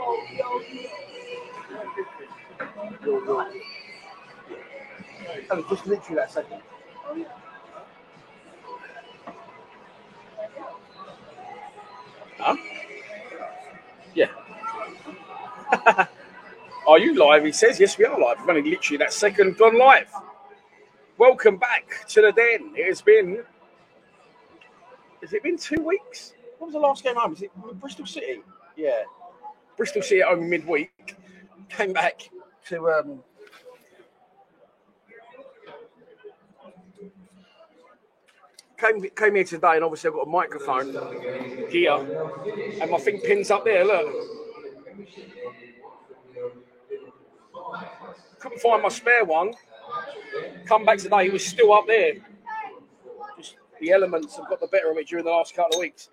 Oh, just literally that second. Huh? Yeah. Are you live? He says, yes, we are live. We've only literally that second gone live. Welcome back to the den. Has it been 2 weeks? What was the last game home? Was it Bristol City? Yeah. Bristol City at home midweek. Came back to came here today, and obviously I've got a microphone here, and my thing pins up there. Look, couldn't find my spare one. Come back today, it was still up there. Just the elements have got the better of it during the last couple of weeks.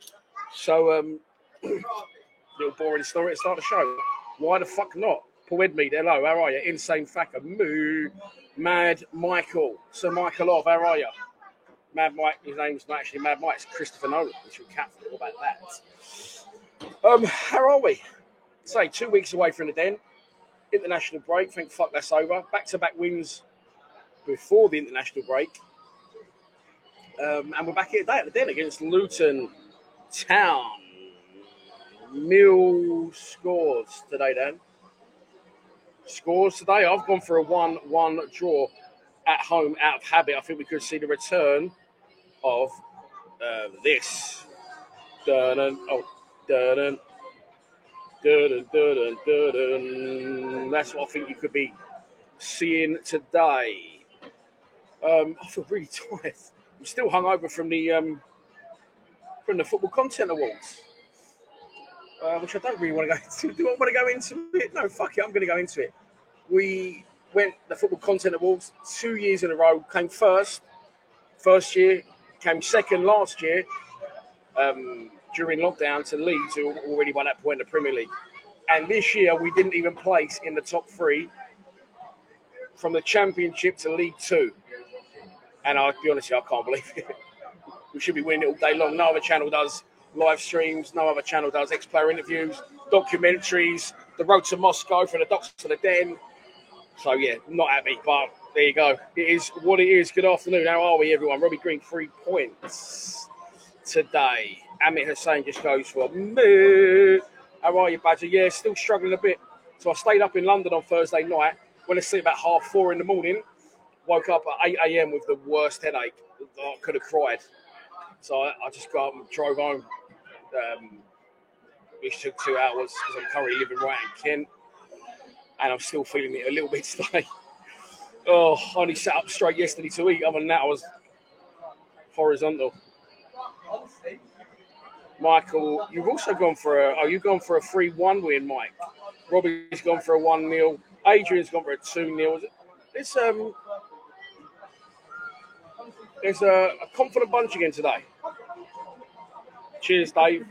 So, little boring story to start the show. Why the fuck not? Paul Edmead, hello, how are you? Insane Facker, moo, Mad Michael, Sir Michael Ov, how are you? Mad Mike, his name's not actually Mad Mike, it's Christopher Nolan, which we'll cat for about that. How are we? Say 2 weeks away from the den. International break, thank fuck that's over. Back-to-back wins before the international break. And we're back here today at the den against Luton Town. Nil scores today, Dan. Scores today. I've gone for a 1-1 draw at home out of habit. I think we could see the return of this. Dun-dun, oh, dun-dun, dun-dun, dun-dun, dun-dun. That's what I think you could be seeing today. I feel really tired. I'm still hungover from the Football Content Awards. Which I don't really want to go into. Do I want to go into it? No, fuck it, I'm going to go into it. We went the Football Content Awards 2 years in a row, came first year, came second last year during lockdown to Leeds, who already won that point in the Premier League. And this year we didn't even place in the top three from the Championship to League Two. And I'll be honest with you, I can't believe it. We should be winning it all day long. No other channel does live streams, no other channel does ex-player interviews, documentaries, the road to Moscow from the docks to the den. So, yeah, not happy, but there you go. It is what it is. Good afternoon. How are we, everyone? Robbie Green, 3 points today. Amit Hussain just goes for me. How are you, Badger? Yeah, still struggling a bit. So I stayed up in London on Thursday night. Went to sleep about 4:30 in the morning. Woke up at 8 a.m. with the worst headache. I could have cried. So I just got up and drove home. Which took 2 hours because I'm currently living right in Kent. And I'm still feeling it a little bit today. I only sat up straight yesterday to eat. Other than that, I was horizontal. Michael, you've also gone for you've gone for a 3-1 win, Mike. Robbie's gone for a 1-0. Adrian's gone for a 2-0. There's a confident bunch again today. Cheers, Dave.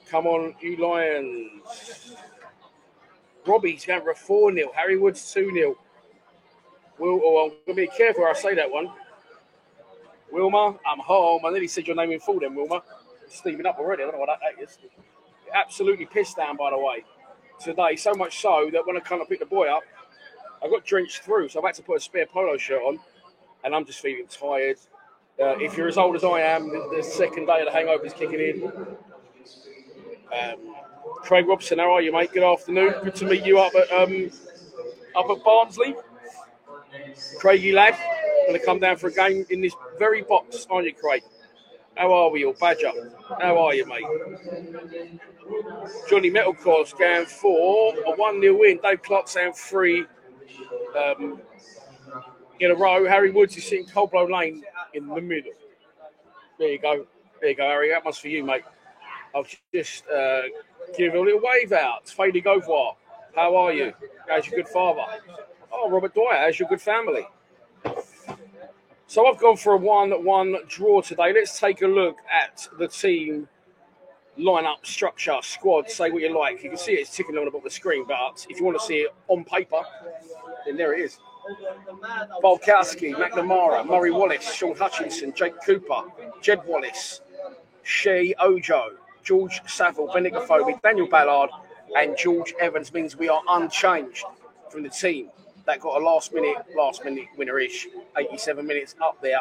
Come on, you Lions. Robbie's going for a 4-0. Harry Woods 2-0. I'm going to be careful where I say that one. Wilma, I'm home. I nearly said your name in full then, Wilma. Steaming up already. I don't know what that is. Absolutely pissed down, by the way, today. So much so that when I kind of picked the boy up, I got drenched through. So I've had to put a spare polo shirt on. And I'm just feeling tired. If you're as old as I am, the second day of the hangover is kicking in. Craig Robson, how are you, mate? Good afternoon. Good to meet you up at Barnsley. Craigie lad, going to come down for a game in this very box, aren't you, Craig? How are we all? Badger, how are you, mate? Johnny Metalcore's going for a 1-0 win. Dave Clark saying 3 in a row. Harry Woods is sitting Coldblow Lane in the middle. There you go, Harry. That must for you, mate. I'll just give a little wave out. It's Fady Govoir. How are you? How's your good father? Oh, Robert Dwyer. How's your good family? So I've gone for a 1-1 draw today. Let's take a look at the team lineup, structure, squad. Say what you like. You can see it's ticking on the bottom of the screen, but if you want to see it on paper, then there it is. Volkowski, McNamara, Murray Wallace, Sean Hutchinson, Jake Cooper, Jed Wallace, Shea Ojo, George Saville, Benik Afobe, Daniel Ballard, and George Evans means we are unchanged from the team that got a last minute winner-ish, 87 minutes up there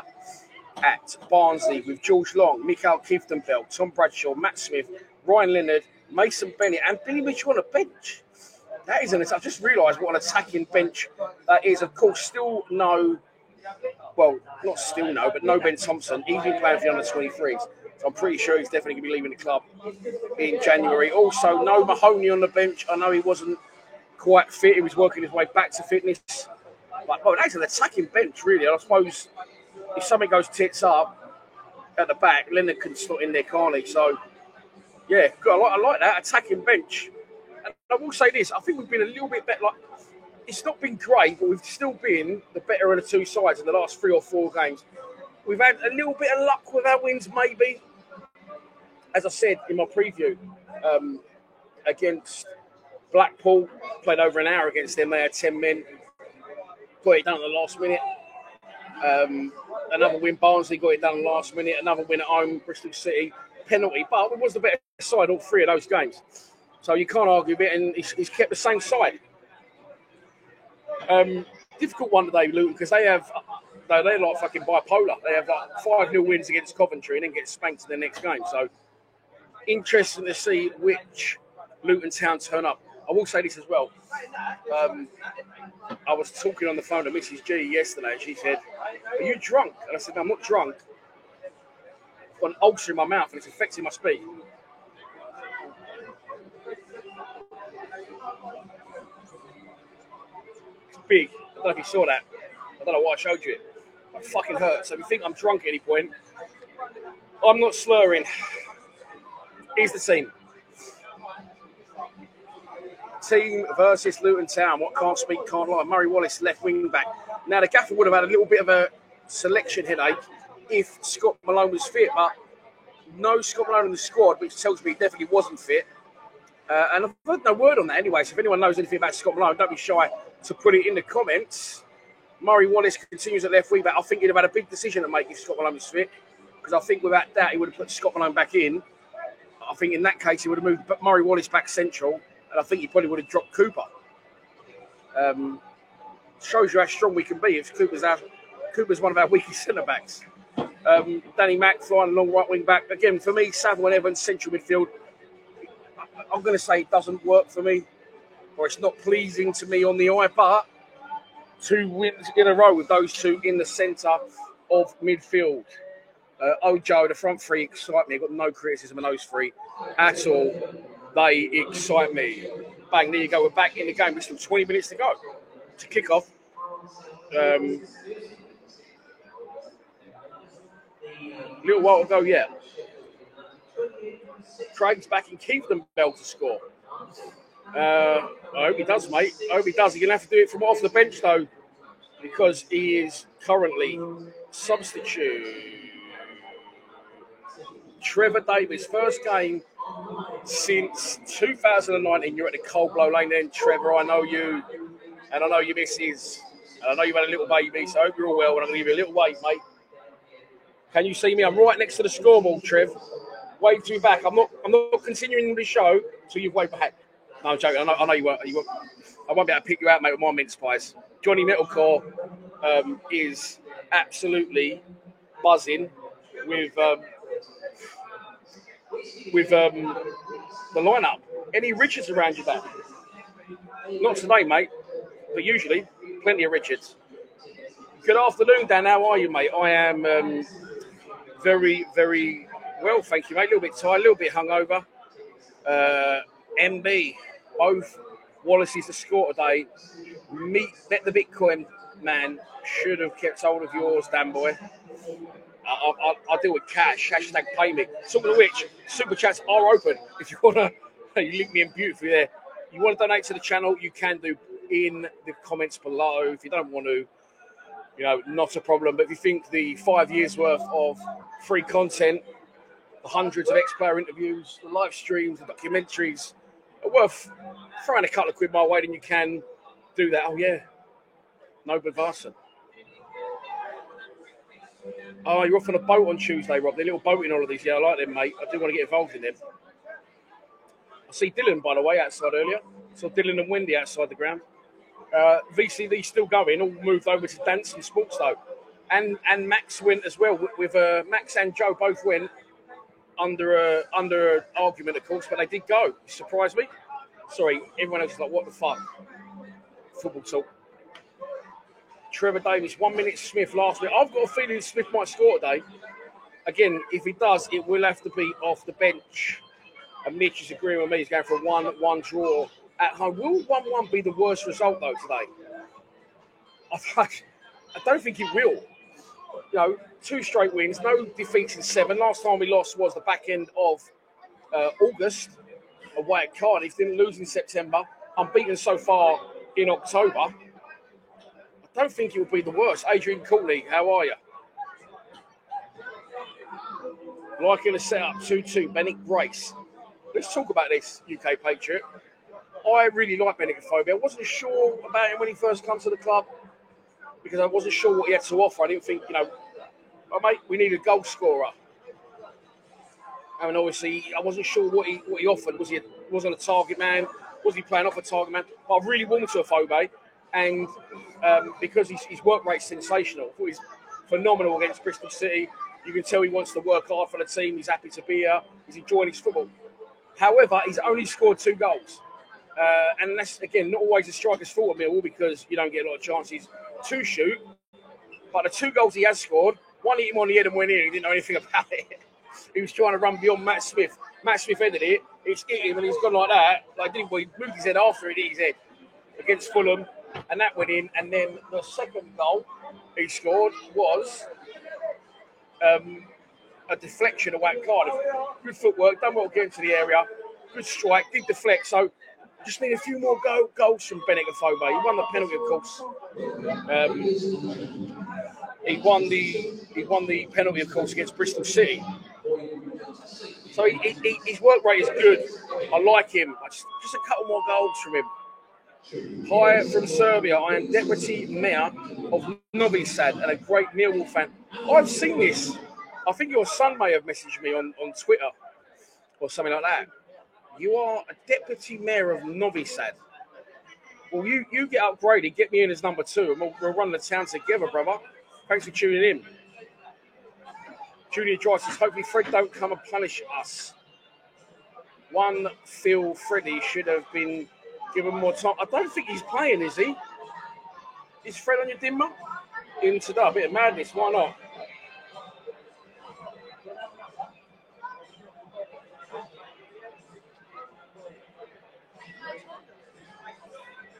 at Barnsley with George Long, Mikael Kieftenbeld, Tom Bradshaw, Matt Smith, Ryan Leonard, Mason Bennett, and Billy Mitchell on the bench. That isn't it. I've just realised what an attacking bench that is. Of course, still no, well, not still no, but no Ben Thompson. He's been playing for the under-23s. So I'm pretty sure he's definitely going to be leaving the club in January. Also, no Mahoney on the bench. I know he wasn't quite fit. He was working his way back to fitness. But that's an attacking bench, really. I suppose if something goes tits up at the back, Leonard can slot in there, can't he? So, yeah, I like that attacking bench. And I will say this, I think we've been a little bit better. Like, it's not been great, but we've still been the better of the two sides in the last 3 or 4 games. We've had a little bit of luck with our wins, maybe. As I said in my preview, against Blackpool, played over an hour against them. They had 10 men. Got it done at the last minute. Another win, Barnsley got it done last minute. Another win at home, Bristol City, penalty. But it was the better side all 3 of those games. So you can't argue with it, and he's kept the same side. Difficult one today, Luton, because they're like fucking bipolar. They have like 5-0 wins against Coventry and then get spanked in the next game. So interesting to see which Luton Town turn up. I will say this as well. I was talking on the phone to Mrs. G yesterday, and she said, "Are you drunk?" And I said, "No, I'm not drunk. I've got an ulcer in my mouth and it's affecting my speech." Big. I don't know if you saw that. I don't know why I showed you it. It fucking hurts. So if you think I'm drunk at any point, I'm not slurring. Here's the team. Team versus Luton Town. What can't speak, can't lie. Murray Wallace, left wing back. Now, the gaffer would have had a little bit of a selection headache if Scott Malone was fit, but no Scott Malone in the squad, which tells me he definitely wasn't fit. And I've heard no word on that anyway, so if anyone knows anything about Scott Malone, don't be shy to put it in the comments. Murray Wallace continues at left wing back. I think he'd have had a big decision to make if Scott Malone was fit, because I think without that, he would have put Scott Malone back in. I think in that case, he would have moved Murray Wallace back central, and I think he probably would have dropped Cooper. Shows you how strong we can be if Cooper's one of our weakest centre-backs. Danny Mack flying along right wing back. Again, for me, Saville and Evans, central midfield. I'm going to say it doesn't work for me, or it's not pleasing to me on the eye, but 2 wins in a row with those 2 in the centre of midfield. Ojo, the front 3 excite me. I've got no criticism of those 3 at all. They excite me. Bang, there you go. We're back in the game. There's still 20 minutes to go to kick off. Little while to go yet. Craig's back in Kieftenbeld to score. I hope he does, mate. I hope he does. He's going to have to do it from off the bench, though, because he is currently substitute. Trevor Davis, first game since 2019. You're at the Cold Blow Lane then, Trevor. I know you, and I know your missus, and I know you've had a little baby, so I hope you're all well, and I'm going to give you a little wave, mate. Can you see me? I'm right next to the scoreboard, Trev. Wave to me back. I'm not continuing the show until you've waved back. No, I'm joking. I know you won't. I won't be able to pick you out, mate, with my mince pies. Johnny Metalcore is absolutely buzzing with the lineup. Any Richards around your back? Not today, mate, but usually plenty of Richards. Good afternoon, Dan. How are you, mate? I am very, very well, thank you, mate. A little bit tired, a little bit hungover. MB, both Wallace's to score today. Bet the Bitcoin man should have kept hold of yours, Dan boy. I'll deal with cash. Hashtag pay me. Talking of which, super chats are open. If you want to, you link me in beautifully there. You want to donate to the channel, you can do in the comments below. If you don't want to, not a problem. But if you think the 5 years worth of free content, the hundreds of ex-player interviews, the live streams, the documentaries are worth throwing a couple of quid my way, then you can do that. Oh, yeah. No Budvarsson. Oh, you're off on a boat on Tuesday, Rob. They're little boating holidays. Yeah, I like them, mate. I do want to get involved in them. see Dylan, by the way, outside earlier. Saw Dylan and Wendy outside the ground. VCD still going, all moved over to Dance and Sports, though. And Max went as well. With Max and Joe both went under argument, of course, but they did go. It surprised me. Sorry, everyone else is like, what the fuck? Football talk. Trevor Davis, 1 minute Smith last week. I've got a feeling Smith might score today. Again, if he does, it will have to be off the bench. And Mitch is agreeing with me. He's going for a 1-1 draw at home. Will 1-1 be the worst result, though, today? I don't think it will. You know, 2 straight wins, no defeats in 7. Last time we lost was the back end of August, away at Cardiff. Didn't lose in September. Unbeaten so far in October. I don't think it will be the worst. Adrian Courtney, how are you? Liking the setup, 2-2, Bennett Grace. Let's talk about this, UK Patriot. I really like Bennett Phobia. I wasn't sure about him when he first came to the club because I wasn't sure what he had to offer. I didn't think, oh, mate, we need a goal scorer. I mean, obviously, I wasn't sure what he offered. Wasn't a target man? Was he playing off a target man? But I've really warmed to Afobe, and because his work rate's sensational. I thought he's phenomenal against Bristol City. You can tell he wants to work hard for the team. He's happy to be here. He's enjoying his football. However, he's only scored 2 goals. And that's, again, not always a striker's fault at Millwall because you don't get a lot of chances to shoot. But the 2 goals he has scored, one hit him on the head and went in. He didn't know anything about it. He was trying to run beyond Matt Smith. Matt Smith headed it. It's hit him and he's gone like that. He moved his head after it hit his head against Fulham. And that went in. And then the second goal he scored was a deflection away at Cardiff. Good footwork, done well getting to the area. Good strike, did deflect. So just need a few more goals from Bennett Afobe. He won the penalty, of course. He won the penalty, of course, against Bristol City. So his work rate is good. I like him. Just a couple more goals from him. Hi from Serbia. I am Deputy Mayor of Novi Sad and a great Millwall fan. I've seen this. I think your son may have messaged me on Twitter or something like that. You are a Deputy Mayor of Novi Sad. Well, you get upgraded, get me in as number 2, and we'll run the town together, brother. Thanks for tuning in. Junior Dry says, hopefully Fred don't come and punish us. One Phil Freddie should have been given more time. I don't think he's playing, is he? Is Fred on your dimmer? In today, a bit of madness, why not?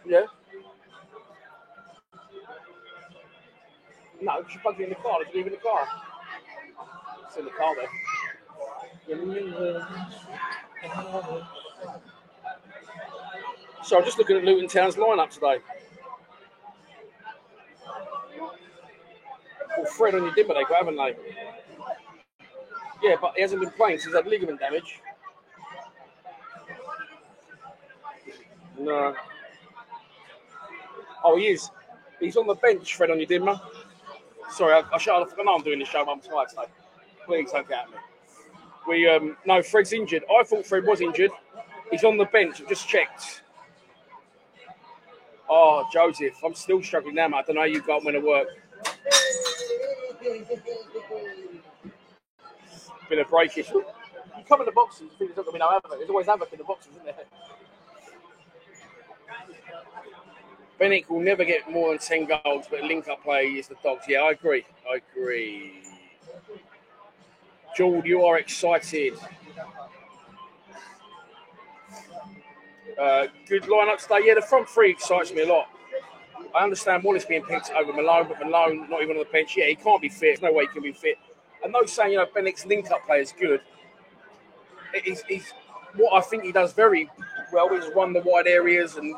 Yeah. No, she plugged it in the car. Did you leave it in the car? It's in the car there. So I'm just looking at Luton Town's lineup today. Well, Fred on your dimmer they got, haven't they? Yeah, but he hasn't been playing since he's had ligament damage. No. Oh, he is. He's on the bench, Fred, on your dimmer. Sorry, I shut off. I know I'm doing this show, but I'm tired today. Please don't get at me. No, Fred's injured. I thought Fred was injured. He's on the bench. I've just checked. Oh, Joseph, I'm still struggling now, mate. I don't know how you got when to work. Been a breakage. You come in the boxes, you think there's not going to be no havoc. There's always havoc in the boxes, isn't there? Bennett will never get more than 10 goals, but link-up play is the dogs. Yeah, I agree. George, you are excited. Good lineup today. Yeah, the front 3 excites me a lot. I understand Wallace being picked over Malone, but Malone not even on the bench. Yeah, he can't be fit. There's no way he can be fit. I'm not saying, Bennett's link-up play is good. He's what I think he does very well is run the wide areas and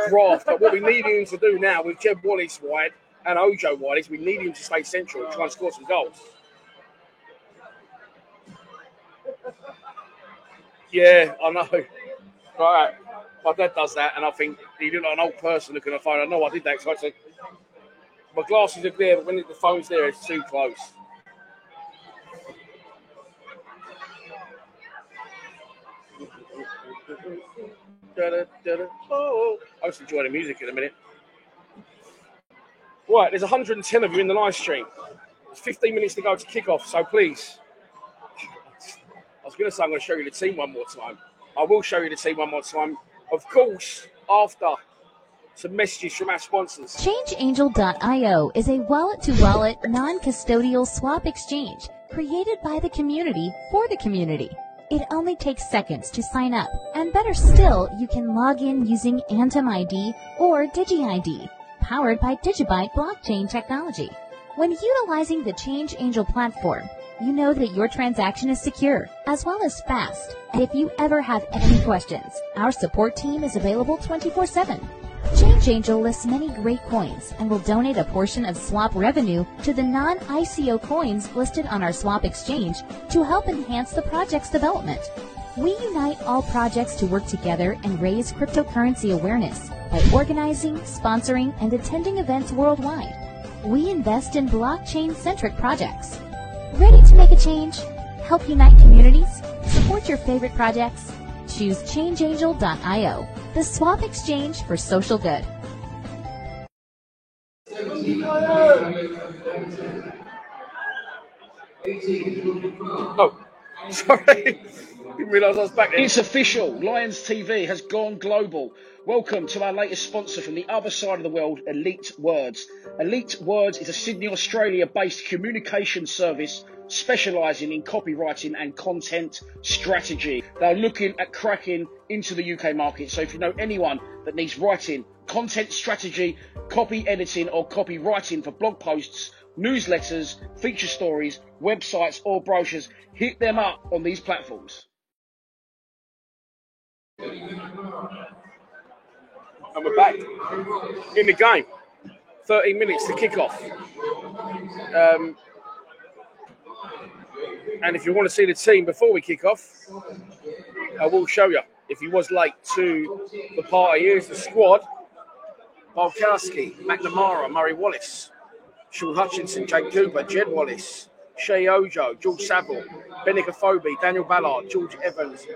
graft. But what we need him to do now with Jeb Wallace wide and Ojo wide is we need him to stay central and try and score some goals. Yeah, I know. Right. My dad does that, and I think he looked like an old person looking at the phone. I know I did that because I said, my glasses are there, but when the phone's there, it's too close. Oh, I just enjoy the music in a minute. Right, there's 110 of you in the live stream. It's 15 minutes to go to kick off, so please. I was going to say I'm going to show you the team one more time. I will show you the team one more time. Of course, after some messages from our sponsors. ChangeAngel.io is a wallet-to-wallet, non-custodial swap exchange created by the community for the community. It only takes seconds to sign up, and better still, you can log in using Atom ID or DigiID, powered by Digibyte blockchain technology. When utilizing the ChangeAngel platform, you know that your transaction is secure, as well as fast. And if you ever have any questions, our support team is available 24/7. ChangeAngel lists many great coins and will donate a portion of swap revenue to the non-ICO coins listed on our swap exchange to help enhance the project's development. We unite all projects to work together and raise cryptocurrency awareness by organizing, sponsoring, and attending events worldwide. We invest in blockchain-centric projects. Ready to make a change? Help unite communities? Support your favorite projects? Choose ChangeAngel.io, the swap exchange for social good. Oh, sorry. Didn't realise I was back there. It's official. Lions TV has gone global. Welcome to our latest sponsor from the other side of the world, Elite Words. Elite Words is a Sydney, Australia-based communication service specialising in copywriting and content strategy. They're looking at cracking into the UK market. So if you know anyone that needs writing, content strategy, copy editing or copywriting for blog posts, newsletters, feature stories, websites or brochures, hit them up on these platforms. And we're back in the game. 13 minutes to kick off. And if you want to see the team before we kick off, I will show you. If you was late to the party, here's the squad. Balkowski, McNamara, Murray Wallace, Sean Hutchinson, Jake Cooper, Jed Wallace, Shea Ojo, George Saville, Benik Afobe, Daniel Ballard, George Evans,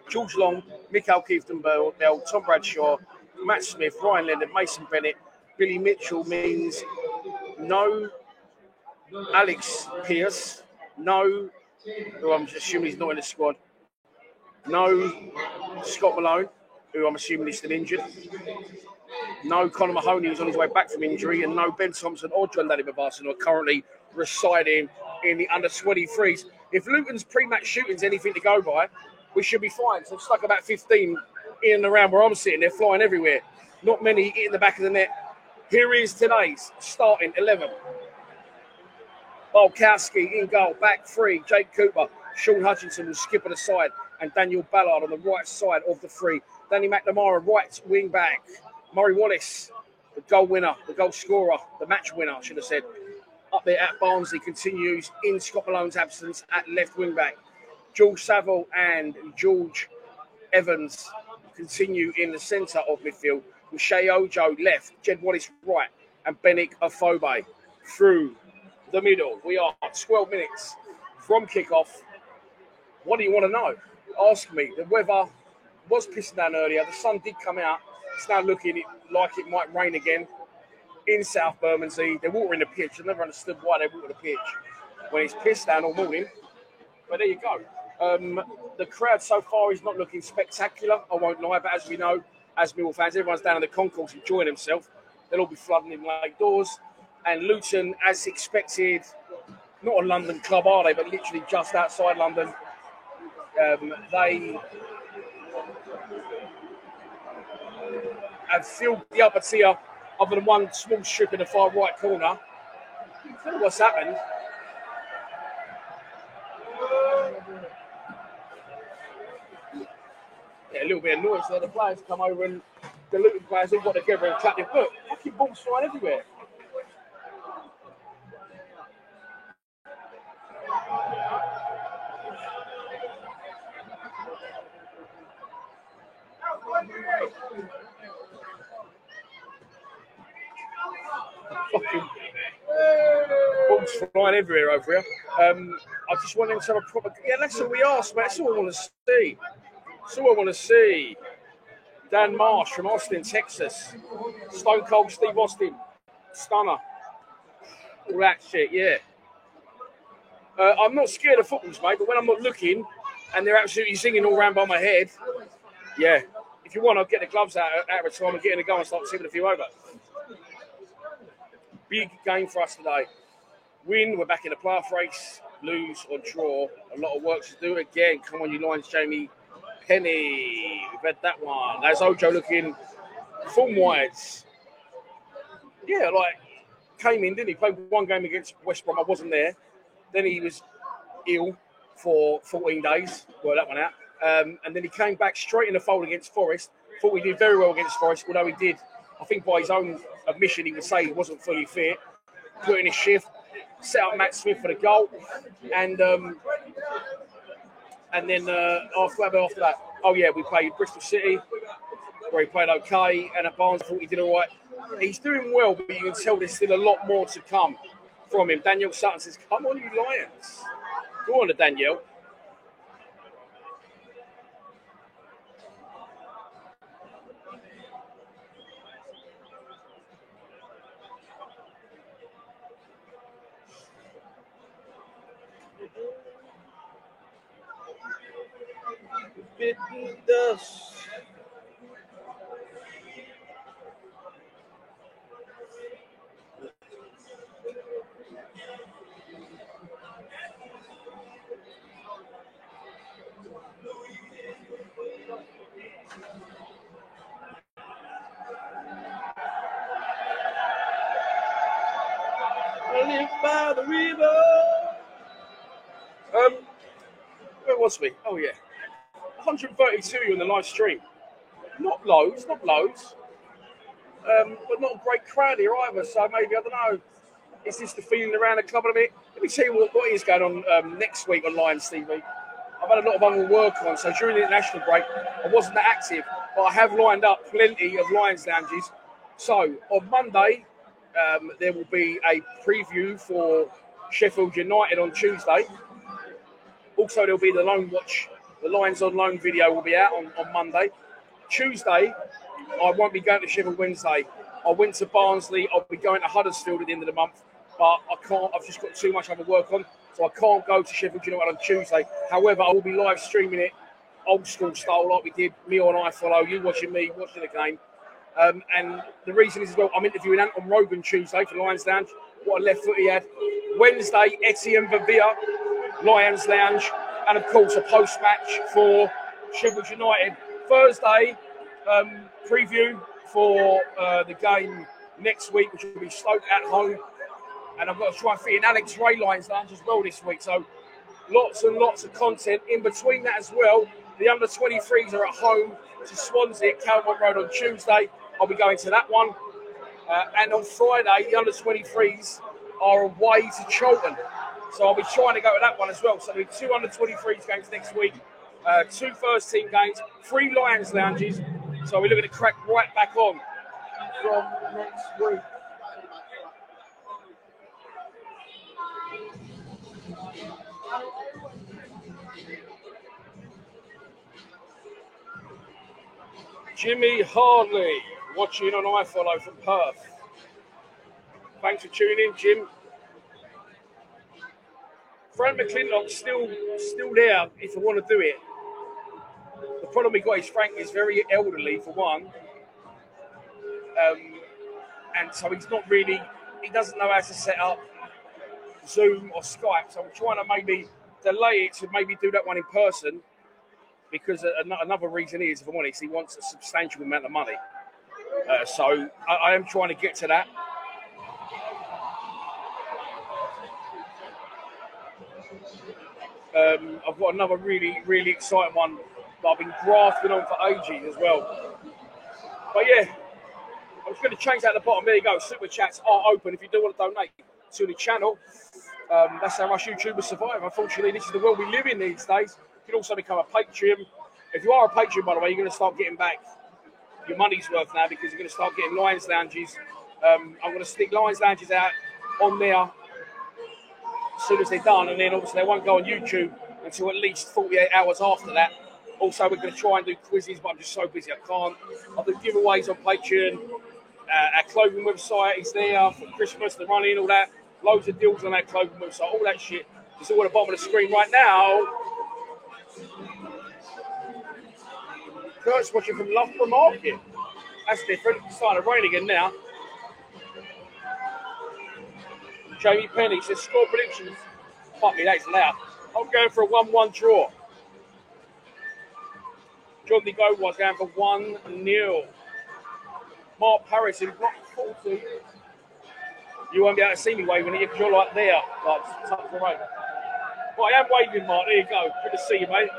George Long, Mikhail Keefton-Bell, Tom Bradshaw, Matt Smith, Ryan Leonard, Mason Bennett, Billy Mitchell means no Alex Pearce, no, who I'm assuming he's not in the squad, no Scott Malone, who I'm assuming is still injured, no Conor Mahoney, who's on his way back from injury, and no Ben Thompson or John Daly Babasan, who are currently residing in the under-23s. If Luton's pre-match shooting's anything to go by, we should be fine. So I've stuck about 15 in and around where I'm sitting. They're flying everywhere. Not many hitting the back of the net. Here is today's starting 11. Balkowski in goal, back three. Jake Cooper, Sean Hutchinson will skip on the side, and Daniel Ballard on the right side of the three. Danny McNamara, right wing back. Murray Wallace, the goal winner, the goal scorer, the match winner, I should have said. Up there at Barnsley, continues in Scott Malone's absence at left wing back. George Saville and George Evans continue in the centre of midfield. With Shea Ojo left, Jed Wallace right, and Benik Afobe through the middle. We are 12 minutes from kick-off. What do you want to know? Ask me. The weather was pissing down earlier. The sun did come out. It's now looking like it might rain again in South Bermondsey. They're watering the pitch. I've never understood why they water the pitch when it's pissed down all morning. But there you go. The crowd so far is not looking spectacular, I won't lie, but as we know, as Millwall fans, everyone's down in the concourse enjoying themselves. They'll all be flooding in late doors. And Luton, as expected, not a London club, are they, but literally just outside London. They have filled the upper tier, other than one small strip in the far right corner. I don't know what's happened. Yeah, a little bit of noise there. The players come over and the Luton players all got together and clapped their foot. Fucking balls flying everywhere. Fucking balls flying everywhere over here. I just want them to have a proper. Yeah, that's all we ask, mate. That's all I want to see. That's all I want to see. Dan Marsh from Austin, Texas. Stone Cold Steve Austin. Stunner. All that shit, yeah. I'm not scared of footballs, mate, but when I'm not looking and they're absolutely singing all round by my head, yeah. If you want, I'll get the gloves out of the time and get in the go and start tipping a few over. Big game for us today. Win, we're back in the playoff race. Lose or draw, a lot of work to do again. Come on, you Lions, Jamie Penny. We've had that one. That's Ojo looking form wides. Yeah, like came in, didn't he? Played one game against West Brom. I wasn't there. Then he was ill for 14 days. Worked that one out. And then he came back straight in the fold against Forest. Thought he did very well against Forest, although he did, I think by his own admission, he would say he wasn't fully fit. Put in his shift, set up Matt Smith for the goal, and then after that, oh yeah, we played Bristol City, where he played okay, and at Barnes, I thought he did all right. He's doing well, but you can tell there's still a lot more to come from him. Daniel Sutton says, "Come on, you Lions." Go on to Danielle. Bitten dust. I live by the river. Where was we? Oh yeah. 132 in the live stream. Not loads, but not a great crowd here either. So maybe, I don't know, is this the feeling around the club a bit? Let me tell you what is going on next week on Lions TV. I've had a lot of other work on, so during the international break, I wasn't that active, but I have lined up plenty of Lions lounges. So on Monday, there will be a preview for Sheffield United on Tuesday. Also, there'll be the Loan Watch. The Lions on Loan video will be out on Monday. Tuesday, I won't be going to Sheffield Wednesday. I went to Barnsley. I'll be going to Huddersfield at the end of the month, but I can't. I've just got too much other work on, so I can't go to Sheffield United on Tuesday. However, I will be live streaming it, old school style, like we did. Me on iFollow, you watching me, watching the game. And the reason is as well, I'm interviewing Anton Rogan Tuesday for Lions Lounge. What a left foot he had. Wednesday, Etienne Vavia, Lions Lounge. And, of course, a post-match for Sheffield United. Thursday, preview for the game next week, which will be Stoke at home. And I've got to try and fit in Alex Ray Lions Lounge as well this week. So lots and lots of content. In between that as well, the under-23s are at home to Swansea at Calvert Road on Tuesday. I'll be going to that one. And on Friday, the under-23s are away to Charlton. So I'll be trying to go to that one as well. So there'll be 2 under-23s games next week, 2 first-team games, 3 Lions lounges. So we're looking to crack right back on from next week. Jimmy Hardley, watching on iFollow from Perth. Thanks for tuning in, Jim. Frank McClintock's still there if I want to do it. The problem we got is Frank is very elderly, for one. And so he's not really, he doesn't know how to set up Zoom or Skype. So I'm trying to maybe delay it to maybe do that one in person, because another reason is, if I'm honest, he wants a substantial amount of money. So I am trying to get to that. I've got another really, really exciting one that I've been grafting on for ages as well. But yeah, I'm just going to change that at the bottom. There you go. Super chats are open if you do want to donate to the channel. That's how us YouTubers survive. Unfortunately, this is the world we live in these days. You can also become a Patreon. If you are a Patreon, by the way, you're going to start getting back your money's worth now, because you're going to start getting Lions Lounges. I'm going to stick Lions Lounges out on there as soon as they're done, and then obviously they won't go on YouTube until at least 48 hours after that. Also, we're going to try and do quizzes, but I'm just so busy I can't. I'll do giveaways on Patreon. Our clothing website is there for Christmas, the running, all that. Loads of deals on our clothing website, all that shit. It's all at the bottom of the screen right now. Kurt's watching from Loughborough Market. That's different. It's starting to rain again now. Jamie Penny says, score predictions. Fuck me, that's loud. I'm going for a 1-1 draw. John DeGo was going for 1-0. Mark Paris in block 40. You won't be able to see me waving at you because you're like there, like tucked away. But I am waving, Mark. There you go. Good to see you, mate.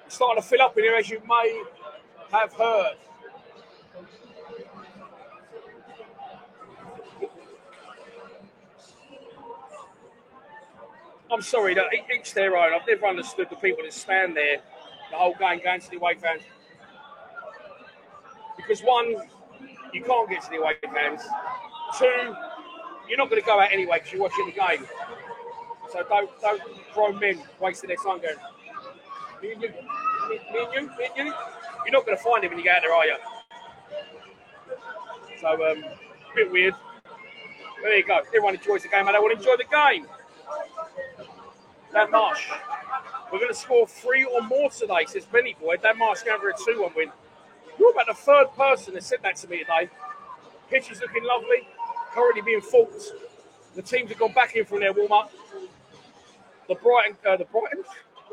It's starting to fill up in here, as you may have heard. I'm sorry, that each their own. I've never understood the people that stand there the whole game going to the away fans. Because one, you can't get to the away fans. Two, you're not going to go out anyway because you're watching the game. So don't grown men wasting their time going, me and you. You're not going to find him when you go out there, are you? So, a bit weird. But there you go. Everyone enjoys the game, and they will enjoy the game. Dan Marsh. We're going to score 3 or more today, says Benny Boy. Dan Marsh going for a 2-1 win. You're about the third person that said that to me today. Pitch is looking lovely. Currently being faulted. The teams have gone back in from their warm-up. The Brighton?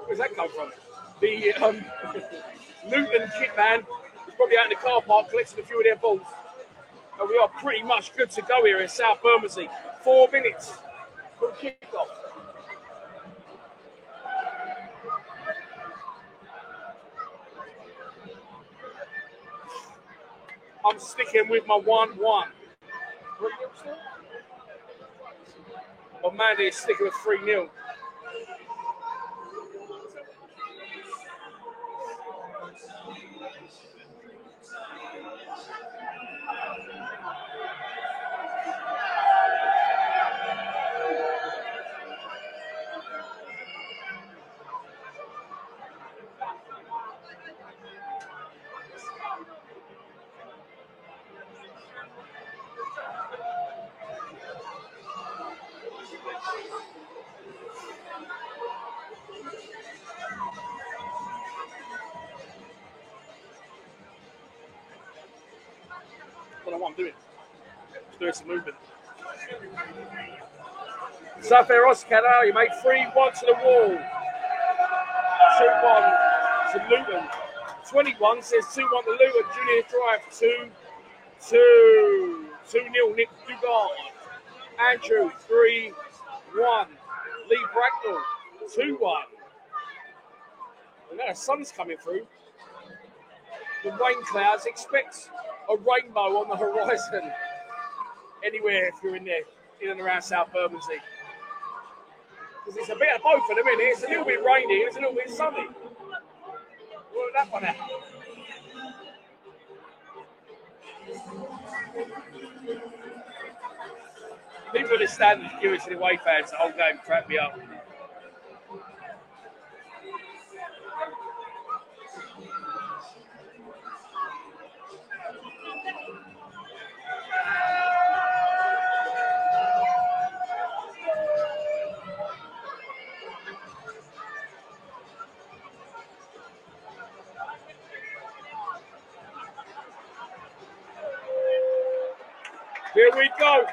Where's that come from? The Luton kit man is probably out in the car park collecting a few of their balls. And we are pretty much good to go here in South Bermondsey. 4 minutes from kick-off. I'm sticking with my 1-1. Mandy is sticking with 3-0. I don't know what I'm doing. Just doing some movement. Safir Oscar, you made 3-1 to the wall. 2-1 to Luton. 21 says 2-1 to Luton. Junior Drive 2-2. 2-0 Nick Dugard. Andrew 3-1. Lee Bracknell 2-1. And now the sun's coming through. The rain clouds expect a rainbow on the horizon anywhere if you're in there, in and around South Bermondsey. Because it's a bit of both at the minute. It's a little bit rainy, it's a little bit sunny. Work that one out. People that stand and give it to the away fans, the whole game crap me up. Here we go.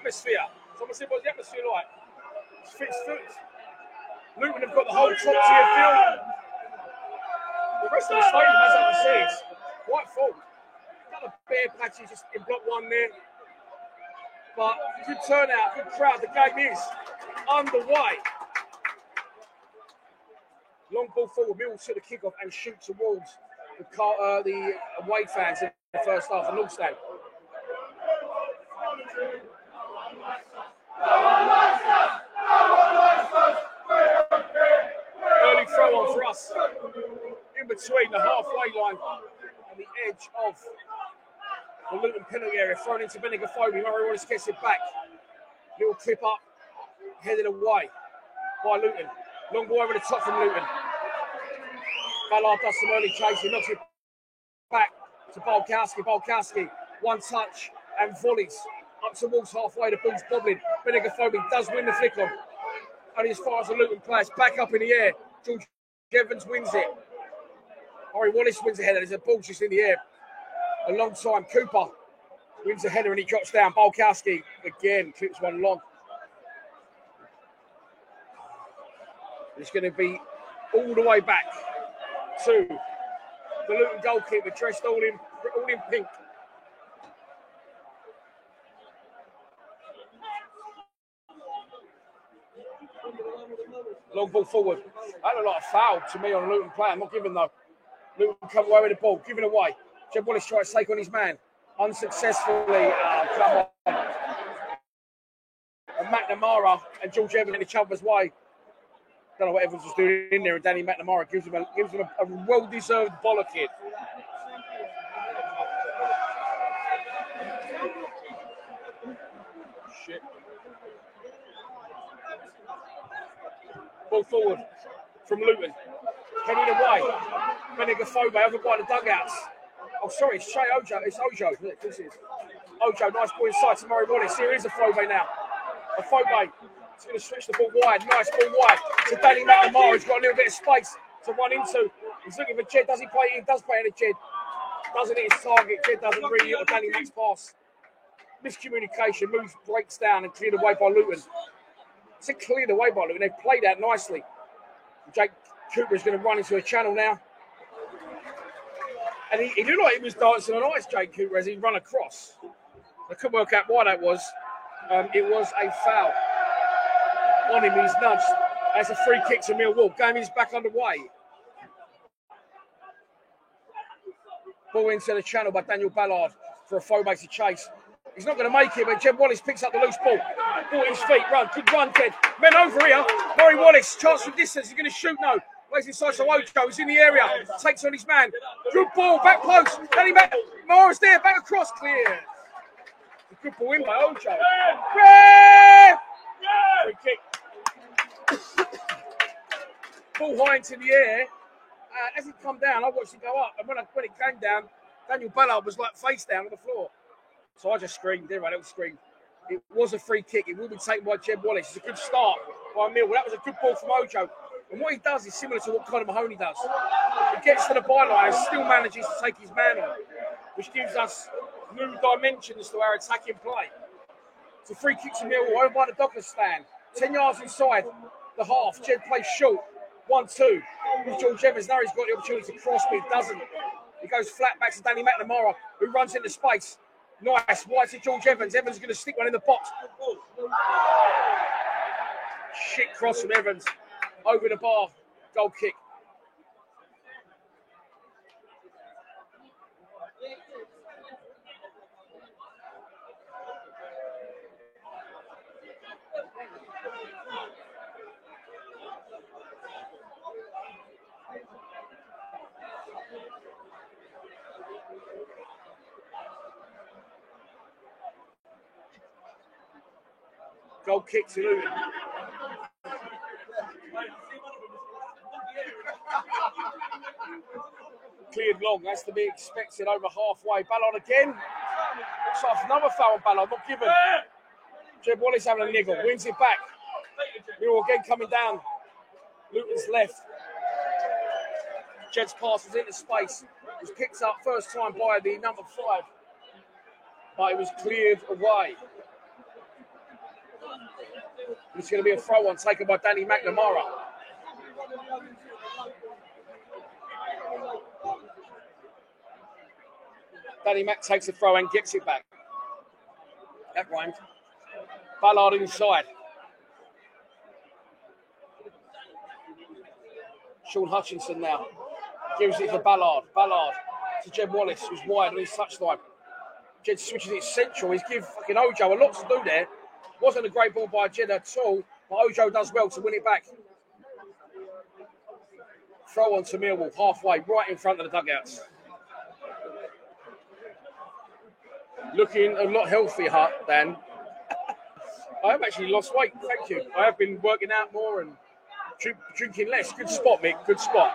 atmosphere? Someone said, what's the atmosphere like? It's fits. Luton have got the whole top tier field. The rest of the stadium, as I said, is quite full. Got a bare patches just in block one there. But good turnout, good crowd. The game is underway. Long ball forward, Mill to the kickoff and shoot towards the away fans in the first half of North Stand. Early throw on for us. In between the halfway line and the edge of the Luton penalty area, thrown into Benigafobi. Murray Wallace gets it back. Little clip up, headed away by Luton. Long ball over the top from Luton. Ballard does some early chasing, knocks it back to Bolkowski. Bolkowski, one touch and volleys up towards halfway. The ball's bobbling. Benigafobi does win the flick on. Only as far as the Luton players, back up in the air. George Evans wins it. Murray Wallace wins the header. There's a ball just in the air. A long time. Cooper wins the header and he drops down. Bolkowski again clips one long. It's going to be all the way back to the Luton goalkeeper, dressed all in pink. Long ball forward. That looked like a foul to me on a Luton player. I'm not giving though. Luton come away with the ball, giving away. Jeb Wallace tries to take on his man. Unsuccessfully. Come on. And McNamara and George Evans in each other's way. Don't know what Evans was doing in there, and Danny McNamara gives him a well-deserved bollock hit. Shit. Ball forward from Luton. Heading away. Benigafobi over by the dugouts. Oh, sorry, it's Ojo. It's Ojo. This is Ojo. Nice ball inside to Murray Wallace. Here is Afobe now. Afobe. He's going to switch the ball wide. Nice ball wide to Danny McNamara. He's got a little bit of space to run into. He's looking for Jed. Does he play it? He does play it to Jed. Doesn't hit his target. Jed doesn't really hit Danny Mac's pass. Miscommunication. Moves, breaks down and cleared away by Luton. It's cleared away by Luton. They've played out nicely. Jake Cooper is going to run into a channel now. And he looked like he was dancing on ice, Jake Cooper, as he run across. I couldn't work out why that was. It was a foul on him. He's nudged. That's a free kick to Millwall. Game is back underway. Ball into the channel by Daniel Ballard for Afobe to chase. He's not going to make it, but Jed Wallace picks up the loose ball. Ball at his feet. Run. Good run, Jed. Men over here. Murray Wallace. Chance from distance. He's going to shoot. No. Plays inside to Ojo. He's in the area. Takes on his man. Good ball. Back post. Danny McNamara's there. Back across. Clear. Good ball in by Ojo. Free kick. Ball high into the air. As it come down, I watched it go up. And when it came down, Daniel Ballard was like face down on the floor. So I just screamed. There, a little scream. It was a free kick. It will be taken by Jed Wallace. It's a good start by Mill. That was a good ball from Ojo. And what he does is similar to what Conor Mahoney does. He gets to the byline and still manages to take his man on, which gives us new dimensions to our attacking play. It's a free kick to Millwall over by the Dockers stand. 10 yards inside the half. Jed plays short. 1-2. With George Evans. Now he's got the opportunity to cross, but he doesn't. He goes flat back to Danny McNamara, who runs into space. Nice. Wide to George Evans. Evans is going to stick one in the box. Shit cross from Evans. Over the bar. Goal kick. Goal kick to Luton. Cleared long, that's to be expected over halfway. Ballard again. Looks like another foul on Ballard, not given. Jed Wallace having a niggle, wins it back. We're again coming down. Luton's left. Jed's pass was into space. It was picked up first time by the number 5. But it was cleared away. It's going to be a throw on taken by Danny McNamara. Danny Mac takes the throw and gets it back. That rhymed. Ballard inside. Sean Hutchinson now gives it to Ballard. Ballard to Jed Wallace, who's wide on his touchline. Jed switches it central. He's given fucking Ojo a lot to do there. Wasn't a great ball by Jed at all, but Ojo does well to win it back. Throw on to Millwall, halfway, right in front of the dugouts. Looking a lot healthier, Dan. I have actually lost weight, thank you. I have been working out more and drinking less. Good spot, Mick, good spot.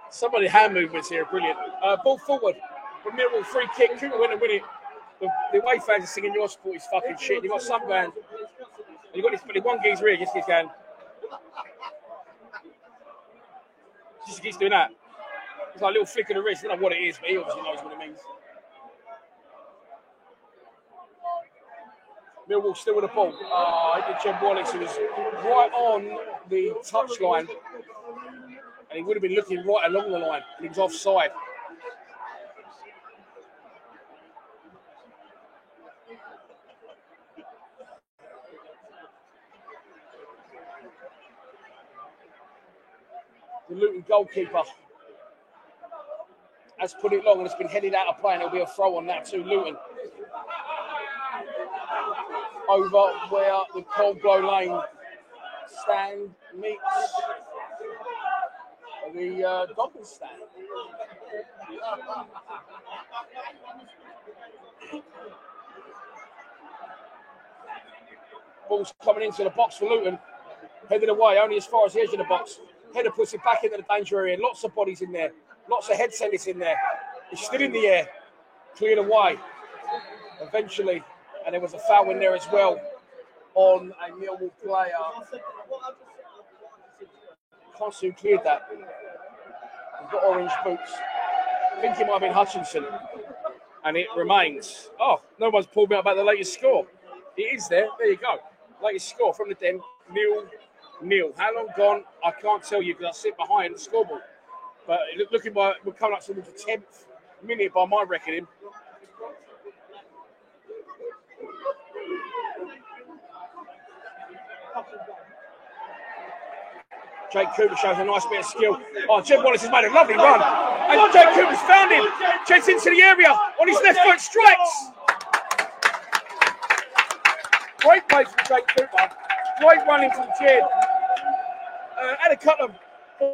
Some of the hand movements here are brilliant. Ball forward. From Millwall, free kick. Couldn't win it. The way fans are singing your sport is fucking shit. You've got some fans. You've got this one geezer here, just keeps going. Just keeps doing that. It's like a little flick of the wrist. I don't know what it is, but he obviously knows what it means. Millwall still with the ball. I did Jed Wallace, who was right on the touchline. And he would have been looking right along the line. He was offside. The Luton goalkeeper has put it long and it's been headed out of play, and it'll be a throw on that to Luton. Over where the Cold Blow Lane stand meets the Dockers stand. Ball's coming into the box for Luton. Headed away, only as far as the edge of the box. Header puts it back into the danger area. Lots of bodies in there. Lots of head tennis in there. It's still in the air. Cleared away. Eventually. And there was a foul in there as well on a Millwall player. Can't see who cleared that. He's got orange boots. I think it might have been Hutchinson. And it remains. Oh, no one's pulled me up about the latest score. It is there. There you go. Latest score from the Den. 0-0. How long gone? I can't tell you because I sit behind the scoreboard. But looking by, we're coming up to the 10th minute by my reckoning. Jake Cooper shows a nice bit of skill. Oh, Jed Wallace has made a lovely run. And Jake Cooper's found him. Jed's into the area. On his left foot, strikes. Great play from Jake Cooper. Great running from Jed. Had a couple of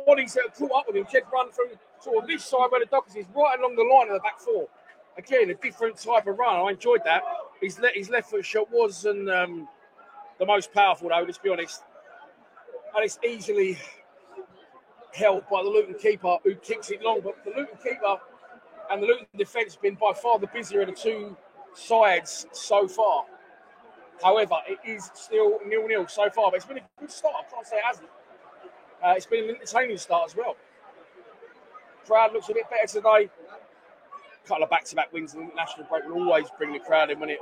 bodies that caught up with him. Jed run from sort of this side where the Dockers is, right along the line of the back four. Again, a different type of run. I enjoyed that. His left foot shot wasn't the most powerful, though, let's be honest. And it's easily held by the Luton keeper, who kicks it long. But the Luton keeper and the Luton defence have been by far the busier of the two sides so far. However, it is still 0-0 so far. But it's been a good start. I can't say it hasn't. It's been an entertaining start as well. Crowd looks a bit better today. A couple of back-to-back wins in the international break will always bring the crowd in, won't it?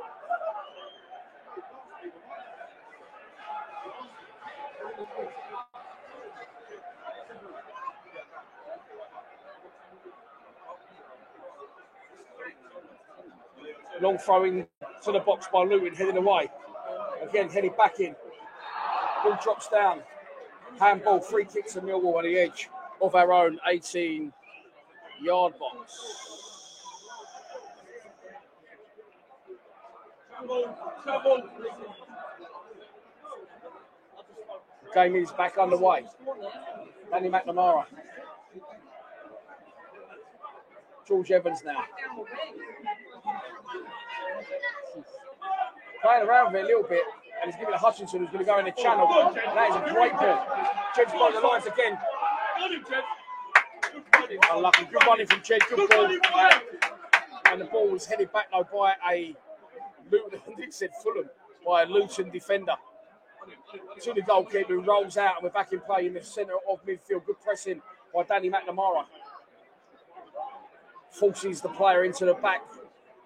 Long throwing to the box by Luton, heading away. Again, headed back in. Ball drops down. Handball, free kick to Millwall on the edge of our own 18-yard box. The game is back underway. Danny McNamara. George Evans now. Playing around with it a little bit, and he's giving it to Hutchinson, who's going to go in the channel. That is a great ball. Jed's by the lines again. Unlucky. Good running from Jed. Good ball. And the ball was headed back though by a Luton, I think it said Fulham, by a Luton defender. To the goalkeeper who rolls out, and we're back in play in the centre of midfield. Good pressing by Danny McNamara. Forces the player into the back,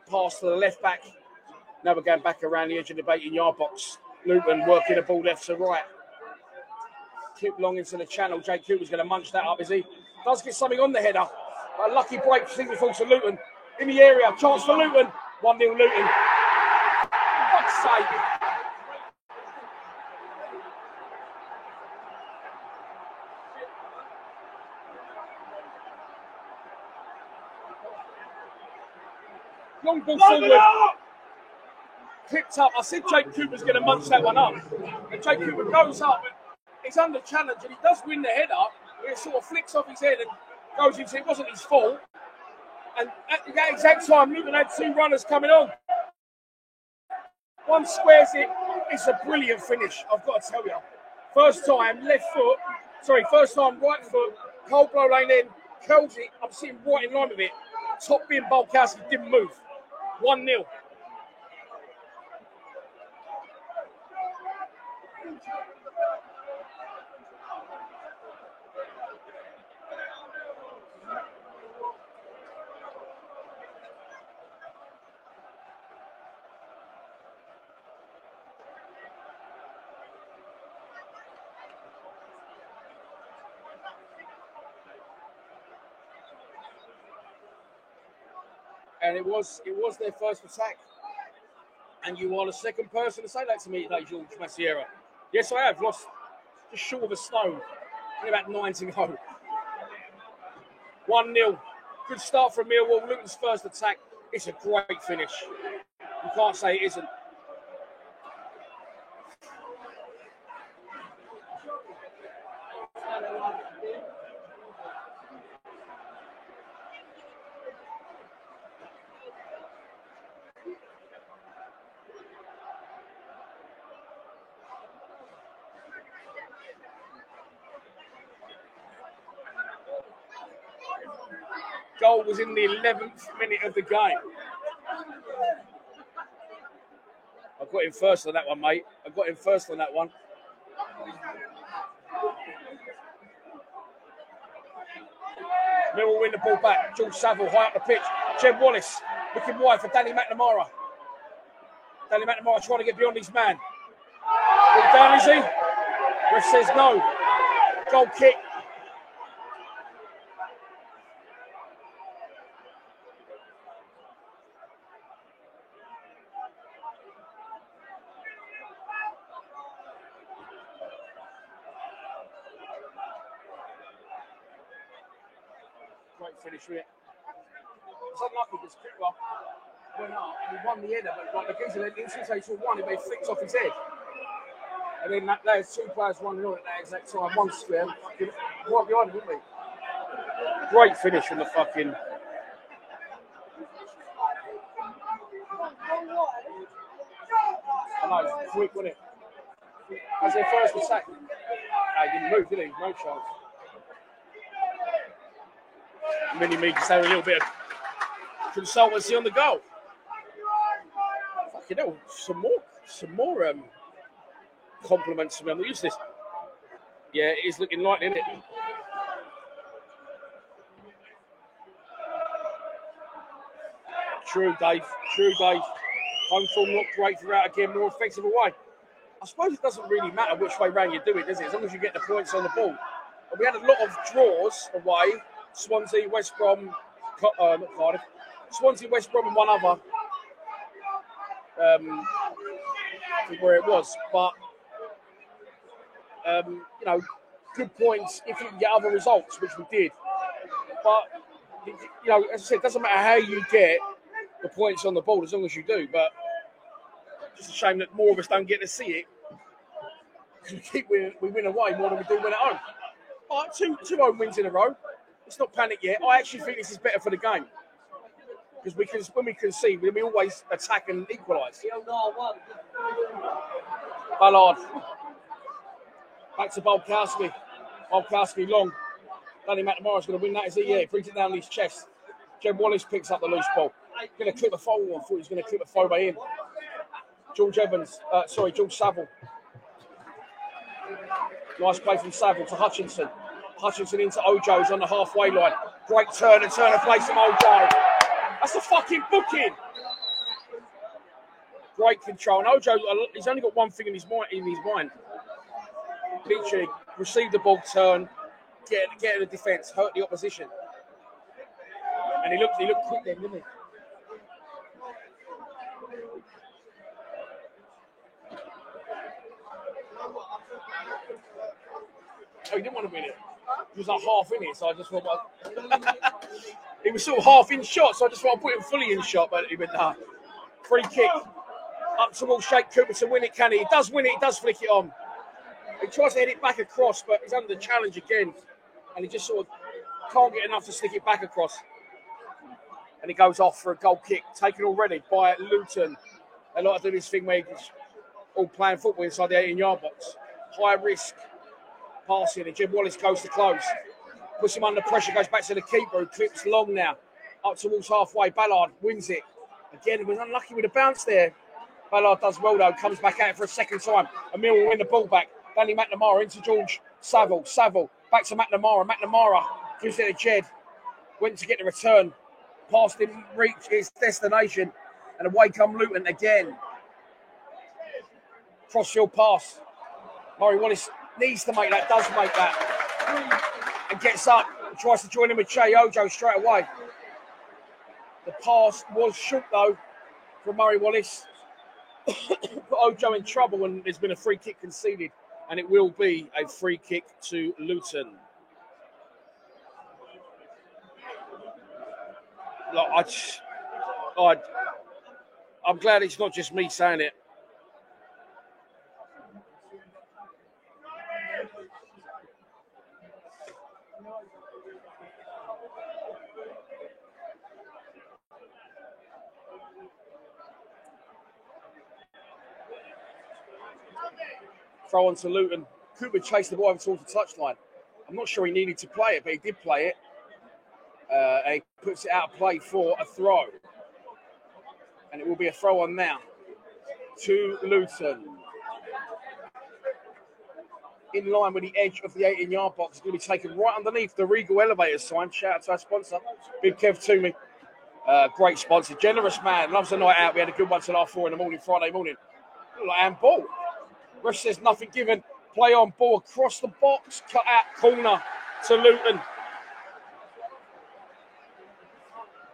pass to the left back. Now we're going back around the edge of the 18-yard box. Luton working the ball left to right. Kick long into the channel. Jake Cooper's going to munch that up, is he? Does get something on the header. A lucky break, single falls to Luton. In the area, chance for Luton. 1-0 Luton. Fuck's sake. Long ball forward. Picked up. I said Jake Cooper's going to munch that one up. And Jake Cooper goes up. And he's under challenge and he does win the header. It sort of flicks off his head and goes into it. Wasn't his fault. And at that exact time, Luton had two runners coming on. One squares it. It's a brilliant finish, I've got to tell you. First time, first time, right foot. Cold blow lane in. Curls it. I'm sitting right in line with it. Top bin Bulkowski didn't move. 1-0. And it was their first attack. And you are the second person to say that to me today, George Massiera. Yes, I have. Lost just short of a stone. Only about 9 to go. 1-0. Good start from Millwall. Luton's first attack. It's a great finish. You can't say it isn't. Goal was in the 11th minute of the game. I got him first on that one, mate. I got him first on that one. Millwall win the ball back. George Saville high up the pitch. Jed Wallace looking wide for Danny McNamara. Danny McNamara trying to get beyond his man. Ball down, is he? Ref says no. Goal kick. Finish with it. It's unlucky because Cooper went up and he won the header, but like the geezer, in since they saw one, it made flicks off his head. And then there's two players 1-0 at that exact time. One square, right behind him, didn't we? Great finish from the fucking. I know, quick, wasn't it? That's their first attack. He didn't move, did he? No chance. Mini-me just had a little bit of consultancy on the goal. Fucking hell, some more compliments from me. Use this. Yeah, it is looking light, isn't it? True, Dave. Home form not great throughout again, more effective away. I suppose it doesn't really matter which way round you do it, does it? As long as you get the points on the ball. And we had a lot of draws away. Swansea, West Brom, not Cardiff. Swansea, West Brom, and one other. I think where it was, but you know, good points if you can get other results, which we did. But you know, as I said, it doesn't matter how you get the points on the board as long as you do. But just a shame that more of us don't get to see it. We win away more than we do win at home. All right, two home wins in a row. Let's not panic yet. I actually think this is better for the game. Because when we concede, we always attack and equalise. Ballard. Back to Bulkowski. Bulkowski long. Danny McNamara's going to win that, is he? Yeah, he brings it down his chest. Jed Wallace picks up the loose ball. Going to clip a foul. I thought he was going to clip a foul in. George Saville. Nice play from Saville to Hutchinson. Hutchinson into Ojo, who's on the halfway line. Great turn and plays from Ojo. That's the fucking booking. Great control. And Ojo, he's only got one thing in his mind. Literally, receive the ball, turn, get in the defence, hurt the opposition. And he looked quick then, didn't he? Oh, he didn't want to win it. He was like half in it, so I just thought, well, he was sort of half in shot, so I just thought I'd put him fully in shot, but he went, nah. Free kick up towards Jake Cooper to win it, can he? He does win it, he does flick it on. He tries to head it back across, but he's under the challenge again, and he just sort of can't get enough to stick it back across. And he goes off for a goal kick, taken already by Luton. They like to do this thing where he's all playing football inside the 18-yard box. High risk passing, and Jim Wallace goes to close. Puts him under pressure, goes back to the keeper, who clips long now. Up towards halfway, Ballard wins it. Again, he was unlucky with a bounce there. Ballard does well though, comes back out for a second time. Emil will win the ball back. Danny McNamara into George Saville. Saville back to McNamara. McNamara gives it to Jed. Went to get the return. Pass didn't reach its destination. And away come Luton again. Crossfield pass. Murray Wallace needs to make that, does make that. And gets up. Tries to join in with Che Ojo straight away. The pass was short though from Murray Wallace. Put Ojo in trouble, and there's been a free kick conceded. And it will be a free kick to Luton. I'm glad it's not just me saying it. Throw on to Luton. Cooper chased the ball over towards the touchline. I'm not sure he needed to play it, but he did play it. And he puts it out of play for a throw. And it will be a throw on now to Luton. In line with the edge of the 18-yard box. It's going to be taken right underneath the Regal Elevator sign. Shout out to our sponsor, Big Kev Toomey. Great sponsor. Generous man. Loves a night out. We had a good one till 4 in the morning, Friday morning. Like handball. Ref says nothing given. Play on, ball across the box. Cut out corner to Luton.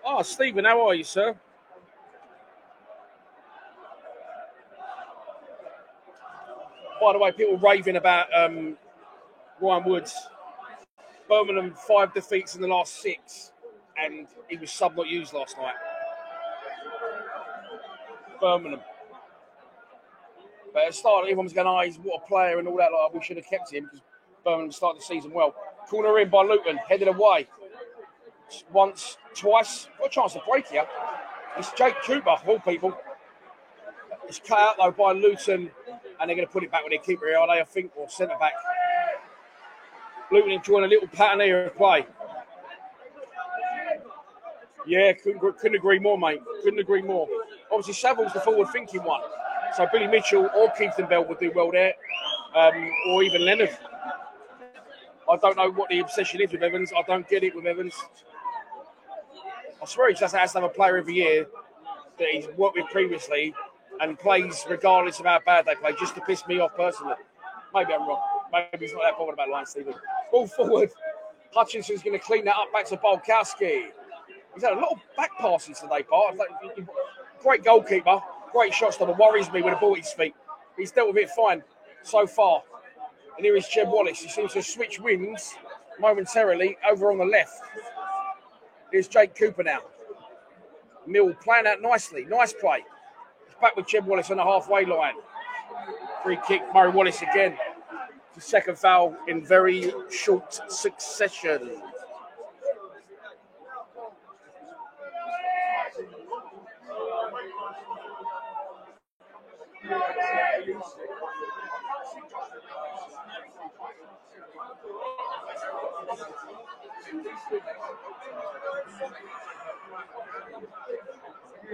Oh, Stephen, how are you, sir? By the way, people raving about Ryan Woods. Birmingham 5 defeats in the last 6, and he was sub not used last night. Birmingham. But at the start, everyone was going, he's what a player and all that. Like, we should have kept him because Birmingham started the season well. Corner in by Luton, headed away. Once, twice. Got a chance to break here. It's Jake Cooper, of all people. It's cut out, though, by Luton, and they're going to put it back with their keeper here, are they, I think, or centre-back. Luton enjoying a little pattern here of play. Yeah, couldn't agree more, mate. Couldn't agree more. Obviously, Saville's the forward-thinking one. So Billy Mitchell or Keithan Bell would do well there, or even Leonard. I don't know what the obsession is with Evans. I don't get it with Evans. I swear he just has to have a player every year that he's worked with previously and plays regardless of how bad they play, just to piss me off personally. Maybe I'm wrong. Maybe he's not that bothered about Lion Stephen. Ball forward. Hutchinson's going to clean that up back to Bolkowski. He's had a lot of back passes today, Bart. Great goalkeeper. Great shot stopper. Worries me with the ball at his feet. He's dealt with it fine so far. And here is Jed Wallace. He seems to switch wings momentarily over on the left. Here's Jake Cooper now. Mill playing out nicely. Nice play. He's back with Jed Wallace on the halfway line. Free kick. Murray Wallace again. The second foul in very short succession.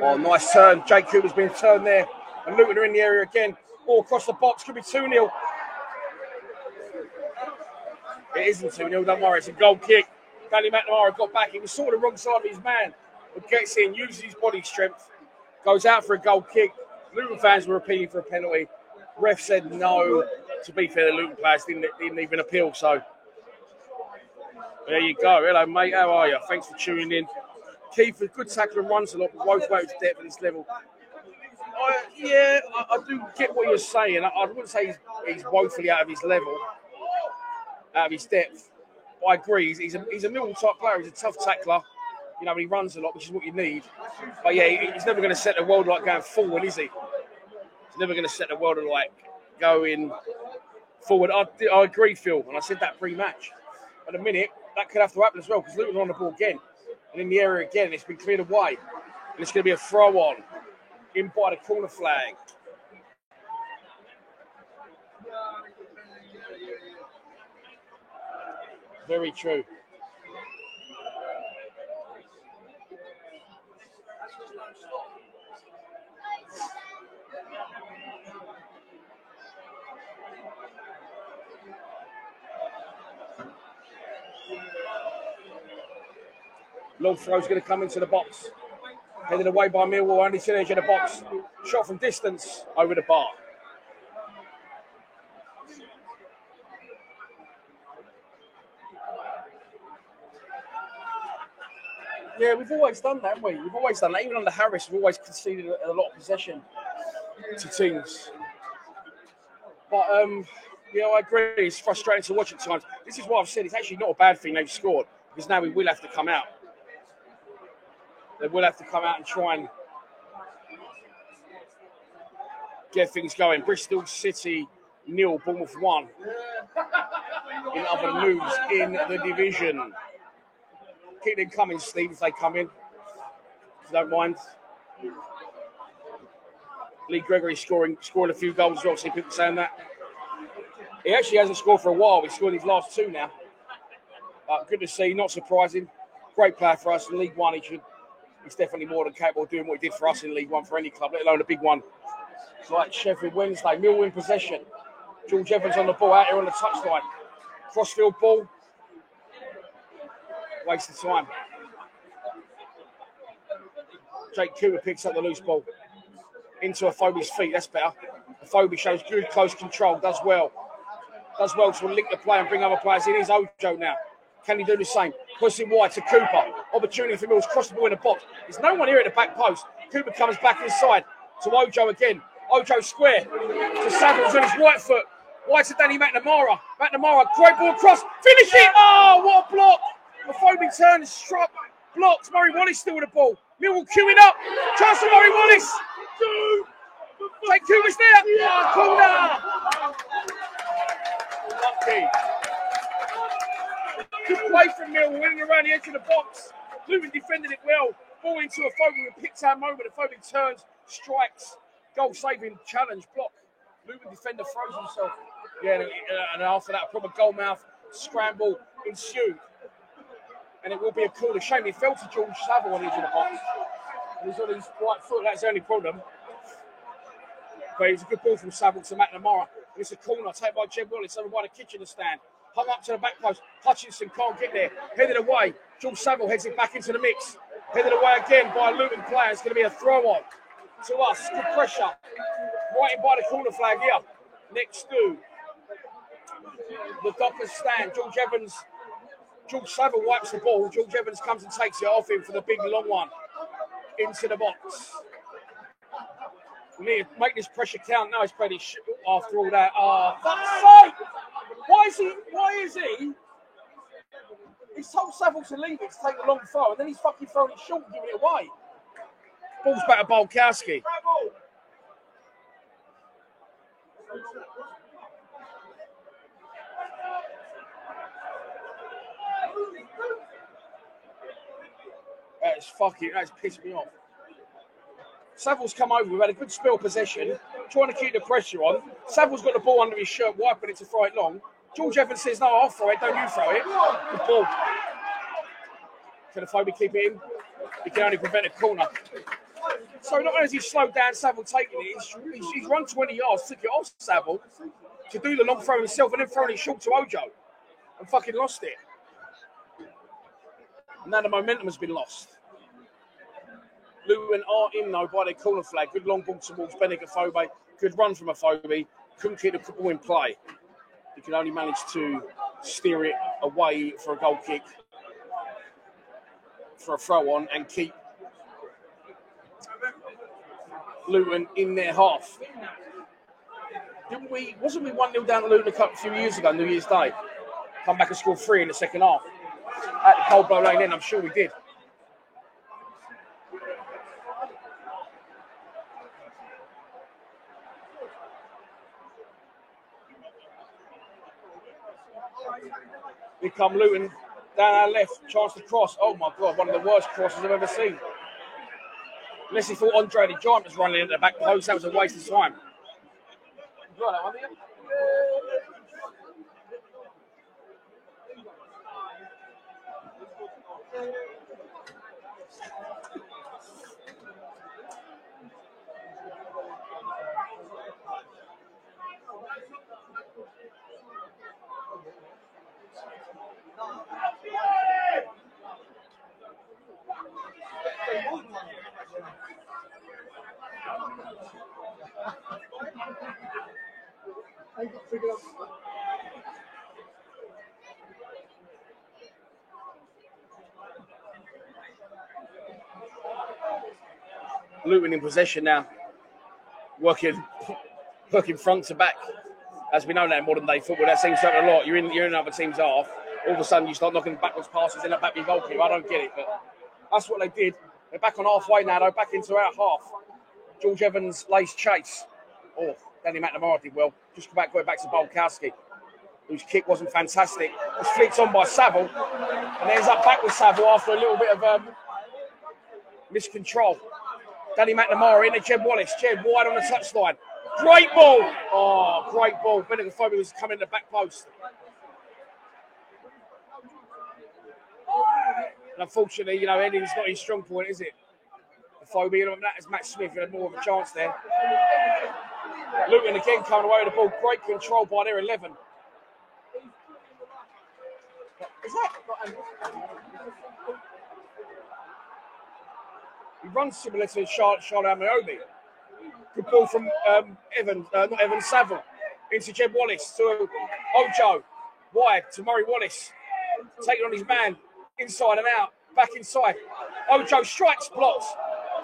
Oh, nice turn. Jake Cooper's been turned there. And Luton are in the area again. Ball across the box. Could be 2-0. It isn't 2-0. Don't worry. It's a goal kick. Danny McNamara got back. He was sort of the wrong side of his man. But gets in, uses his body strength. Goes out for a goal kick. Luton fans were appealing for a penalty. Ref said no. To be fair, the Luton players didn't even appeal. So there you go. Hello, mate. How are you? Thanks for tuning in. Keith, a good tackler and runs a lot, but both ways to depth at this level. I do get what you're saying. I wouldn't say he's woefully out of his level, out of his depth. But I agree. He's a Millwall type player. He's a tough tackler. You know, he runs a lot, which is what you need. But yeah, he's never going to set the world like going forward, is he? He's never going to set the world like going forward. I agree, Phil, and I said that pre-match. At a minute, that could have to happen as well because Luton are on the ball again. And in the area again, it's been cleared away. And it's going to be a throw-on in by the corner flag. Very true. Long throw's going to come into the box. Headed away by Millwall, only to the edge of the box. Shot from distance over the bar. Yeah, we've always done that, haven't we? We've always done that. Even under Harris, we've always conceded a lot of possession to teams. But, yeah, I agree. It's frustrating to watch at times. This is what I've said. It's actually not a bad thing they've scored because now we will have to come out. They will have to come out and try and get things going. Bristol City 0, Bournemouth 1. In other news in the division. Keep them coming, Steve, if they come in. If you don't mind. Lee Gregory scoring a few goals as well. See people saying that. He actually hasn't scored for a while. He's scored his last 2 now. Good to see, not surprising. Great player for us in League One. He's definitely more than capable of doing what he did for us in League One for any club, let alone a big one. It's like Sheffield Wednesday, Millwall in possession. George Evans on the ball, out here on the touchline. Crossfield ball. Waste of time. Jake Cooper picks up the loose ball. Into Afobe's feet, that's better. Afobe shows good close control, does well. Does well to link the play and bring other players in. Here's Ojo now. Can he do the same? Puts it wide to Cooper. Opportunity for Mills. Cross the ball in the box. There's no one here at the back post. Cooper comes back inside to Ojo again. Ojo square to Samuels on his right foot. Wide to Danny McNamara. McNamara, great ball across. Finish it! Oh, what a block! Afobe turns, struck, blocks. Murray Wallace still with the ball. Millwall queuing up. Chance for Murray Wallace. Jake Cooper's there. Oh, corner. Lucky. Good play from Millwall, winning around the edge of the box. Luton defended it well. Ball into Afobe with a picked-out moment. Afobe turns, strikes, goal-saving challenge, block. Luton defender throws himself. Yeah, and after that, a proper goal-mouth scramble ensued. And it will be a corner. Shame he fell to George Saville on the edge of the box. And he's on his right foot. That's the only problem. But it's a good ball from Saville to McNamara. It's a corner taken by Jeb Wallace over by the Kitchener stand. Hung up to the back post. Hutchinson can't get there. Headed away. George Saville heads it back into the mix. Headed away again by a Luton player. It's going to be a throw-on to us. Good pressure. Right in by the corner flag here. Next to the Dockers stand. George Saville wipes the ball. George Evans comes and takes it off him for the big long one. Into the box. We need to make this pressure count. Now he's played his shit after all that. Oh, fuck's sake! Why is he? He's told Saville to leave it to take a long throw, and then he's fucking throwing it short and giving it away. Ball's back to Bolkowski. That's pissed me off. Saville's come over. We've had a good spell of possession, trying to keep the pressure on. Saville's got the ball under his shirt, wiping it to throw it long. George Evans says, no, I'll throw it, don't you throw it. Good ball. Can the Phobie keep it in? He can only prevent a corner. So not only has he slowed down Saville taking it, he's run 20 yards, took it off Saville to do the long throw himself and then thrown it short to Ojo and fucking lost it. Now the momentum has been lost. Luton are in though by their corner flag. Good long ball towards Benik Afobe. Good run from Afobe. Couldn't keep the ball in play. He can only manage to steer it away for a goal kick, for a throw on, and keep Luton in their half. Wasn't we 1-0 down to Luton a few years ago, New Year's Day? Come back and score 3 in the second half. At the Cold Blow Lane then, I'm sure we did. Here come Luton down our left, chance to cross. Oh my God, one of the worst crosses I've ever seen. Unless he thought Andre the Giant was running into the back post, that was a waste of time. You got that one, didn't you? Luton in possession now, working front to back. As we know now in modern day football, that seems to happen a lot. You're in another team's half, all of a sudden you start knocking backwards passes, end up back with your goalkeeper. I don't get it, but that's what they did. They're back on halfway now, though, back into our half. George Evans lays chase. Oh, Danny McNamara did well. Just going back to Bolkowski, whose kick wasn't fantastic. Was flicked on by Saville, and ends up back with Saville after a little bit of miscontrol. Danny McNamara into Jed Wallace. Jed wide on the touchline. Great ball. Oh, great ball. Benik Afobe was coming to the back post. And unfortunately, heading's not his strong point, is it? Afobe, as Matt Smith had more of a chance there. Luton again coming away with the ball. Great control by their 11. Is that? He runs similar to Charlotte Ameobi. Good ball from Saville into Jed Wallace to Ojo. Wide to Murray Wallace. Taking on his man. Inside and out. Back inside. Ojo strikes, blocks.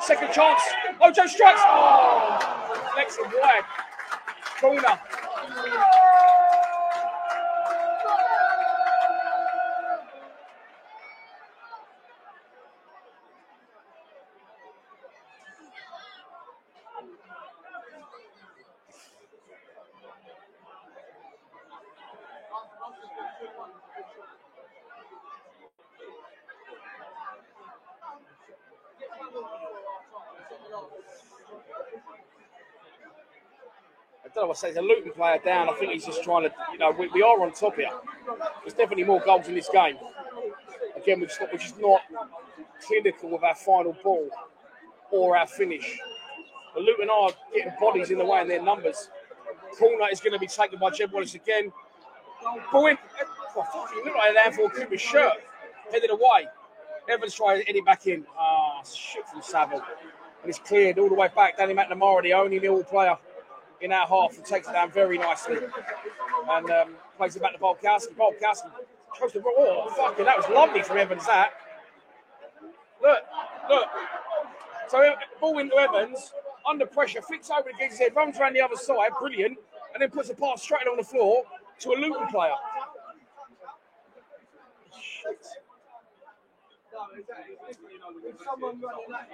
Second chance. Ojo strikes. Oh! Deflects it wide. Corner. I don't know what to say. He's a Luton player down. I think he's just trying to, we are on top here. There's definitely more goals in this game. Again, we're just not clinical with our final ball or our finish. But Luton are getting bodies in the way in their numbers. Corner is going to be taken by Jed Wallace again. Ball in. Oh, fucking look like an handful Cooper's shirt. Headed away. Evans tries to head it back in. Ah, shit from Saville. And it's cleared all the way back. Danny McNamara, the only Millwall player in our half, and takes it down very nicely. And plays it back to Bolkowski. Bolkowski tries to... Oh, fucking, that was lovely from Evans, that. Look. So, ball into Evans, under pressure, flicks over against his head, runs around the other side, brilliant, and then puts a pass straight on the floor to a Luton player. Shit. Someone running that.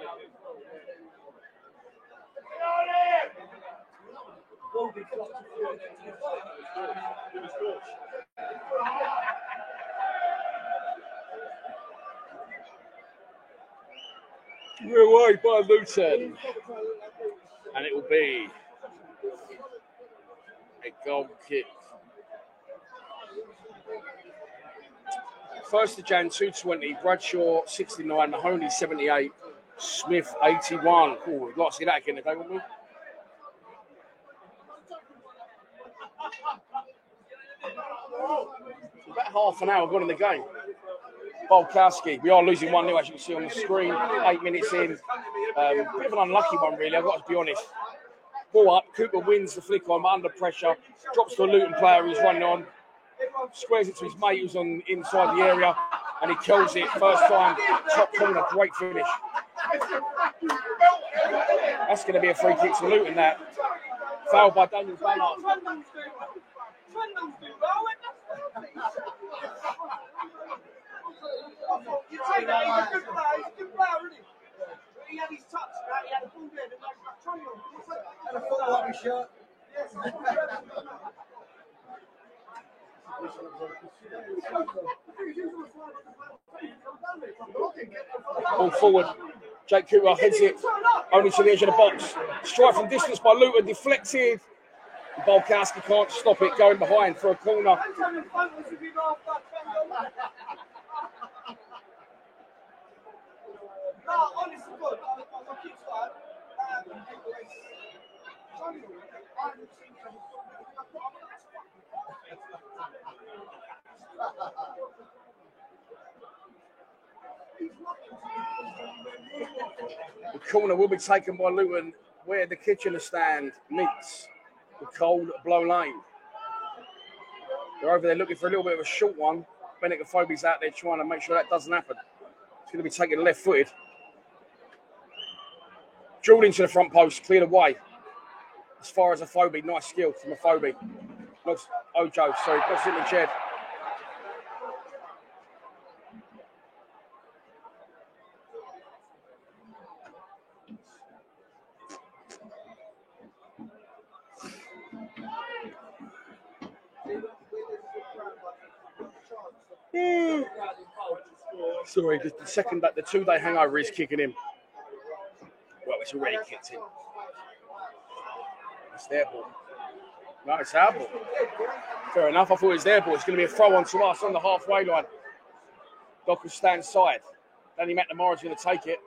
We're away by Luton, and it will be a goal kick 1st of Jan, 220. Bradshaw, 69. Mahoney, 78. Smith, 81. Cool. I'd like to see that again today, wouldn't we? About half an hour gone in the game. Bolkowski, we are losing 1-0, as you can see on the screen. 8 minutes in. Bit of an unlucky one, really, I've got to be honest. Ball up, Cooper wins the flick on, under pressure. Drops to a Luton player who's running on. Squares it to his mate who's on inside the area. And he kills it. First time, top corner, great finish. That's going to be a free kick to Luton, that. Foul by Daniel Ballard. You take that, he's a good player, isn't he? He had his touch, he had a ball there, and a follow-up shirt. Ball forward. Jake Cooper heads it only to the edge of the box. Strike from distance by Luton, deflected. Bolkowski can't stop it, going behind for a corner. The corner will be taken by Luton, where the Kitchener stand meets the Cold Blow Lane. They're over there looking for a little bit of a short one. Bennett Afobe's out there trying to make sure that doesn't happen. It's going to be taken left-footed. Drilled into the front post, cleared away. As far as Afobe, nice skill from Afobe. Knocks Ojo, sorry, knocks it in the Jed. Sorry, the second that the 2-day hangover is kicking in. Well, it's already kicked in. It's their ball. No, it's our ball. Fair enough. I thought it was their ball. It's going to be a throw on to us on the halfway line. Dockers stand side. Danny McNamara's going to take it.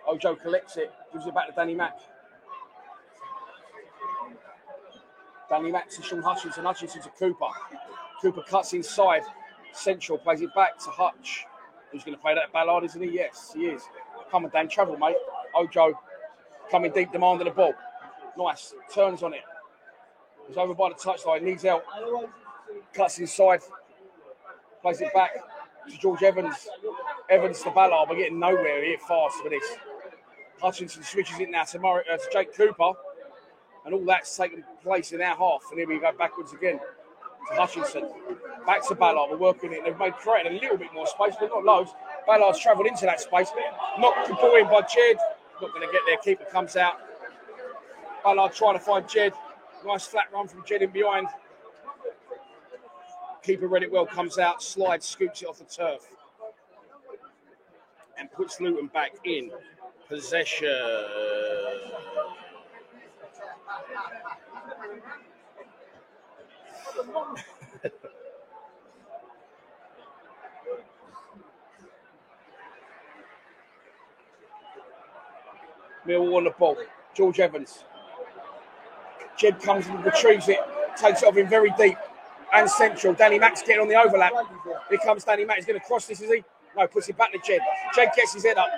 Ojo collects it. Gives it back to Danny Mack. Danny Mack to Sean Hutchinson. Hutchinson to Cooper. Cooper cuts inside. Central plays it back to Hutch. Who's going to play that Ballard, isn't he? Yes, he is. Come on, Dan. Travel, mate. Ojo coming deep, demanding the ball. Nice. Turns on it. He's over by the touchline. Needs help. Cuts inside. Plays it back to George Evans. Evans to Ballard. We're getting nowhere here fast for this. Hutchinson switches it now to Jake Cooper. And all that's taken place in our half. And here we go backwards again to Hutchinson. Back to Ballard. We're working it. They've created a little bit more space, but not loads. Ballard's travelled into that space. Knocked the ball in by Jed. Not going to get there. Keeper comes out. Ballard trying to find Jed. Nice flat run from Jed in behind. Keeper read it well. Comes out. Slides. Scoops it off the turf. And puts Luton back in possession. Millwall on the ball. George Evans. Jed comes and retrieves it. Takes it off him very deep. And central. Danny Mack's getting on the overlap. Here comes Danny Mack. He's going to cross this, is he? No, puts it back to Jed. Jed gets his head up.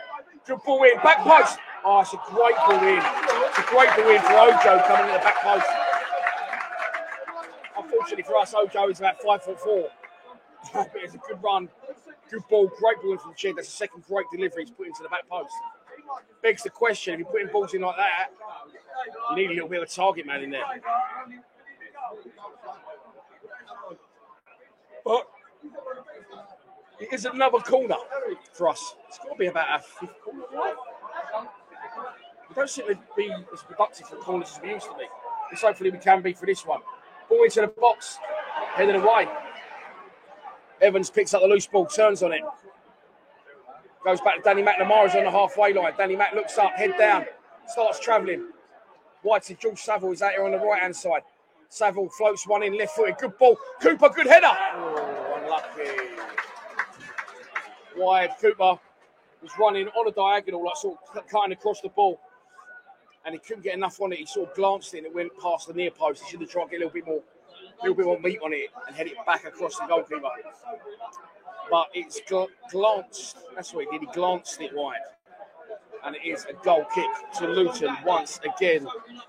Good ball in. Back post. Oh, it's a great ball in. It's a great ball in for Ojo coming in the back post. Unfortunately for us, Ojo is about 5'4". But it's a good run. Good ball. Great ball in from Jed. That's the second great delivery he's put into the back post. Begs the question, if you're putting balls in like that, you need a little bit of a target man in there. But it is another corner for us. It's got to be about our fifth corner. We don't seem to be as productive for corners as we used to be. And hopefully we can be for this one. Ball into the box, headed away. Evans picks up the loose ball, turns on it. Goes back to Danny McNamara's on the halfway line. Danny Mack looks up, head down, starts travelling. Wide to George Saville is out here on the right-hand side. Saville floats one in, left-footed. Good ball. Cooper, good header. Oh, unlucky. Wide. Cooper was running on a diagonal, like sort of cutting across the ball, and he couldn't get enough on it. He sort of glanced it and it went past the near post. He should have tried to get a little bit more meat on it and head it back across the goalkeeper. But it's glanced. That's what he did. He glanced it wide. And it is a goal kick to Luton once again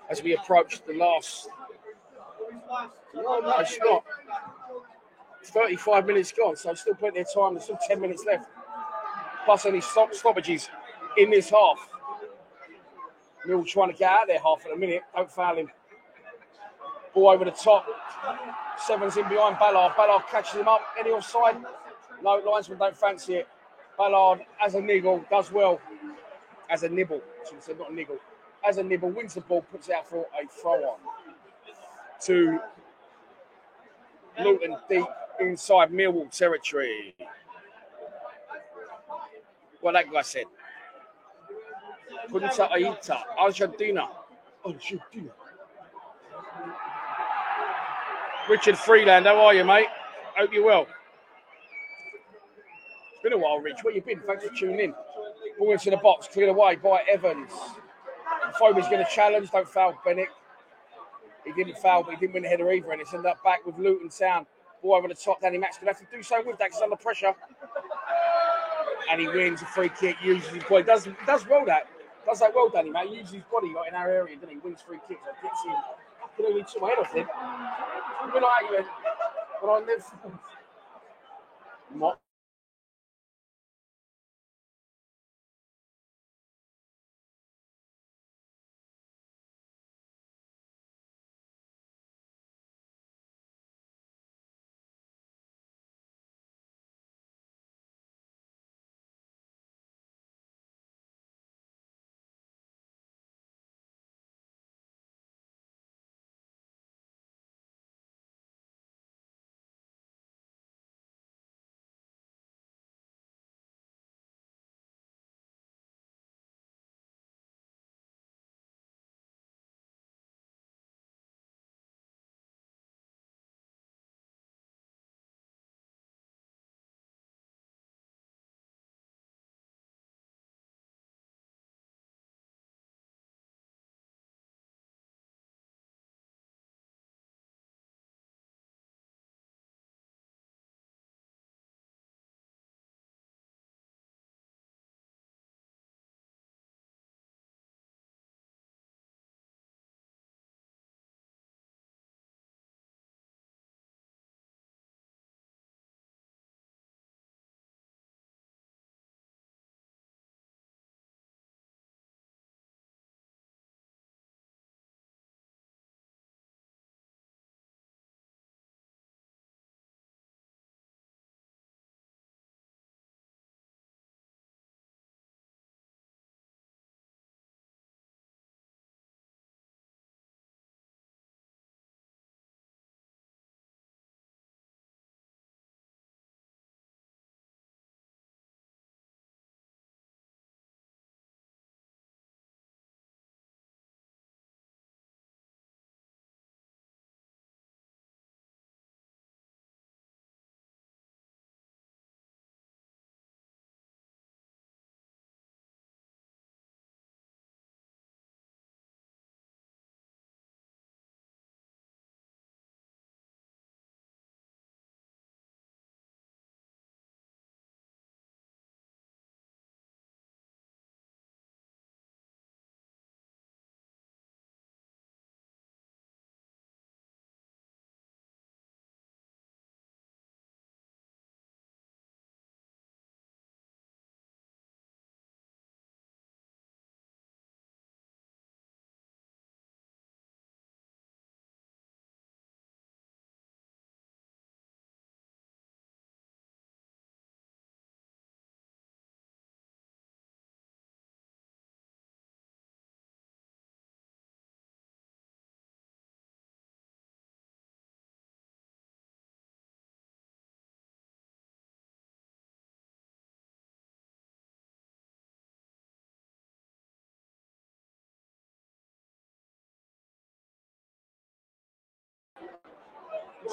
as we approach the last. No, it's not. 35 minutes gone, so still plenty of time. There's still 10 minutes left. Plus any stoppages in this half. Mill trying to get out of there half at a minute. Don't foul him. Ball over the top. Seven's in behind Ballard. Ballard catches him up. Any offside? No, linesman don't fancy it. Ballard, as a niggle, does well. As a nibble. I should have said not a niggle. As a nibble, wins the ball, puts it out for a throw-on. To Luton deep inside Millwall territory. What that guy said. Punta Aita, Argentina. Richard Freeland, how are you, mate? Hope you're well. It's been a while, Rich. Where you been? Thanks for tuning in. Ball into the box, cleared away by Evans. Foby's going to challenge, don't foul Bennett. He didn't foul, but he didn't win the header either, and it's ended up back with Luton Town. Ball over the top, Danny Mack's going to have to do something with that because he's under pressure. And he wins a free kick, uses his body. Does well that. Does that well, Danny Mack. He uses his body like in our area, doesn't he? Wins free kicks, so gets in. I can only took my head off him. I've been like you, but I live. Not.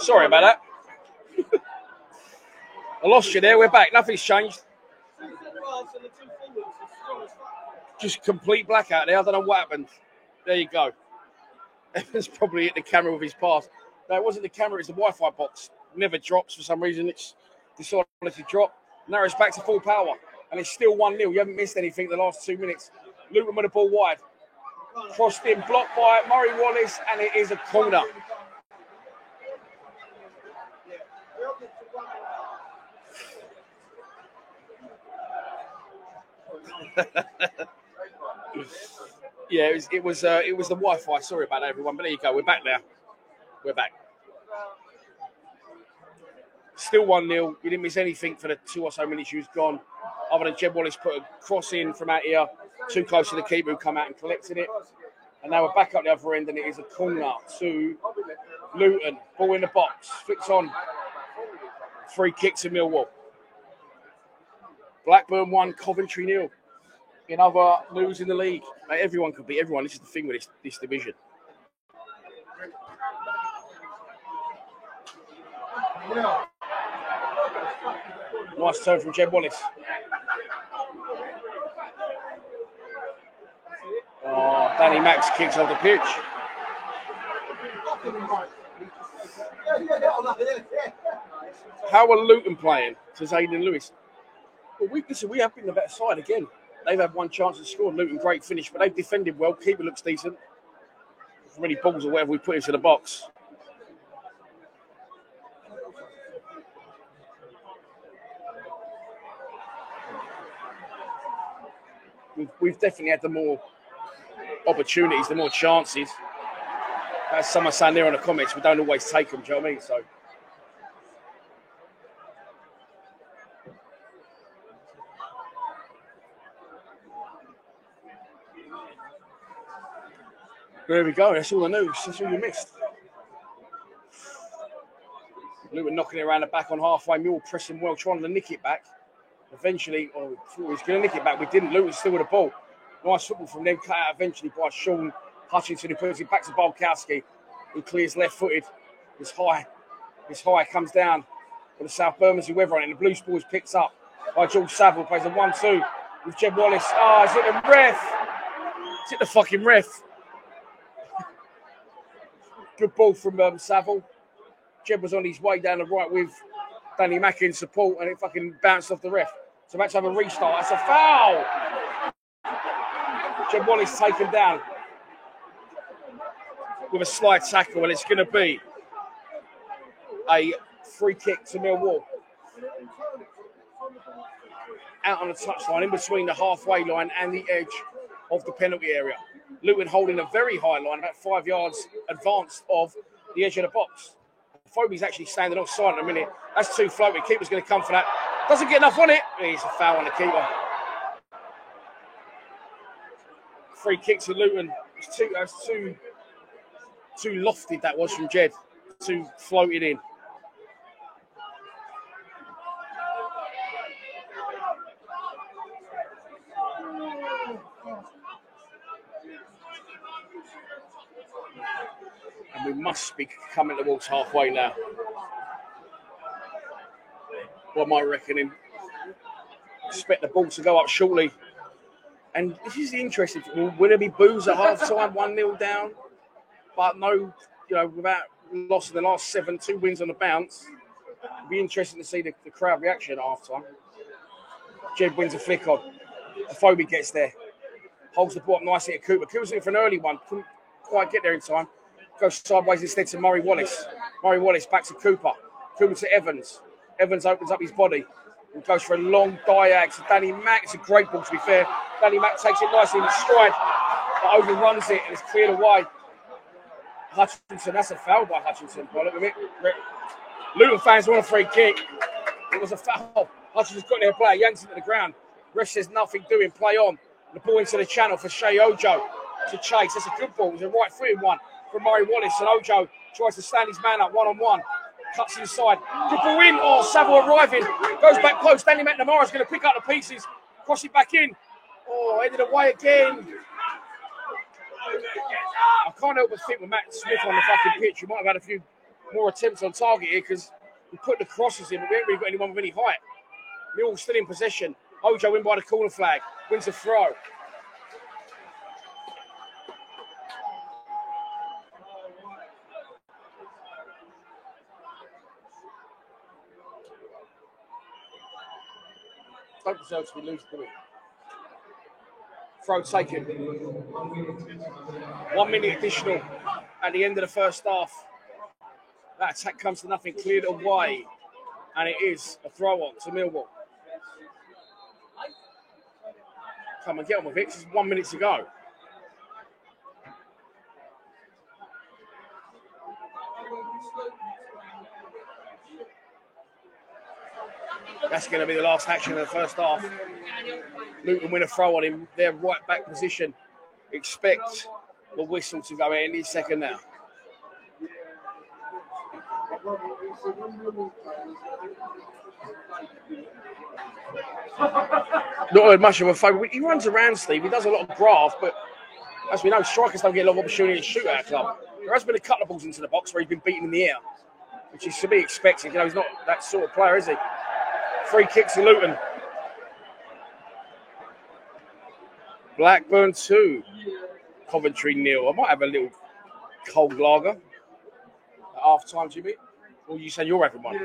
Sorry about that. I lost you there. We're back. Nothing's changed. Just complete blackout there. I don't know what happened. There you go. Evans probably hit the camera with his pass. No, it wasn't the camera. It's the Wi-Fi box. Never drops for some reason. It's decided to drop. Now it's back to full power. And it's still 1-0. You haven't missed anything the last 2 minutes. Luton with the ball wide. Crossed in, blocked by Murray Wallace, and it is a corner. Yeah, it was the Wi-Fi. Sorry about that, everyone. But there you go. We're back now. We're back. Still 1-0. You didn't miss anything for the 2 or so minutes you was gone. Other than Jed Wallace put a cross in from out here, too close to the keeper who come out and collected it. And now we're back up the other end, and it is a corner to Luton. Ball in the box. Flicks on. Free kick to Millwall. Blackburn 1, Coventry 0. In other news in the league, everyone could beat everyone. This is the thing with this division. Nice turn from Jed Wallace. Oh, Danny Max kicks off the pitch. How are Luton playing? Says Aidan Lewis. Well, we have been the better side again. They've had one chance to score. Luton, great finish, but they've defended well. Keeper looks decent. As many balls or whatever we put into the box. We've definitely had the more opportunities, the more chances. As someone saying there on the comments, we don't always take them, do you know what I mean? So. There we go. That's all the news. That's all you missed. Luton knocking it around the back on halfway. Millwall pressing well, trying to nick it back. Eventually, we thought he was going to nick it back. We didn't. Luton still with the ball. Nice football from them. Cut out eventually by Sean Hutchinson, who puts it back to Bulkowski, who clears left-footed. It's high. Comes down with the South Bermondsey weather on it. And the blue ball is picked up by George Saville. Plays a 1-2 with Jed Wallace. It's hit the ref. It's hit the fucking ref. Good ball from Saville. Jed was on his way down the right with Danny Mack in support, and it fucking bounced off the ref. So let's have a restart. That's a foul. Jed Wallace taken down with a slight tackle, and it's going to be a free kick to Millwall. Out on the touchline, in between the halfway line and the edge of the penalty area. Luton holding a very high line, about 5 yards advanced of the edge of the box. Foby's actually standing offside in a minute. That's too floaty. Keeper's going to come for that. Doesn't get enough on it. It's a foul on the keeper. Free kick to Luton. That's too lofted, that was from Jed. Too floated in. And we must be coming towards halfway now. What am I reckoning? Expect the ball to go up shortly. And this is the interesting thing. Will there be boos at half time, 1-0 down? But no, without loss in the last 7, 2 wins on the bounce. It'd be interesting to see the crowd reaction at half time. Jed wins a flick on. Foby gets there. Holds the ball up nicely at Cooper. Cooper's looking for an early one. Couldn't quite get there in time. Goes sideways instead to Murray Wallace. Murray Wallace back to Cooper. Cooper to Evans. Evans opens up his body and goes for a long diag to Danny Mack. It's a great ball, to be fair. Danny Mack takes it nicely in stride, but overruns it and it's cleared away. Hutchinson, that's a foul by Hutchinson. By the look of it. Luton fans want a free kick. It was a foul. Hutchinson's got their player, yanks him to the ground. Ref says nothing doing, play on. The ball into the channel for Shea Ojo to chase. That's a good ball. It's a right-footed one from Murray Wallace, and Ojo tries to stand his man up one-on-one. Cuts inside. Good ball in. Saville arriving. Goes back close. Danny McNamara's going to pick up the pieces. Cross it back in. Headed away again. I can't help but think with Matt Smith on the fucking pitch, we might have had a few more attempts on target here because We put the crosses in, but we ain't really got anyone with any height. Millwall still in possession. Ojo win by the corner flag. Wins the throw. Don't deserve to be losing, do we? Throw taken. 1 minute additional at the end of the first half. That attack comes to nothing, cleared away. And it is a throw on to Millwall. Come and get on with it. It's 1 minute to go. That's going to be the last action of the first half. Luton win a throw on him. Their right back position. Expect the whistle to go any second now. Not heard much of a favourite. He runs around, Steve. He does a lot of graft, but as we know, strikers don't get a lot of opportunity to shoot at a club. There has been a couple of balls into the box where he's been beaten in the air, which is to be expected. You know, he's not that sort of player, is he? Free kicks to Luton. Blackburn 2. Coventry 0. I might have a little cold lager at half time, Jimmy. Or you say you're having one?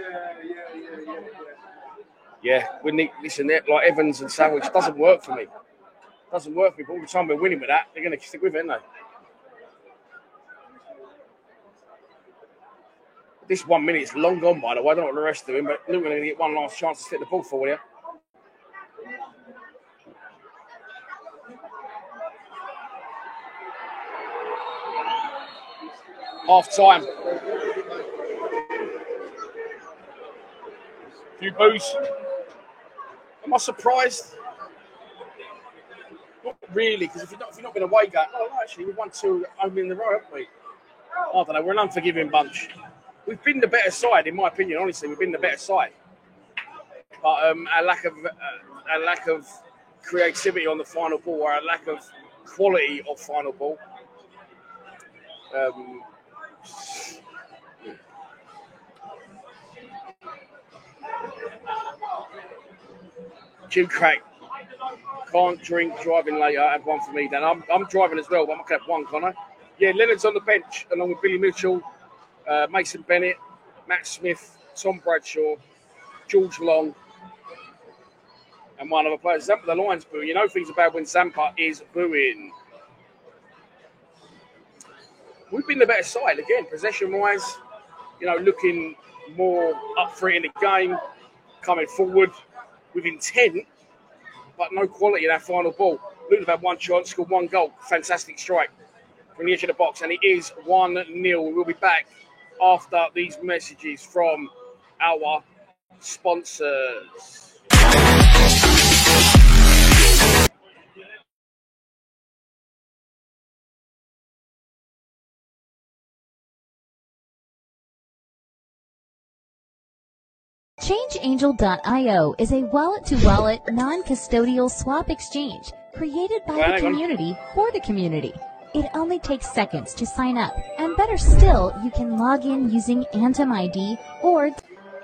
Yeah, we need, listen, like Evans and Sandwich doesn't work for me. Doesn't work for me, but all the time we're winning with that, they're going to stick with it, aren't they? This 1 minute is long gone, by the way. I don't know what the rest are doing, but Luton are going to get one last chance to stick the ball forward here. Half time. Few boos. Am I surprised? Not really, because if you've not been away going, oh, actually, we've won 2 home in the row, haven't we? I don't know, we're an unforgiving bunch. We've been the better side, in my opinion, honestly. We've been the better side. But our lack of creativity on the final ball, or our lack of quality of final ball, Jim Craig, can't drink, driving later. Have one for me then. I'm driving as well, but I'm not going to have one, can't I? Yeah, Leonard's on the bench along with Billy Mitchell, Mason Bennett, Matt Smith, Tom Bradshaw, George Long, and one other player. Zampa the Lions booing. You know things about when Zampa is booing. We've been the better side again, possession-wise. You know, looking more up for it in the game, coming forward with intent, but no quality in our final ball. Luton have had one chance, scored 1 goal. Fantastic strike from the edge of the box, and it is 1-0. We'll be back after these messages from our sponsors. ChangeAngel.io is a wallet-to-wallet, non-custodial swap exchange created by the community for the community. It only takes seconds to sign up, and better still, you can log in using Anthem ID or...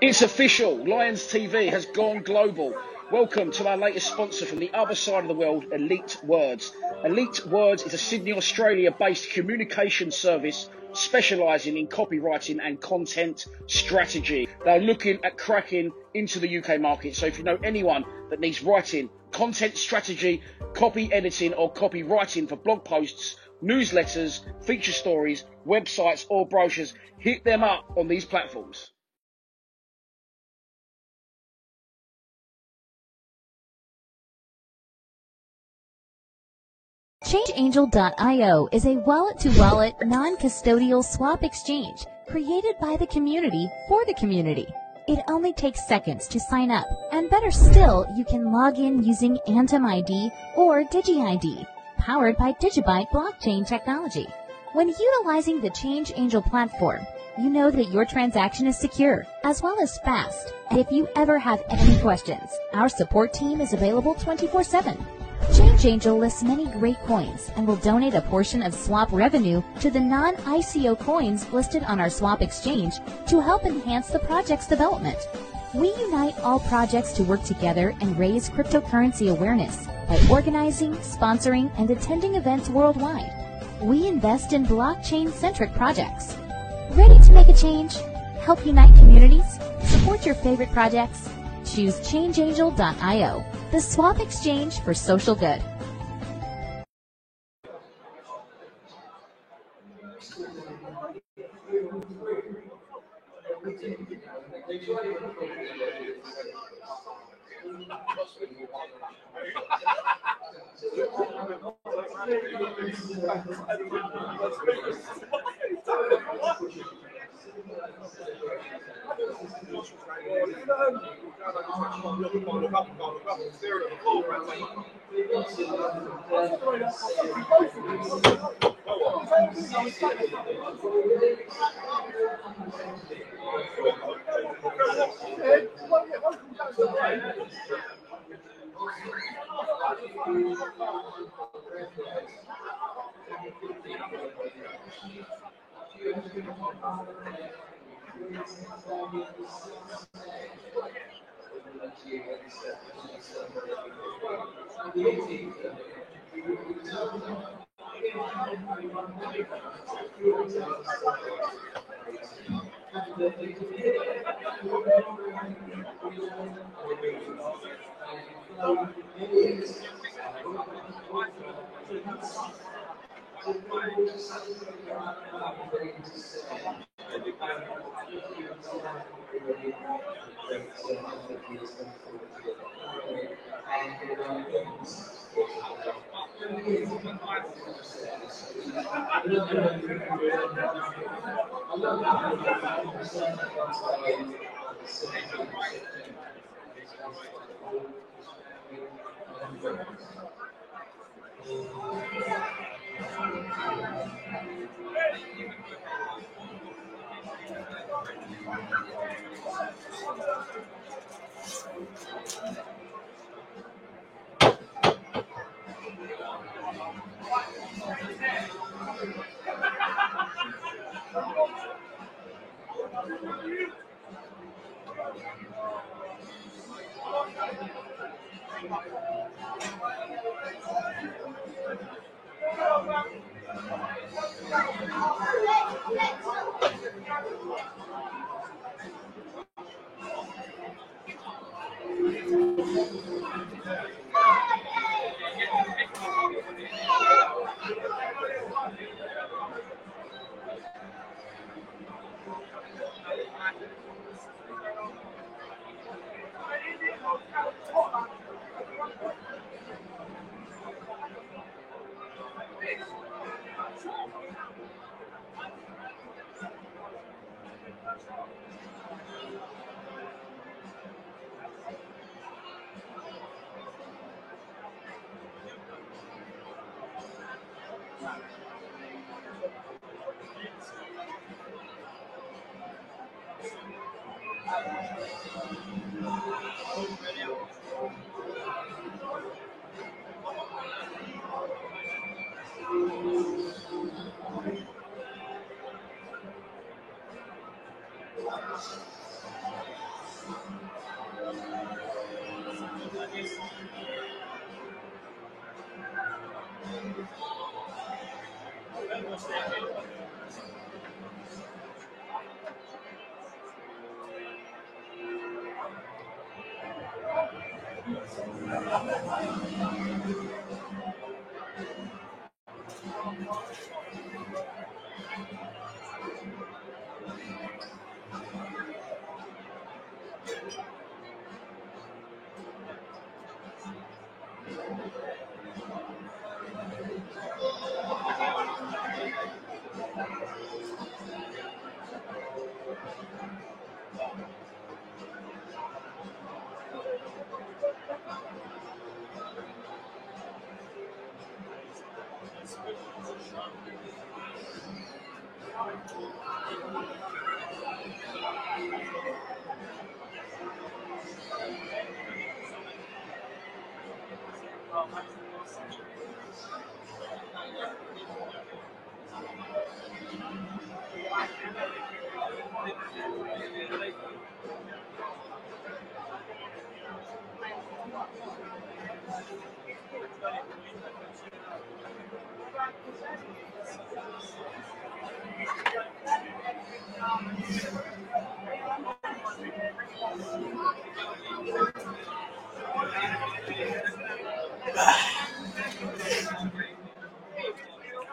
It's official. Lions TV has gone global. Welcome to our latest sponsor from the other side of the world, Elite Words. Elite Words is a Sydney, Australia-based communication service specialising in copywriting and content strategy. They're looking at cracking into the UK market. So if you know anyone that needs writing, content strategy, copy editing or copywriting for blog posts, newsletters, feature stories, websites or brochures, hit them up on these platforms. ChangeAngel.io is a wallet-to-wallet, non-custodial swap exchange created by the community for the community. It only takes seconds to sign up, and better still, you can log in using Anthem ID or DigiID, powered by Digibyte blockchain technology. When utilizing the ChangeAngel platform, you know that your transaction is secure, as well as fast. And if you ever have any questions, our support team is available 24/7. Change Angel lists many great coins and will donate a portion of swap revenue to the non-ICO coins listed on our swap exchange to help enhance the project's development. We unite all projects to work together and raise cryptocurrency awareness by organizing, sponsoring, and attending events worldwide. We invest in blockchain-centric projects. Ready to make a change? Help unite communities? Support your favorite projects? Choose ChangeAngel.io, the swap exchange for social good.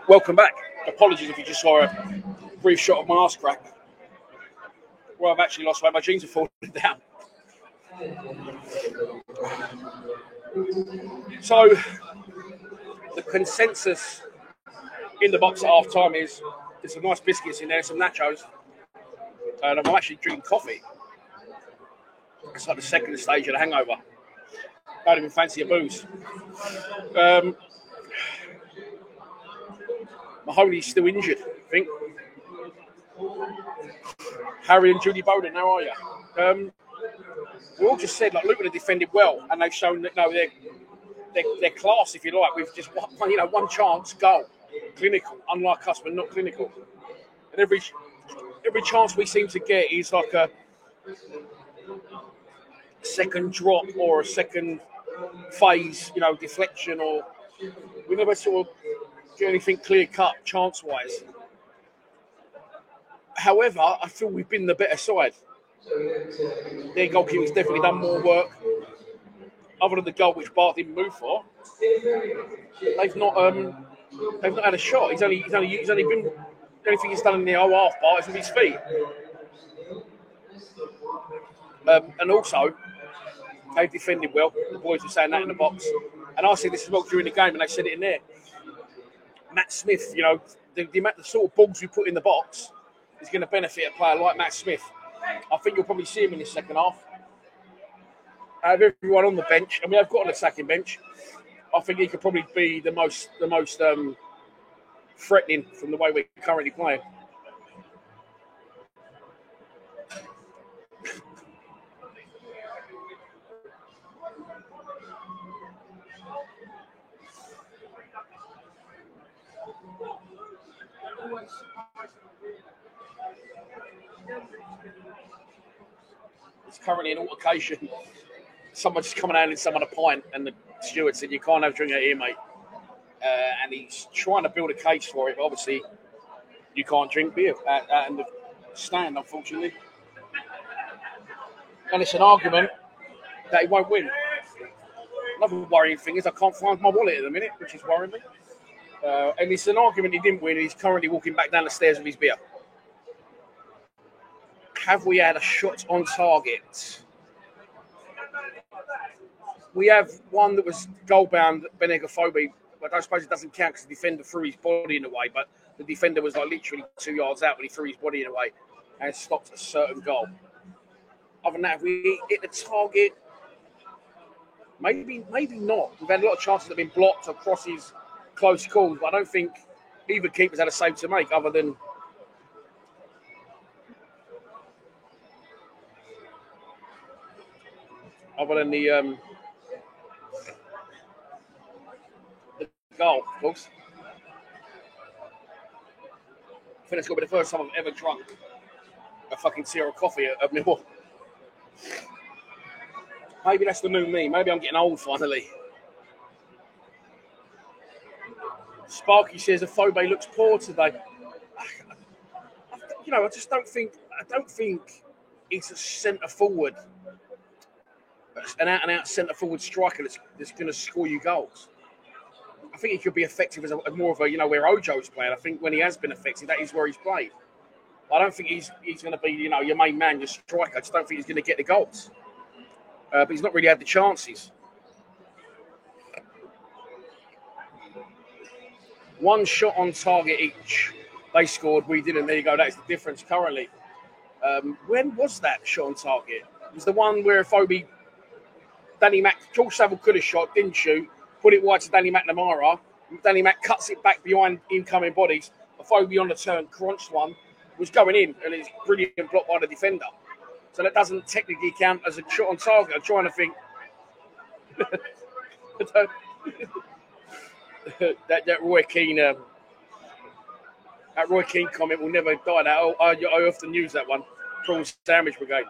Welcome back. Apologies if you just saw a brief shot of my arse crack. Well, I've actually lost weight. My jeans have fallen down. So, the consensus in the box at half time is there's some nice biscuits in there, some nachos, and I'm actually drinking coffee. It's like the second stage of the hangover. I don't even fancy a booze. Mahoney's still injured, I think. Harry and Judy Bowden, how are you? We all just said, like, Luton have defended well, and they've shown that, no, they're class, if you like. We've just, one chance, goal. Clinical, unlike us, but not clinical. And every chance we seem to get is like a second drop or a second phase, deflection, or we never sort of get anything clear-cut chance-wise. However, I feel we've been the better side. Their goalkeeper's definitely done more work. Other than the goal which Bart didn't move for, they've not had a shot. He's only been, the only thing he's done in the whole half bar is with his feet. And also, they've defended well. The boys were saying that in the box. And I said this as well during the game, and they said it in there. Matt Smith, the sort of balls we put in the box is going to benefit a player like Matt Smith. I think you'll probably see him in the second half. Out of everyone on the bench, and we have got an attacking bench, I think he could probably be the most threatening from the way we're currently playing. It's currently an altercation. Someone just coming out and someone a pint, and the steward said, "You can't have a drink out here, mate." And he's trying to build a case for it, but obviously you can't drink beer out in the stand, unfortunately. And it's an argument that he won't win. Another worrying thing is I can't find my wallet at the minute, which is worrying me. And it's an argument he didn't win, and he's currently walking back down the stairs with his beer. Have we had a shot on target? We have one that was goal-bound, Benegaphobe, but I suppose it doesn't count because the defender threw his body in the way, but the defender was like literally 2 yards out when he threw his body in the way and stopped a certain goal. Other than that, have we hit the target? Maybe not. We've had a lot of chances that have been blocked or crosses, close calls, but I don't think either keeper's had a save to make other than the goal, of course. I think it's got to be the first time I've ever drunk a fucking Sierra coffee at Millwall. Maybe that's the new me. Maybe I'm getting old finally. Sparky says Afobe looks poor today. I just don't think. I don't think he's a centre forward, an out-and-out centre forward striker that's going to score you goals. I think he could be effective as more of a, where Ojo's playing. I think when he has been effective, that is where he's played. I don't think he's going to be, your main man, your striker. I just don't think he's going to get the goals. But he's not really had the chances. One shot on target each. They scored, we didn't. There you go. That is the difference currently. When was that shot on target? It was the one where Danny Mac, George Saville could have shot, didn't shoot, put it wide to Danny McNamara. Danny Mac cuts it back behind incoming bodies. Afobe on the turn, crunched one, was going in, and it's brilliant block by the defender. So that doesn't technically count as a shot on target. I'm trying to think. that Roy Keane comment will never die. That I often use that one. Prawn Sandwich Brigade.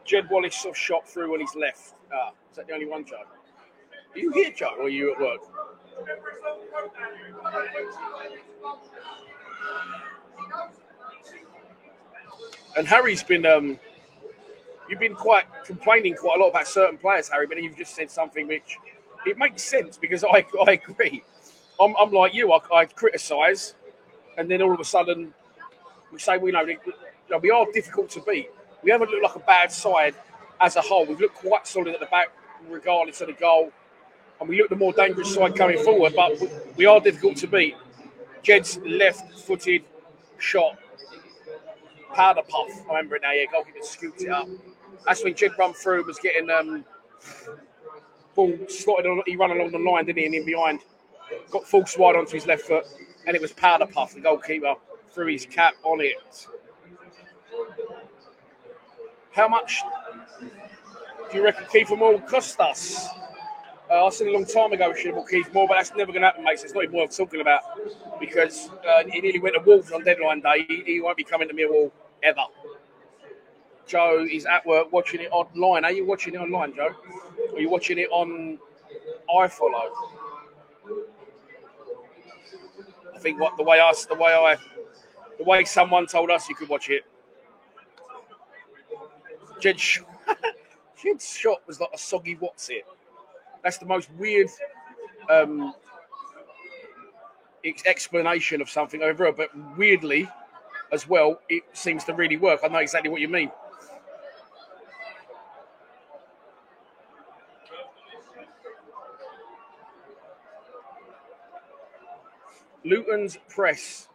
Jed Wallace sort of shot through on his left. Is that the only one, Joe? Are you here, Joe, or are you at work? And Harry's been you've been complaining quite a lot about certain players, Harry, but then you've just said something which it makes sense because I agree. I'm like you. I criticise, and then all of a sudden we say we are difficult to beat. We haven't looked like a bad side as a whole. We've looked quite solid at the back, regardless of the goal, and we look the more dangerous side coming forward. But we are difficult to beat. Jed's left-footed shot, powder puff. I remember it now. Yeah, goalkeeper scooped it up. That's when Jed run through, was getting ball slotted on. He ran along the line, didn't he? And in behind, got false wide onto his left foot, and it was powder puff. The goalkeeper threw his cap on it. How much do you reckon Kiefer Moore will cost us? I said a long time ago we should have bought Keith Moore, but that's never going to happen, mate. So it's not even worth talking about because he nearly went to Wolves on deadline day. He won't be coming to Millwall ever. Joe is at work watching it online. Are you watching it online, Joe? Or are you watching it on iFollow? I think the way someone told us you could watch it. Jed's shot was like a soggy what's it. That's the most weird explanation of something over, but weirdly as well, it seems to really work. I know exactly what you mean. Luton's press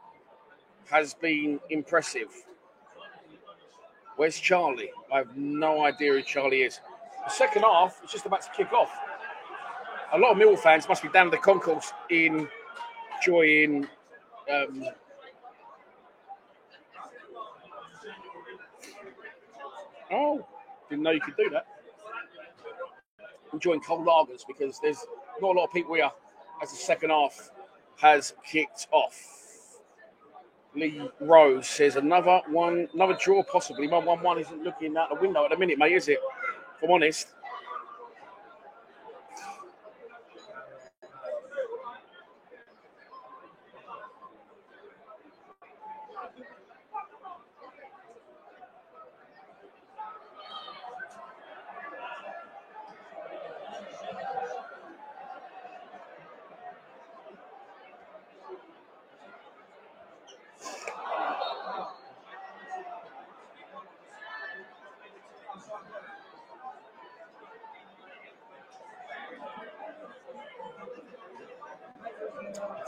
has been impressive. Where's Charlie? I have no idea who Charlie is. The second half is just about to kick off. A lot of Millwall fans must be down at the concourse enjoying oh, didn't know you could do that. Enjoying cold lagers because there's not a lot of people here as the second half has kicked off. Lee Rose says another draw possibly. 1-1 isn't looking out the window at the minute, mate, is it? If I'm honest.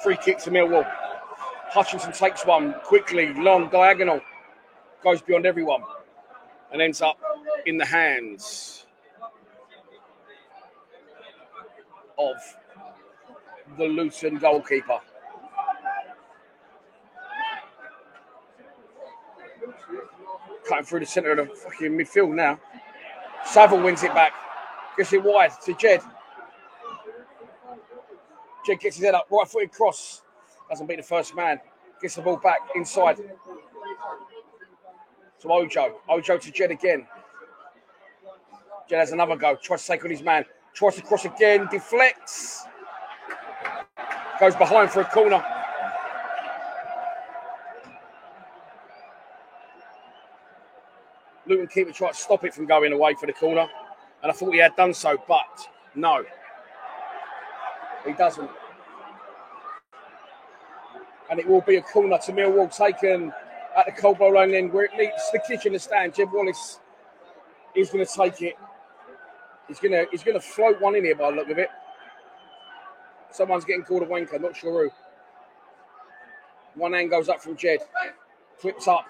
Free kick to Millwall. Hutchinson takes one quickly, long diagonal, goes beyond everyone, and ends up in the hands of the Luton goalkeeper. Cutting through the centre of the fucking midfield now. Saville wins it back. Gets it wide to Jed. Jed gets his head up, right-footed cross. Doesn't beat the first man. Gets the ball back inside. To Ojo. Ojo to Jed again. Jed has another go. Tries to take on his man. Tries to cross again. Deflects. Goes behind for a corner. Luton keeper tried to stop it from going away for the corner. And I thought he had done so, but no. He doesn't. And it will be a corner to Millwall taken at the Coldwell Lane end where it meets the kick in the stand. Jed Wallace is going to take it. He's going to float one in here by the look of it. Someone's getting called a wanker, not sure who. One hand goes up from Jed. Flips up.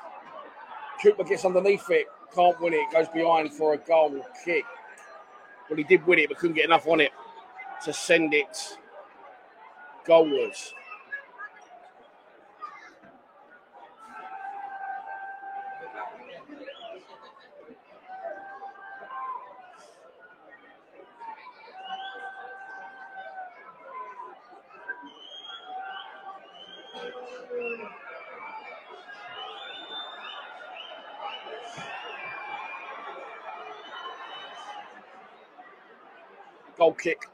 Cooper gets underneath it. Can't win it. Goes behind for a goal kick. Well, he did win it, but couldn't get enough on it to send it goalwards. Goal kick.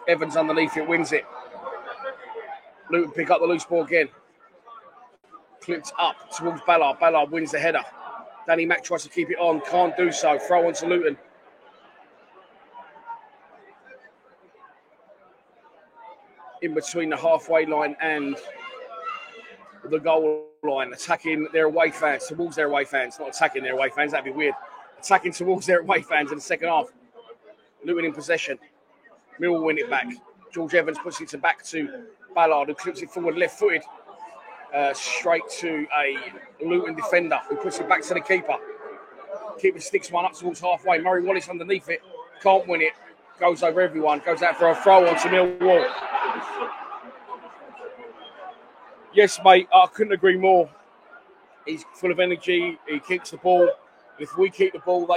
Evans underneath it, wins it. Luton pick up the loose ball again. Clipped up towards Ballard. Ballard wins the header. Danny Mack tries to keep it on, can't do so. Throw on to Luton. In between the halfway line and the goal line, attacking their away fans, towards their away fans, not attacking their away fans, that'd be weird. Attacking towards their away fans in the second half. Luton in possession. Mill win it back. George Evans puts it back to Ballard, who clips it forward left-footed, straight to a Luton defender, who puts it back to the keeper. Keeper sticks one up towards halfway. Murray Wallace underneath it, can't win it. Goes over everyone, goes out for a throw on to Millwall. Yes, mate, I couldn't agree more. He's full of energy. He keeps the ball. If we keep the ball,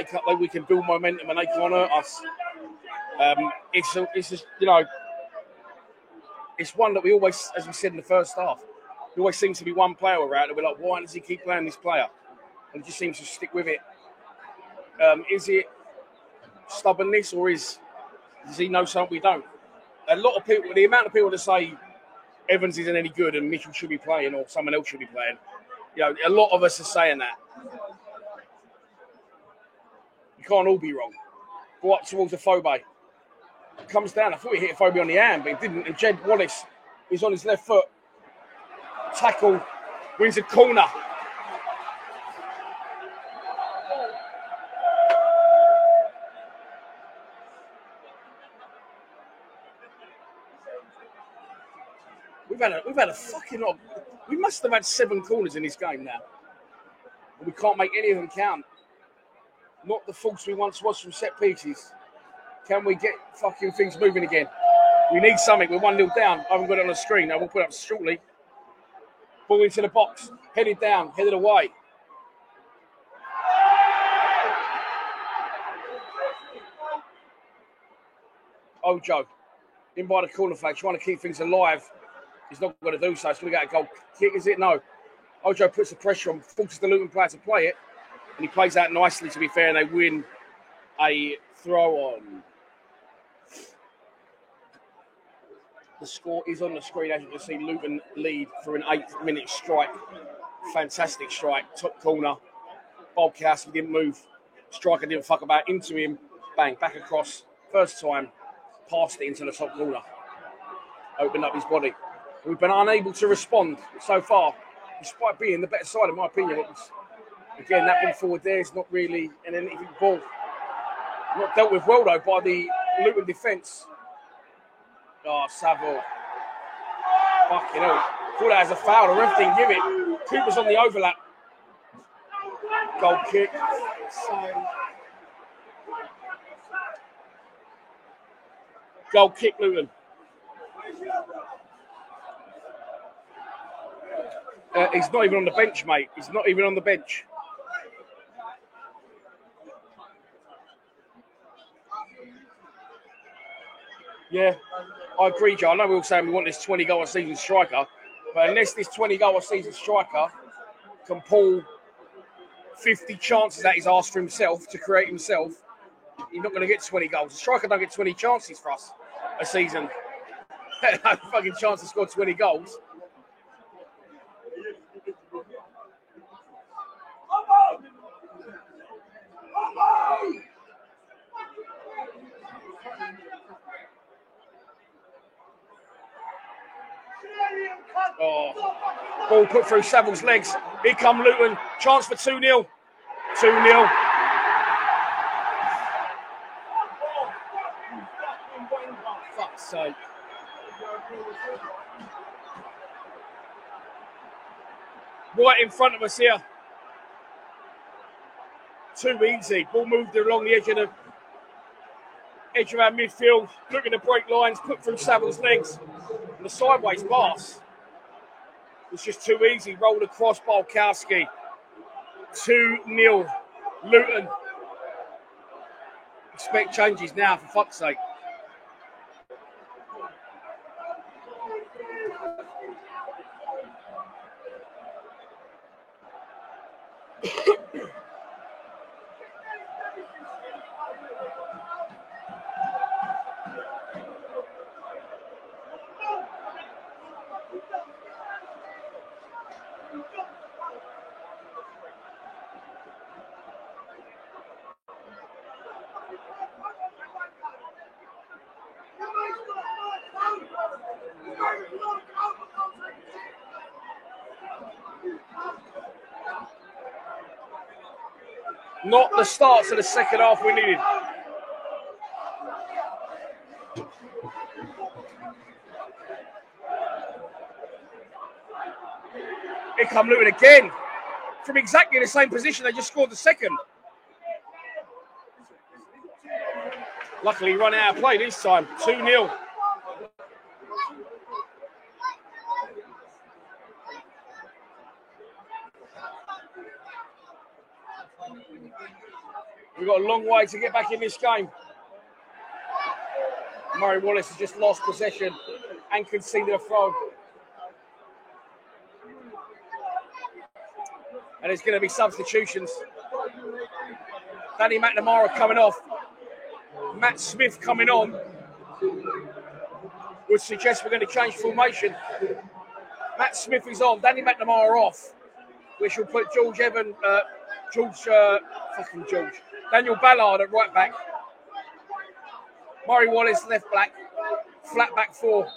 we can build momentum and they can't hurt us. It's just, you know, it's one that we always, as we said in the first half, there always seems to be one player around that we're like, why does he keep playing this player? And he just seems to stick with it. Is it stubbornness, or does he know something we don't? A lot of people, the amount of people that say Evans isn't any good and Mitchell should be playing or someone else should be playing, you know, a lot of us are saying that. You can't all be wrong. Go up towards the Phobe. Comes down. I thought he hit Phobe on the hand, but he didn't. And Jed Wallace is on his left foot. Tackle, wins a corner. We've had a fucking lot. We must have had 7 corners in this game now. We can't make any of them count. Not the force we once was from set pieces. Can we get fucking things moving again? We need something. We're 1-0 down. I haven't got it on the screen. I will put it up shortly. Ball into the box. Headed down. Headed away. Ojo. In by the corner flag. Trying to keep things alive. He's not going to do so. It's going to get a goal kick, is it? No. Ojo puts the pressure on. Forces the Luton player to play it. And he plays out nicely, to be fair. And they win a throw on. The score is on the screen, as you can see. Luton lead for an 8-minute strike. Fantastic strike. Top corner. Bolkowski didn't move. Striker didn't fuck about. Into him. Bang. Back across. First time. Passed it into the top corner. Opened up his body. We've been unable to respond so far, despite being the better side, in my opinion. It was, again, that ball forward there is not really an anything ball. Not dealt with well, though, by the Luton defence. Oh, Saville. Fucking hell. Thought that as a foul. The ref didn't give it. Cooper's on the overlap. Goal kick. Goal kick, Luton. He's not even on the bench, mate. He's not even on the bench. Yeah, I agree, Joe. I know we were saying we want this 20-goal-a-season striker, but unless this 20-goal-a-season striker can pull 50 chances at his arse for himself to create himself, he's not going to get 20 goals. The striker don't get 20 chances for us a season. No fucking chance to score 20 goals. Oh, ball put through Saville's legs. Here come Luton. Chance for 2-0. 2-0. Fuck's sake. Right in front of us here. Too easy. Ball moved along the edge of our midfield. Looking to break lines. Put through Saville's legs. And the sideways pass. It's just too easy. Rolled across Bolkowski. 2-0. Luton. Expect changes now, for fuck's sake. Not the start to the second half we needed. Here come Luton again. From exactly the same position they just scored the second. Luckily, he run out of play this time. 2-0. We've got a long way to get back in this game. Murray Wallace has just lost possession and conceded a throw. And there's going to be substitutions. Danny McNamara coming off. Matt Smith coming on. Would suggest we're going to change formation. Matt Smith is on. Danny McNamara off. Which will put Daniel Ballard at right back. Murray Wallace left back. Flat back four.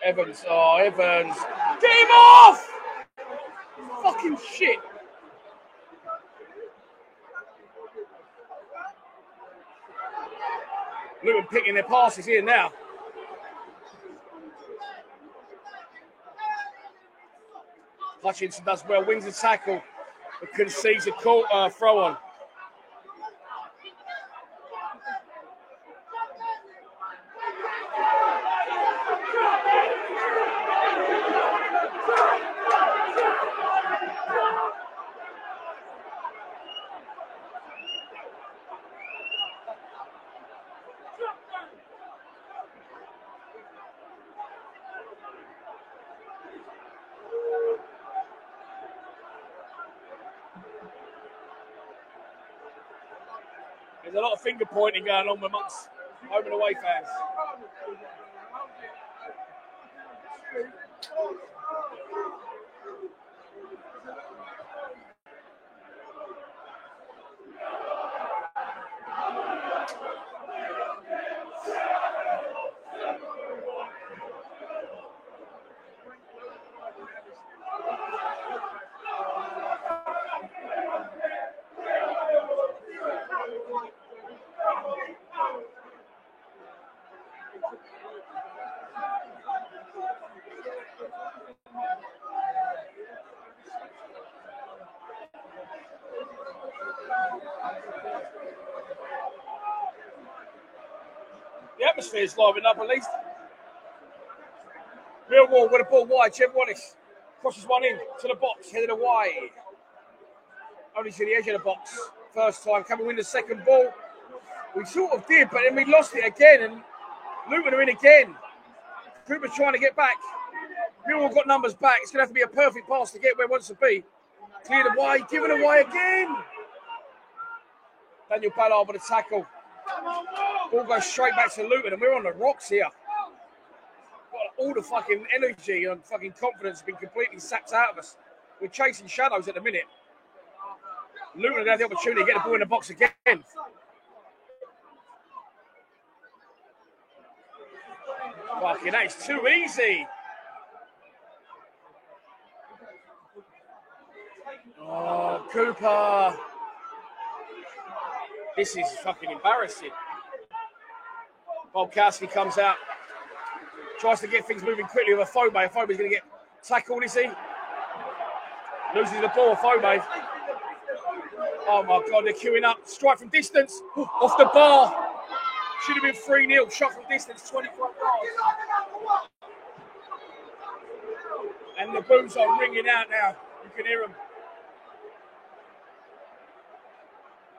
Evans. Oh, Evans. Get him off! Fucking shit. Luton picking their passes here now. Hutchinson does well, wins the tackle, but concedes a throw on. There's a lot of finger pointing going on amongst home and away fans. The atmosphere is livening up at least. Millwall with a ball wide. Jem Wallace crosses one in to the box, headed away. Only to the edge of the box. First time. Can we win the second ball? We sort of did, but then we lost it again, and Luton are in again. Cooper trying to get back. Millwall got numbers back. It's going to have to be a perfect pass to get where it wants to be. Cleared away, given away again. Daniel Ballard with a tackle. Ball goes straight back to Luton, and we're on the rocks here. All the fucking energy and fucking confidence has been completely sapped out of us. We're chasing shadows at the minute. Luton are going to have the opportunity to get the ball in the box again. Fucking that is too easy. Oh, Cooper. This is fucking embarrassing. Bolkowski comes out. Tries to get things moving quickly with Afobe. Afobe's going to get tackled, is he? Loses the ball, Afobe. Oh my God, they're queuing up. Strike from distance. Off the bar. Should have been 3-0. Shot from distance, 24 yards. And the boos are ringing out now. You can hear them.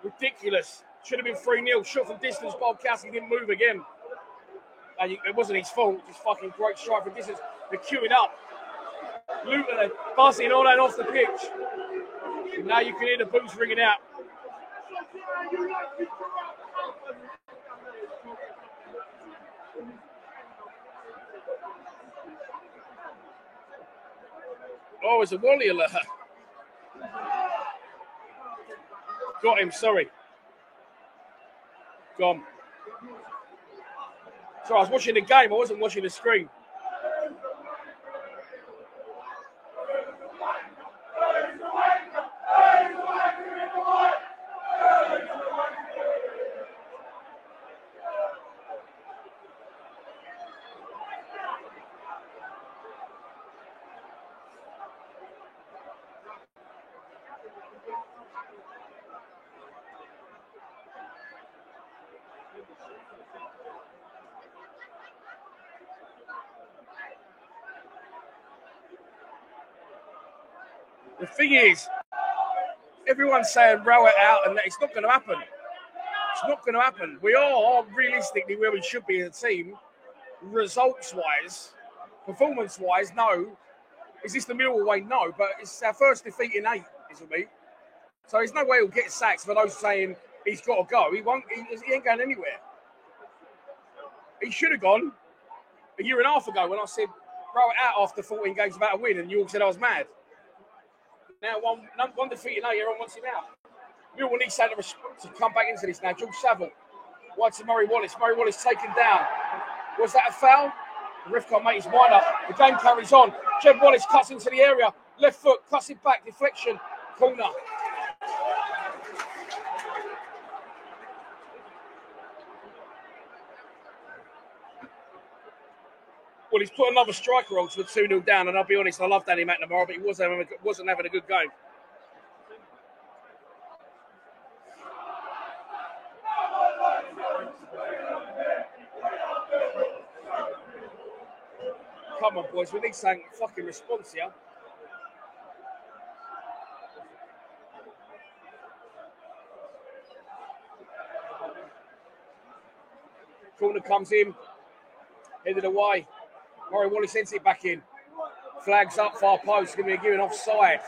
Ridiculous. Should have been 3-0. Shot from distance. Bobkowski didn't move again. And it wasn't his fault. Just fucking great strike from distance. They're queuing up. Luton are buzzing on and off the pitch. And now you can hear the boos ringing out. Oh, it's a Wally alert. Got him, sorry. Gone. So I was watching the game, I wasn't watching the screen. The thing is, everyone's saying row it out, and it's not going to happen. It's not going to happen. We are realistically where we should be as a team, results-wise, performance-wise. No, is this the Millwall way? No, but it's our first defeat in 8, isn't it? So there's no way he'll get sacked. For those saying he's got to go, he won't. He ain't going anywhere. He should have gone a year and a half ago when I said row it out after 14 games without a win, and you all said I was mad. Now one defeat in 8, everyone wants him out. Millwall needs to come back into this now. George Saville. Wide to Murray Wallace. Murray Wallace taken down. Was that a foul? The ref can't make his mind up. The game carries on. Jeb Wallace cuts into the area. Left foot, cuts it back. Deflection. Corner. Well, he's put another striker on to a 2-0 down, and I'll be honest, I love Danny McNamara, but he wasn't having a good game. Come on, boys, we need some fucking response here. Corner comes in, headed away. Murray Wallace sends it back in. Flags up, far post, going to be given offside.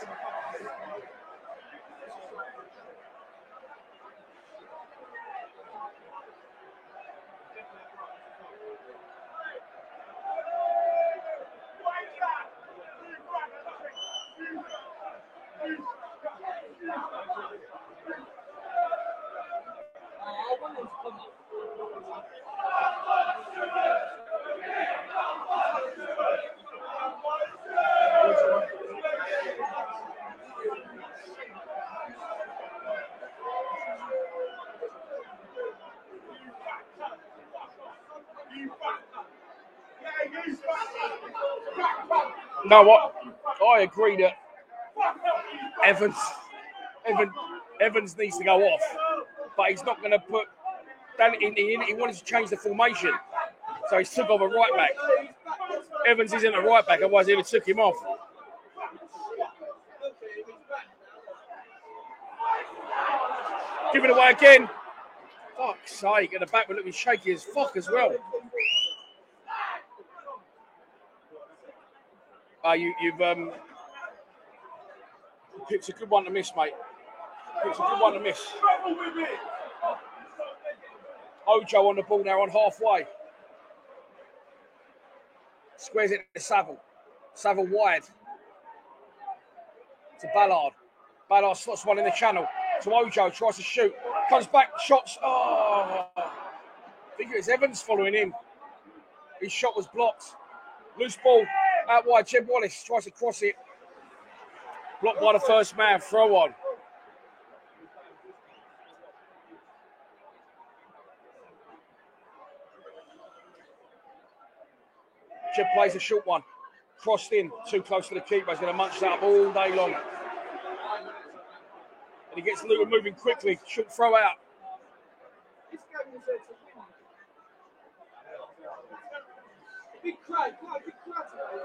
No, what? I agree that Evans needs to go off, but he's not going to put. He wanted to change the formation, so he took off a right back. Evans isn't a right back, otherwise he would have took him off. Give it away again. Fuck's sake, and the back will look shaky as fuck as well. You've picked a good one to miss, mate. Picked a good one to miss. Ojo on the ball now on halfway. Squares it to Saville. Saville wide. To Ballard. Ballard slots one in the channel. To Ojo, tries to shoot. Comes back, shots. Oh! I think it was Evans following him. His shot was blocked. Loose ball. Out wide, Jeb Wallace tries to cross it. Blocked by the first man, throw on. Jeb plays a short one. Crossed in, too close to the keeper. He's going to munch that up all day long. And he gets Luton moving quickly. Short throw out. Big crowd, big crowd tonight.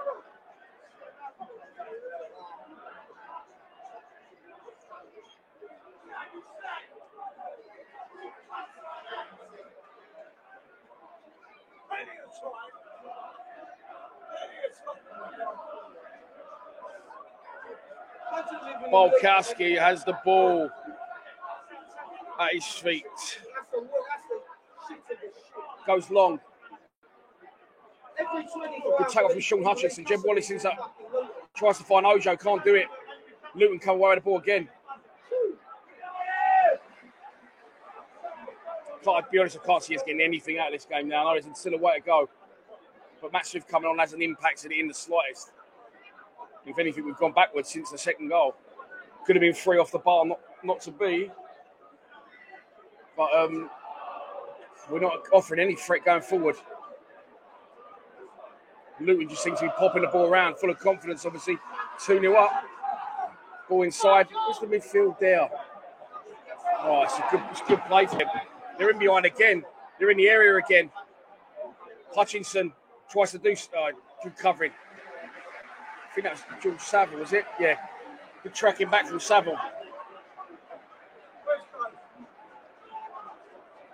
Bolkowski has the ball at his feet. Goes long. Good tackle from Sean Hutchinson. Jeb Wallace ends up, tries to find Ojo, can't do it. Luton come away with the ball again. I'll be honest, I can't see us getting anything out of this game now. I know there's still a way to go. But Matt Smith coming on hasn't impacted it in the slightest. If anything, we've gone backwards since the second goal. Could have been 3 off the bar, not to be. But we're not offering any threat going forward. Luton just seems to be popping the ball around, full of confidence, obviously. 2-0 up. Ball inside. What's the midfield there? Oh, it's good play for them. They're in behind again. They're in the area again. Hutchinson tries to do good covering. I think that was George Saville, was it? Yeah. Good tracking back from Saville.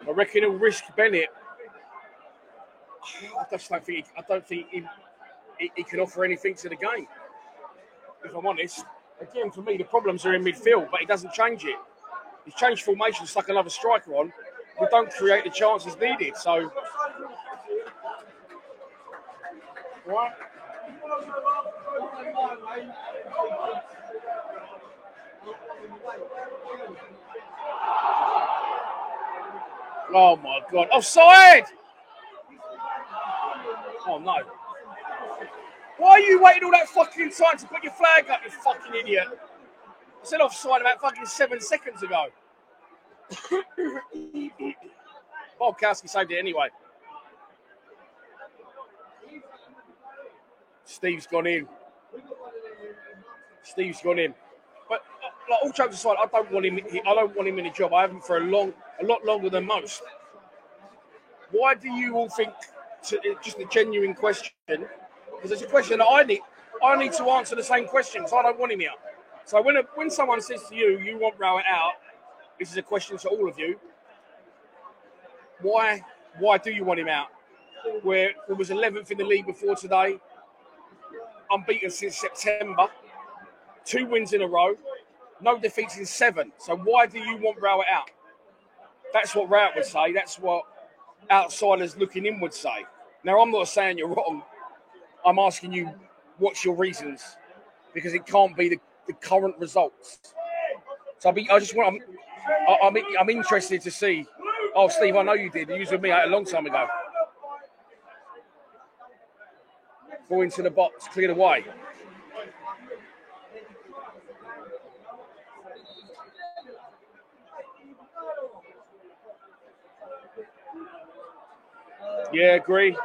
I reckon he'll risk Bennett. I don't think he can offer anything to the game. If I'm honest. Again, for me, the problems are in midfield, but he doesn't change it. He's changed formation, stuck another striker on. We don't create the chances needed, so. Right. Oh my God! Offside! Oh no! Why are you waiting all that fucking time to put your flag up, you fucking idiot? I said offside about fucking 7 seconds ago. Bolkowski saved it anyway. Steve's gone in. But like, all jokes aside, I don't want him in the job. I haven't for a lot longer than most. Why do you all think? Just a genuine question, because it's a question that I need to answer the same question. Because I don't want him here. So when someone says to you, you want Rowett out, this is a question to all of you. Why do you want him out? Where it was 11th in the league before today, unbeaten since September, 2 wins in a row, no defeats in 7. So why do you want Rowett out? That's what Rowett would say. That's what outsiders looking in would say. Now, I'm not saying you're wrong. I'm asking you, what's your reasons? Because it can't be the current results. So I'm interested to see. Oh, Steve, I know you did. You was with me a long time ago. Ball into the box, cleared away. Yeah, agree.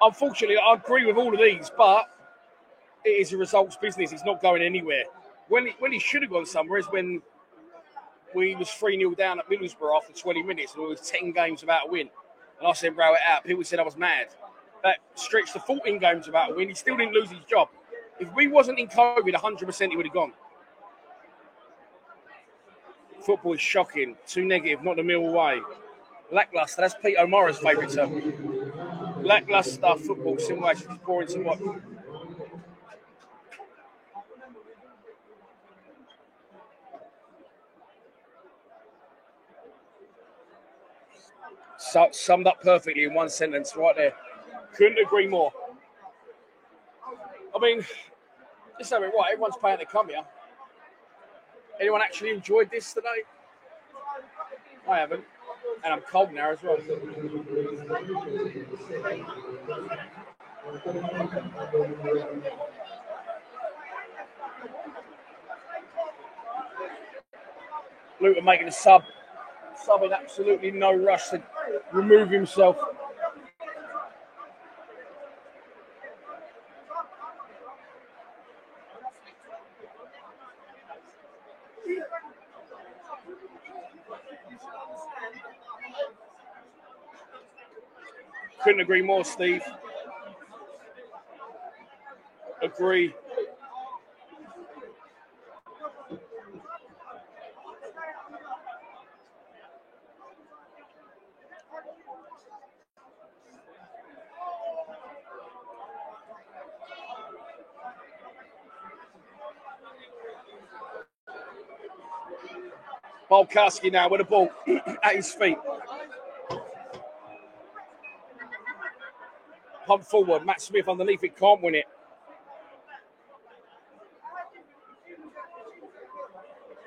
Unfortunately, I agree with all of these, but it is a results business. It's not going anywhere. When he should have gone somewhere is when we was 3-0 down at Middlesbrough after 20 minutes and we was 10 games without a win. And I said, Rowett out. People said I was mad. That stretched to 14 games without a win. He still didn't lose his job. If we wasn't in COVID, 100% he would have gone. Football is shocking. Too negative, not the Mill way. Lackluster. That's Pete O'Mara's favourite term. Lackluster football, similar to boring to watch. So, summed up perfectly in one sentence right there. Couldn't agree more. I mean, let's have it right. Everyone's paying to come here. Anyone actually enjoyed this today? I haven't. And I'm cold now as well. Luton making a sub in absolutely no rush to remove himself. Couldn't agree more, Steve. Agree. Bolkowski now with the ball at his feet. Pump forward. Matt Smith underneath it. Can't win it.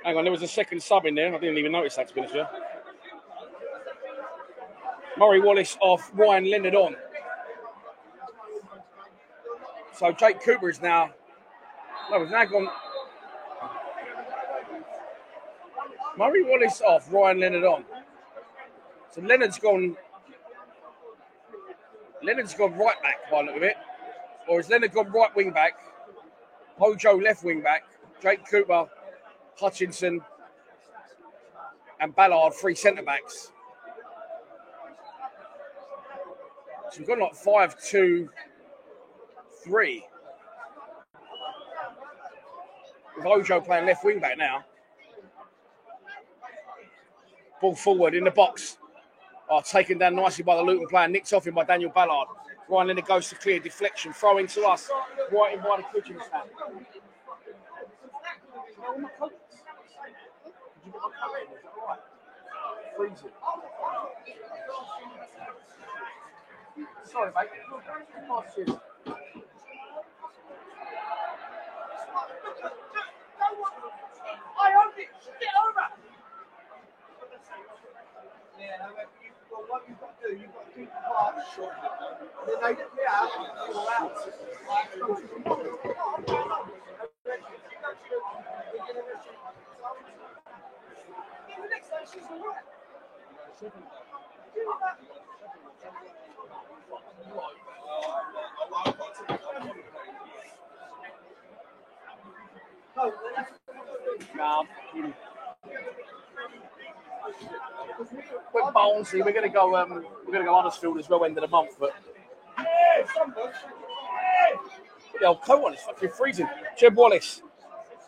Hang on, there was a second sub in there. I didn't even notice that, to be honest with you. Murray Wallace off. Ryan Leonard on. So Jake Cooper is now... No, we've now gone... Murray Wallace off. Ryan Leonard on. So Leonard's gone right back by the look of it. Or has Leonard gone right wing back? Ojo left wing back. Jake Cooper, Hutchinson, and Ballard, 3 centre backs. So we've got like 5-2-3. With Ojo playing left wing back now. Ball forward in the box. Taken down nicely by the Luton player. Nicked off him by Daniel Ballard. Ryan Leonard goes to clear. Deflection. Throw into us. Right in by the kitchen stand. Freezing. Sorry, mate. I owned it. Get over. Yeah, well, what you've got to do, you've got to keep the heart short. And then they get me out, you're out. The next time she's all right. Quick Barnsley, we're gonna go Huddersfield as well end of the month, but the old coat on is fucking freezing. Jeb Wallace,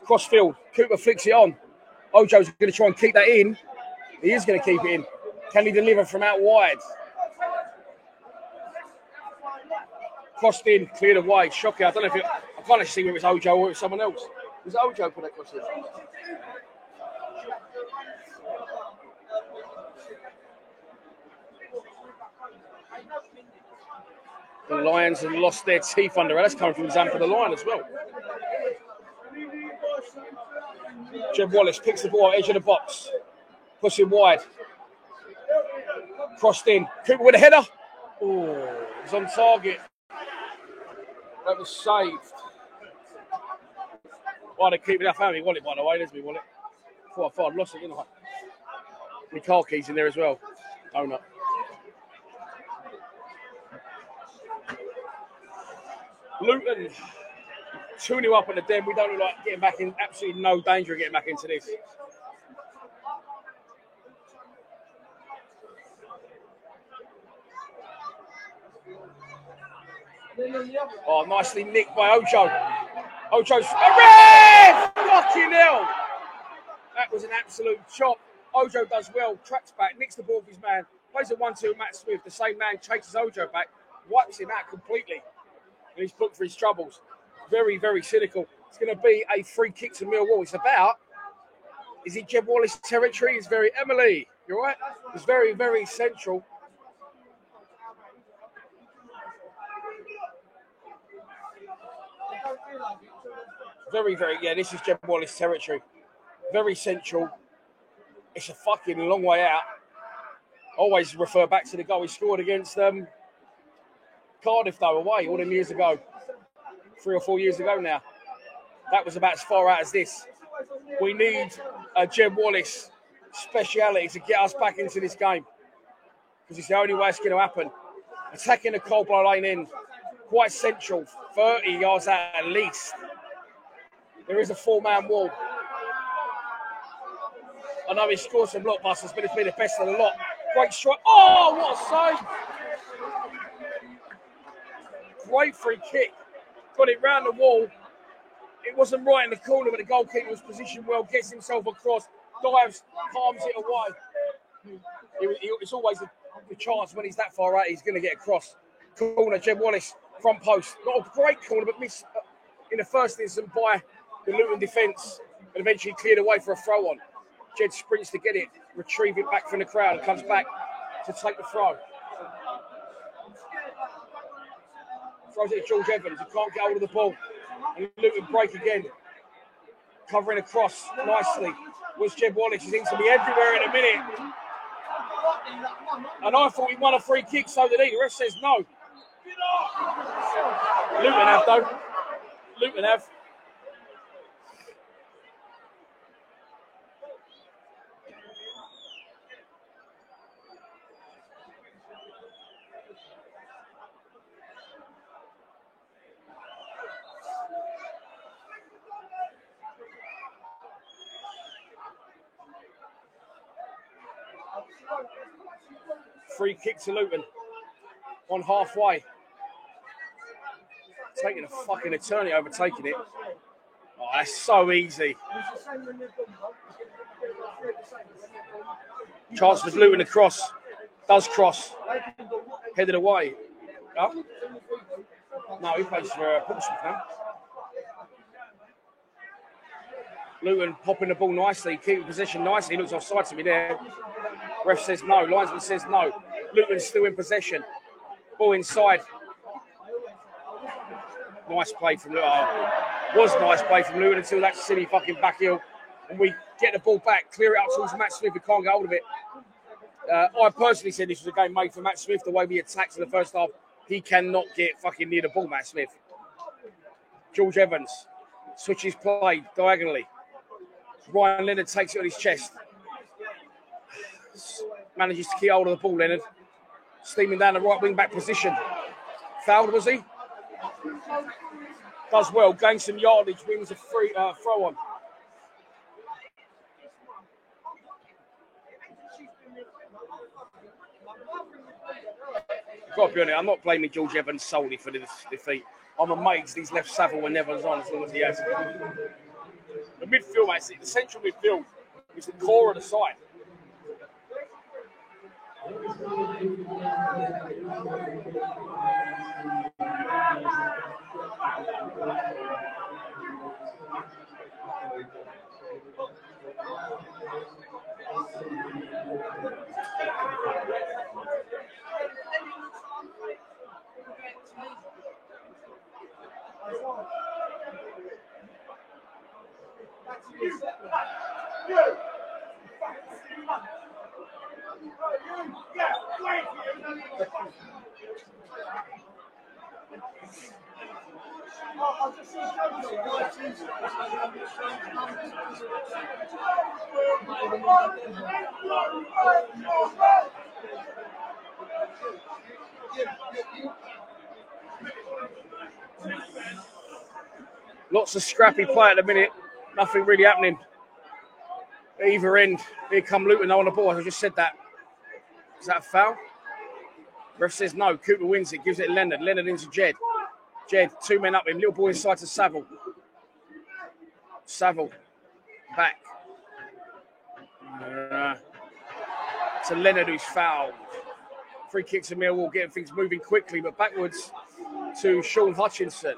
crossfield, Cooper flicks it on. Ojo's gonna try and keep that in. He is gonna keep it in. Can he deliver from out wide? Crossed in, cleared away, shocking. I don't know if I can't actually see whether it's Ojo or it's someone else. Was it Ojo put that cross in? The Lions have lost their teeth under it. That's coming from Zampa the Lion as well. Jeb Wallace picks the ball edge of the box. Push him wide. Crossed in. Cooper with a header. Oh, he's on target. That was saved. Why they keep it up? How many wallet, by the way? There's me wallet. I thought I'd lost it, didn't I? My car keys in there as well. Donut. Luton 2-0 up on the Den. We don't look like getting back in. Absolutely no danger of getting back into this. Oh, nicely nicked by Ojo. Ojo's a red! Fucking hell! That was an absolute chop. Ojo does well, tracks back, nicks the ball with his man, plays a 1-2 Matt Smith. The same man chases Ojo back, wipes him out completely. And he's booked for his troubles. Very, very cynical. It's going to be a free kick to Millwall. It's about, is it Jeb Wallace territory? It's very, Emily, you're right? It's very, very central. Very, very, yeah, this is Jeb Wallace territory. Very central. It's a fucking long way out. Always refer back to the goal he scored against Cardiff, though, away all them years ago. 3 or 4 years ago now. That was about as far out as this. We need a Jeb Wallace speciality to get us back into this game. Because it's the only way it's going to happen. Attacking the Coldblow Lane end. Quite central. 30 yards out at least. There is a 4-man wall. I know he scored some blockbusters, but it's been the best of the lot. Great strike. Oh, what a save! Great free kick. Got it round the wall. It wasn't right in the corner, but the goalkeeper was positioned well, gets himself across, dives, palms it away. It's always the chance when he's that far out, he's going to get across. Corner, Jeb Wallace, front post. Not a great corner, but missed in the first instance by the Luton defence, and eventually cleared away for a throw-on. Jed sprints to get it, retrieve it back from the crowd, and comes back to take the throw. Throws it to George Evans, who can't get hold of the ball. And Luton break again. Covering across nicely. Was Jed Wallace. He seems to be everywhere in a minute. And I thought he won a free kick, so did he. The ref says no. Luton have, though. Luton have. Free kick to Luton on halfway. Taking a fucking eternity overtaking it. Oh, that's so easy. Chance for Luton to cross. Does cross. Headed away. Oh. No, he plays for Portsmouth now. Luton popping the ball nicely, keeping possession nicely. He looks offside to me there. Ref says no. Linesman says no. Luton's still in possession. Ball inside. Nice play from Luton. Oh, was nice play from Luton until that silly fucking back heel. And we get the ball back, clear it out towards Matt Smith, who can't get hold of it. I personally said this was a game made for Matt Smith. The way we attacked in the first half, he cannot get fucking near the ball, Matt Smith. George Evans switches play diagonally. Ryan Leonard takes it on his chest. Manages to keep hold of the ball, Leonard. Steaming down the right wing back position. Fouled, was he? Does well, gains some yardage, wins a free throw on. Got to be honest, I'm not blaming George Evans solely for this defeat. I'm amazed he's left Saville when Neville's on as long as he has. The midfield, mate, the central midfield is the core of the side. Lots of scrappy play at the minute. Nothing really happening. Either end. Here come Luton on the ball. I just said that. Is that a foul? Ref says no. Cooper wins it. Gives it to Leonard. Leonard into Jed. Jed, 2 men up him. Little boy inside to Saville. Saville. Back. To Leonard, who's fouled. Free kick to Millwall, getting things moving quickly, but backwards to Sean Hutchinson.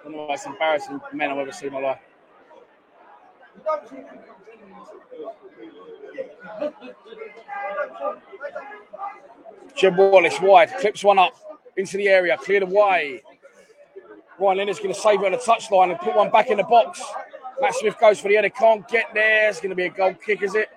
One of the most embarrassing men I've ever seen in my life. Jed Wallace wide, clips one up into the area, cleared away. Ryan Leonard's going to save it on the touchline and put one back in the box. Matt Smith goes for the header, can't get there. It's going to be a goal kick, is it?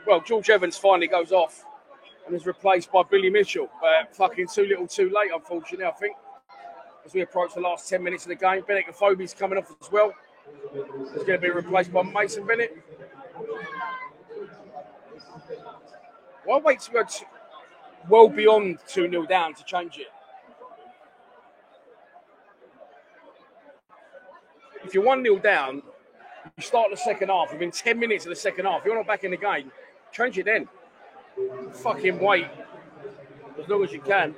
Well, George Evans finally goes off and is replaced by Billy Mitchell. Fucking too little too late, unfortunately, I think. As we approach the last 10 minutes of the game, Bennett Kofobi's coming off as well. He's going to be replaced by Mason Bennett. Why wait to go well beyond 2-0 down to change it? if you're 1-0 down, you start the second half. Within 10 minutes of the second half, you're not back in the game. Change it then. Fucking wait as long as you can.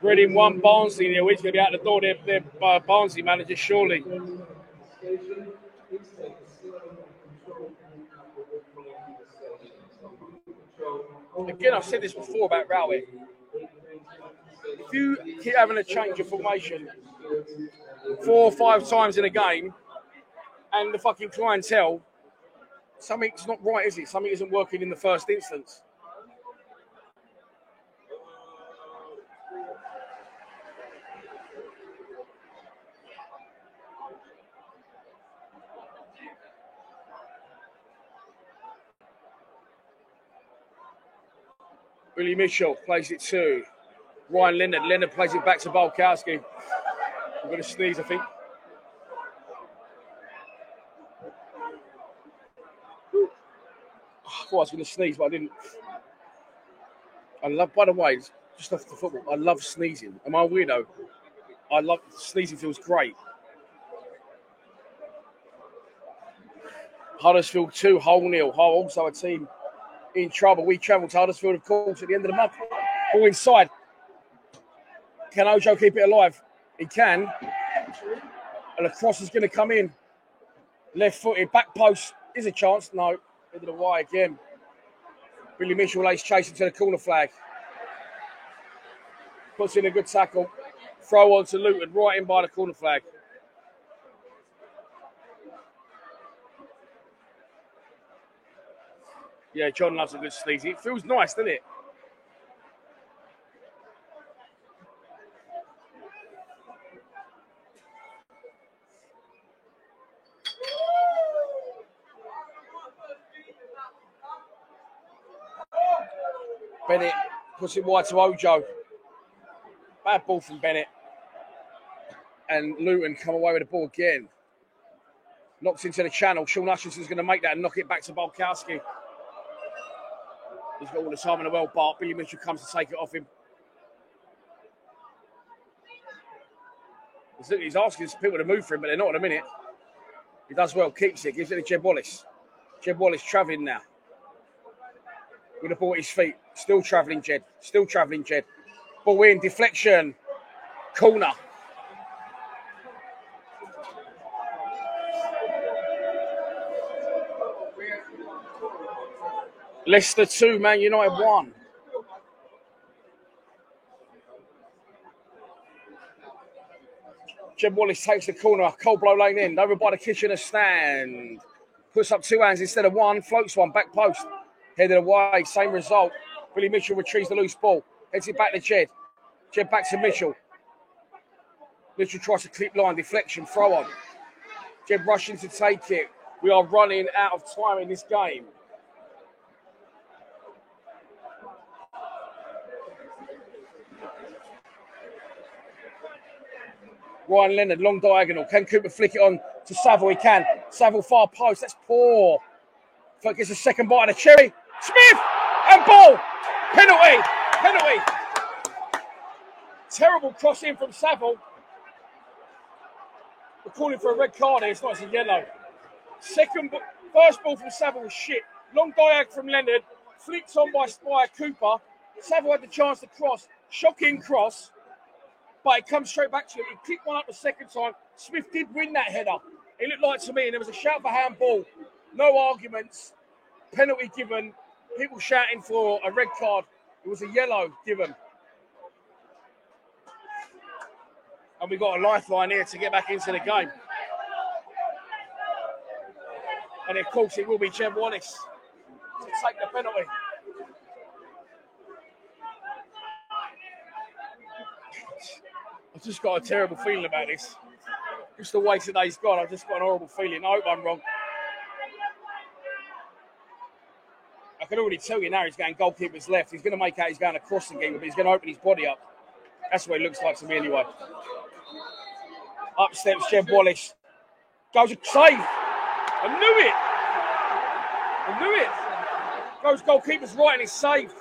Reading 1, Barnsley 0. He's going to be out the door. Their Barnsley manager, surely. Again, I've said this before about Rowett. If you keep having a change of formation 4 or 5 times in a game and the fucking clientele, something's not right, is it? Something isn't working in the first instance. Billy Mitchell plays it to Ryan Leonard. Leonard plays it back to Bulkowski. I'm going to sneeze, I think. I thought I was going to sneeze, but I didn't. By the way, just off the football, I love sneezing. Am I a weirdo? I love sneezing, feels great. Huddersfield 2, Hull 0. Hull also a team in trouble. We travel to Huddersfield, of course, at the end of the month. All inside. Can Ojo keep it alive? He can. And the cross is going to come in. Left-footed, back post. Is a chance. No. Into the wide again. Billy Mitchell lays chasing to the corner flag. Puts in a good tackle. Throw on to Luton, right in by the corner flag. Yeah, John loves a good sneeze. It feels nice, doesn't it? Bennett puts it wide to Ojo. Bad ball from Bennett. And Luton come away with the ball again. Knocks into the channel. Sean Hutchinson's going to make that and knock it back to Bulkowski. He's got all the time in the world, Bart. Billy Mitchell comes to take it off him. He's asking people to move for him, but they're not in a minute. He does well, keeps it, gives it to Jed Wallace. Jed Wallace travelling now. With the ball at his feet. Still travelling, Jed. Still travelling, Jed. Ball in, deflection. Corner. Leicester 2, Man United 1. Jed Wallace takes the corner, cold blow lane in, over by the Kitchener stand. Puts up 2 hands instead of 1, floats one, back post. Headed away, same result. Billy Mitchell retrieves the loose ball, heads it back to Jed. Jed back to Mitchell. Mitchell tries to clip line, deflection, throw on. Jed rushing to take it. We are running out of time in this game. Ryan Leonard, long diagonal. Can Cooper flick it on to Saville? He can. Saville far post. That's poor. Flick gets a second bite of the cherry. Smith! And ball! Penalty! Penalty! Terrible cross in from Saville. We're calling for a red card here. It's not, it's a yellow. First ball from Saville was shit. Long diag from Leonard. Flicked on by Cooper. Saville had the chance to cross. Shocking cross. But it comes straight back to him. He kicked one up the second time. Smith did win that header. It looked like to me, and there was a shout for handball. No arguments. Penalty given. People shouting for a red card. It was a yellow given. And we've got a lifeline here to get back into the game. And of course, it will be Jed Wallace to take the penalty. I've just got a terrible feeling about this. Just the way today's gone, I've just got an horrible feeling. I hope I'm wrong. I can already tell you now he's going goalkeeper's left. He's going to make out he's going across the game, but he's going to open his body up. That's what it looks like to me anyway. Up steps Jed Wallace. Goes a save. I knew it. Goes goalkeeper's right and it's saved.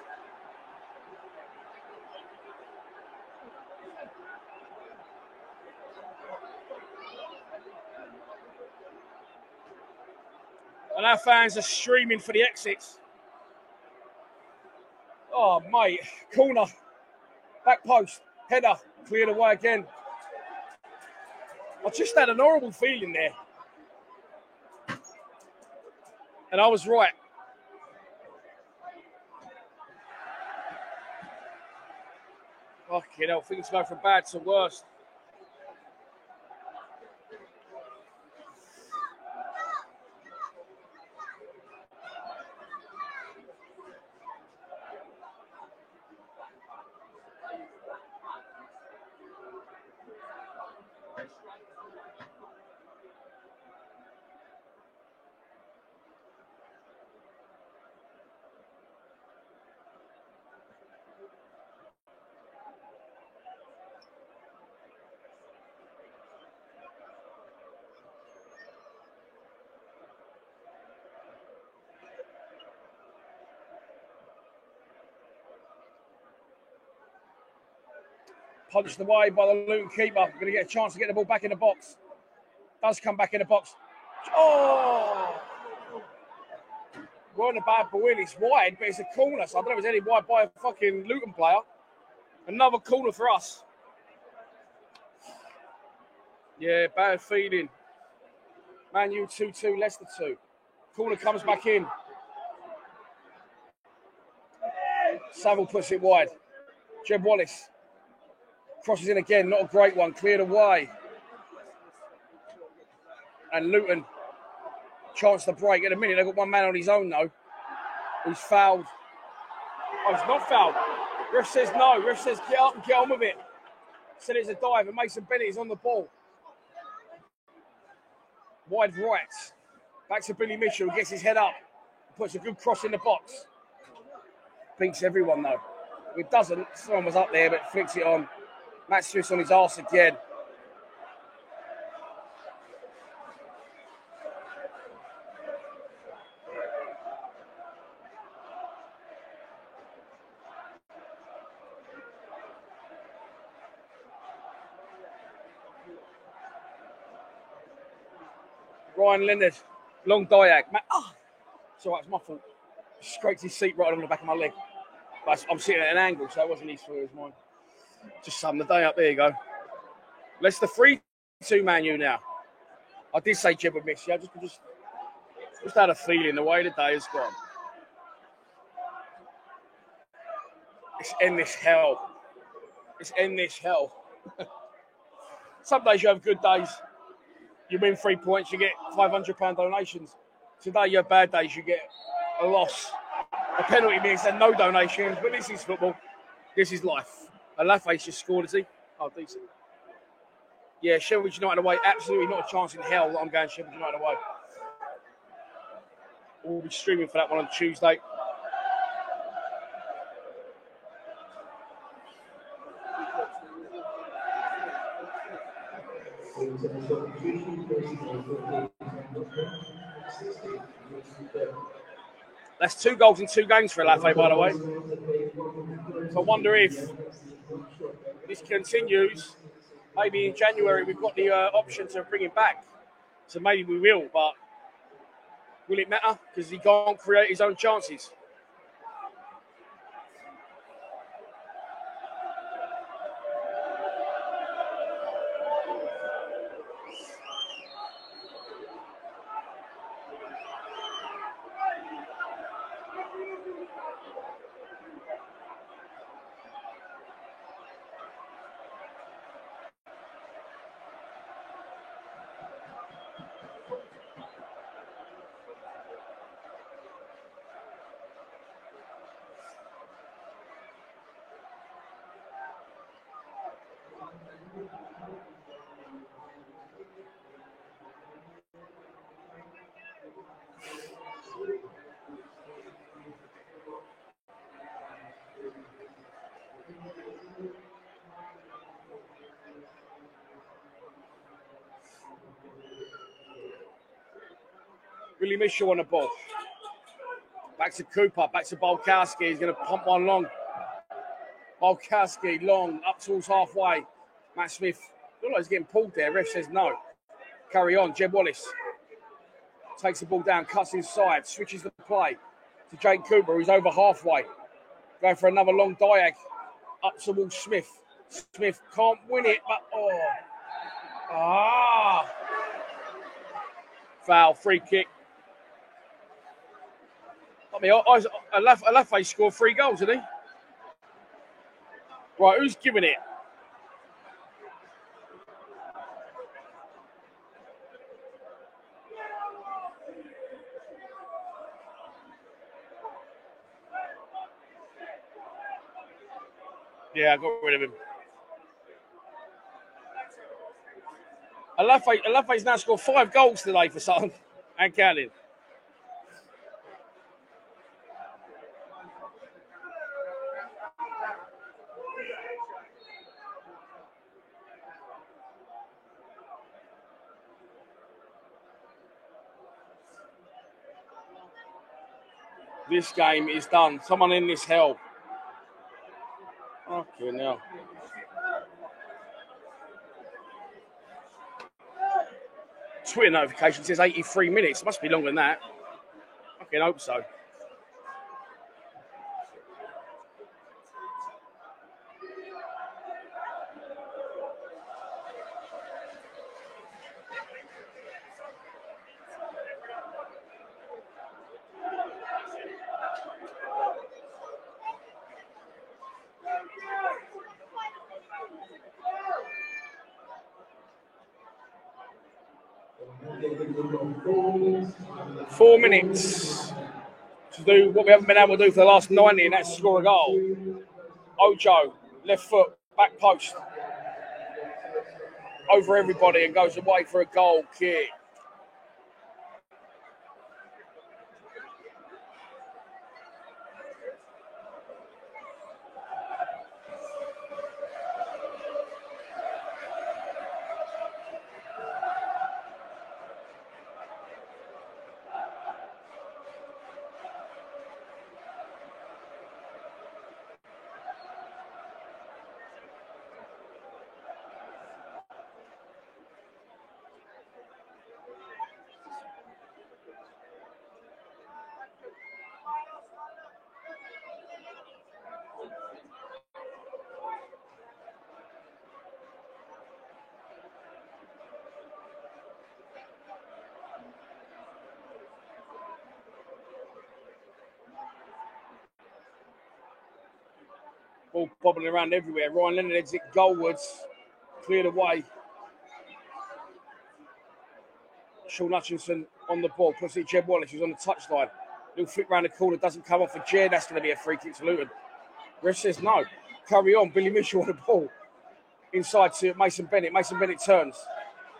And our fans are streaming for the exits. Oh, mate. Corner. Back post. Header. Cleared away again. I just had an horrible feeling there. And I was right. Fucking hell. Things go from bad to worse. Punched away by the Luton keeper. Going to get a chance to get the ball back in the box. Does come back in the box. Oh! Weren't a bad ball in. It's wide, but it's a corner. So I don't know if it's any wide by a fucking Luton player. Another corner for us. Yeah, bad feeding. Man U 2-2, Leicester 2. Corner comes back in. Saville puts it wide. Jeb Wallace. Crosses in again, not a great one. Cleared away. And Luton, chance to break. In a minute, they've got one man on his own, though. He's fouled. Oh, he's not fouled. Ref says no. Ref says get up and get on with it. Said it's a dive, and Mason Bennett is on the ball. Wide right. Back to Billy Mitchell. Gets his head up. Puts a good cross in the box. Beats everyone, though. If it doesn't, someone was up there, but flicks it on. Matt Swiss on his arse again. Ryan Leonard, long diag. It's all right, it's my fault. Scraped his seat right on the back of my leg. But I'm sitting at an angle, so it wasn't his fault, it was mine. Just summed the day up. There you go. Leicester 3-2 Man U now. I did say Jeb would miss you. I just had a feeling the way the day has gone. It's end this hell. It's end this hell. Some days you have good days. You win 3 points, you get £500 donations. Today you have bad days, you get a loss. A penalty means there's no donations, but this is football. This is life. Alafa's just scored, is he? Oh, decent. Yeah, Sheffield United away. Absolutely not a chance in hell that I'm going Sheffield United away. We'll be streaming for that one on Tuesday. That's 2 goals in 2 games for Alafe, by the way. So I wonder if this continues. Maybe in January we've got the option to bring him back. So maybe we will, but will it matter? Because he can't create his own chances. Really miss you on the ball. Back to Cooper, back to Bolkowski. He's going to pump one long. Bolkowski, long, up towards halfway. Matt Smith, looks like he's getting pulled there. Ref says no. Carry on. Jeb Wallace takes the ball down, cuts inside, switches the play to Jake Cooper, who's over halfway. Going for another long diag up towards Smith. Smith can't win it, but foul, free kick. I mean, Alafe scored 3 goals, didn't he? Right, who's giving it? Yeah, I got rid of him. Alafe's now scored 5 goals today for Sutton and counting. This game is done. Someone in this hell. Okay, now. Twitter notification says 83 minutes. It must be longer than that. I can hope so. Four minutes to do what we haven't been able to do for the last 90, and that's score a goal. Ojo, left foot, back post. Over everybody and goes away for a goal kick. Ball bobbling around everywhere. Ryan Leonard heads it goalwards. Cleared away. Sean Hutchinson on the ball. Plus it Jeb Wallace, who's on the touchline. Little flick round the corner, doesn't come off for Jed. That's going to be a free kick to Luton. Ref says no. Carry on. Billy Mitchell on the ball. Inside to Mason Bennett. Mason Bennett turns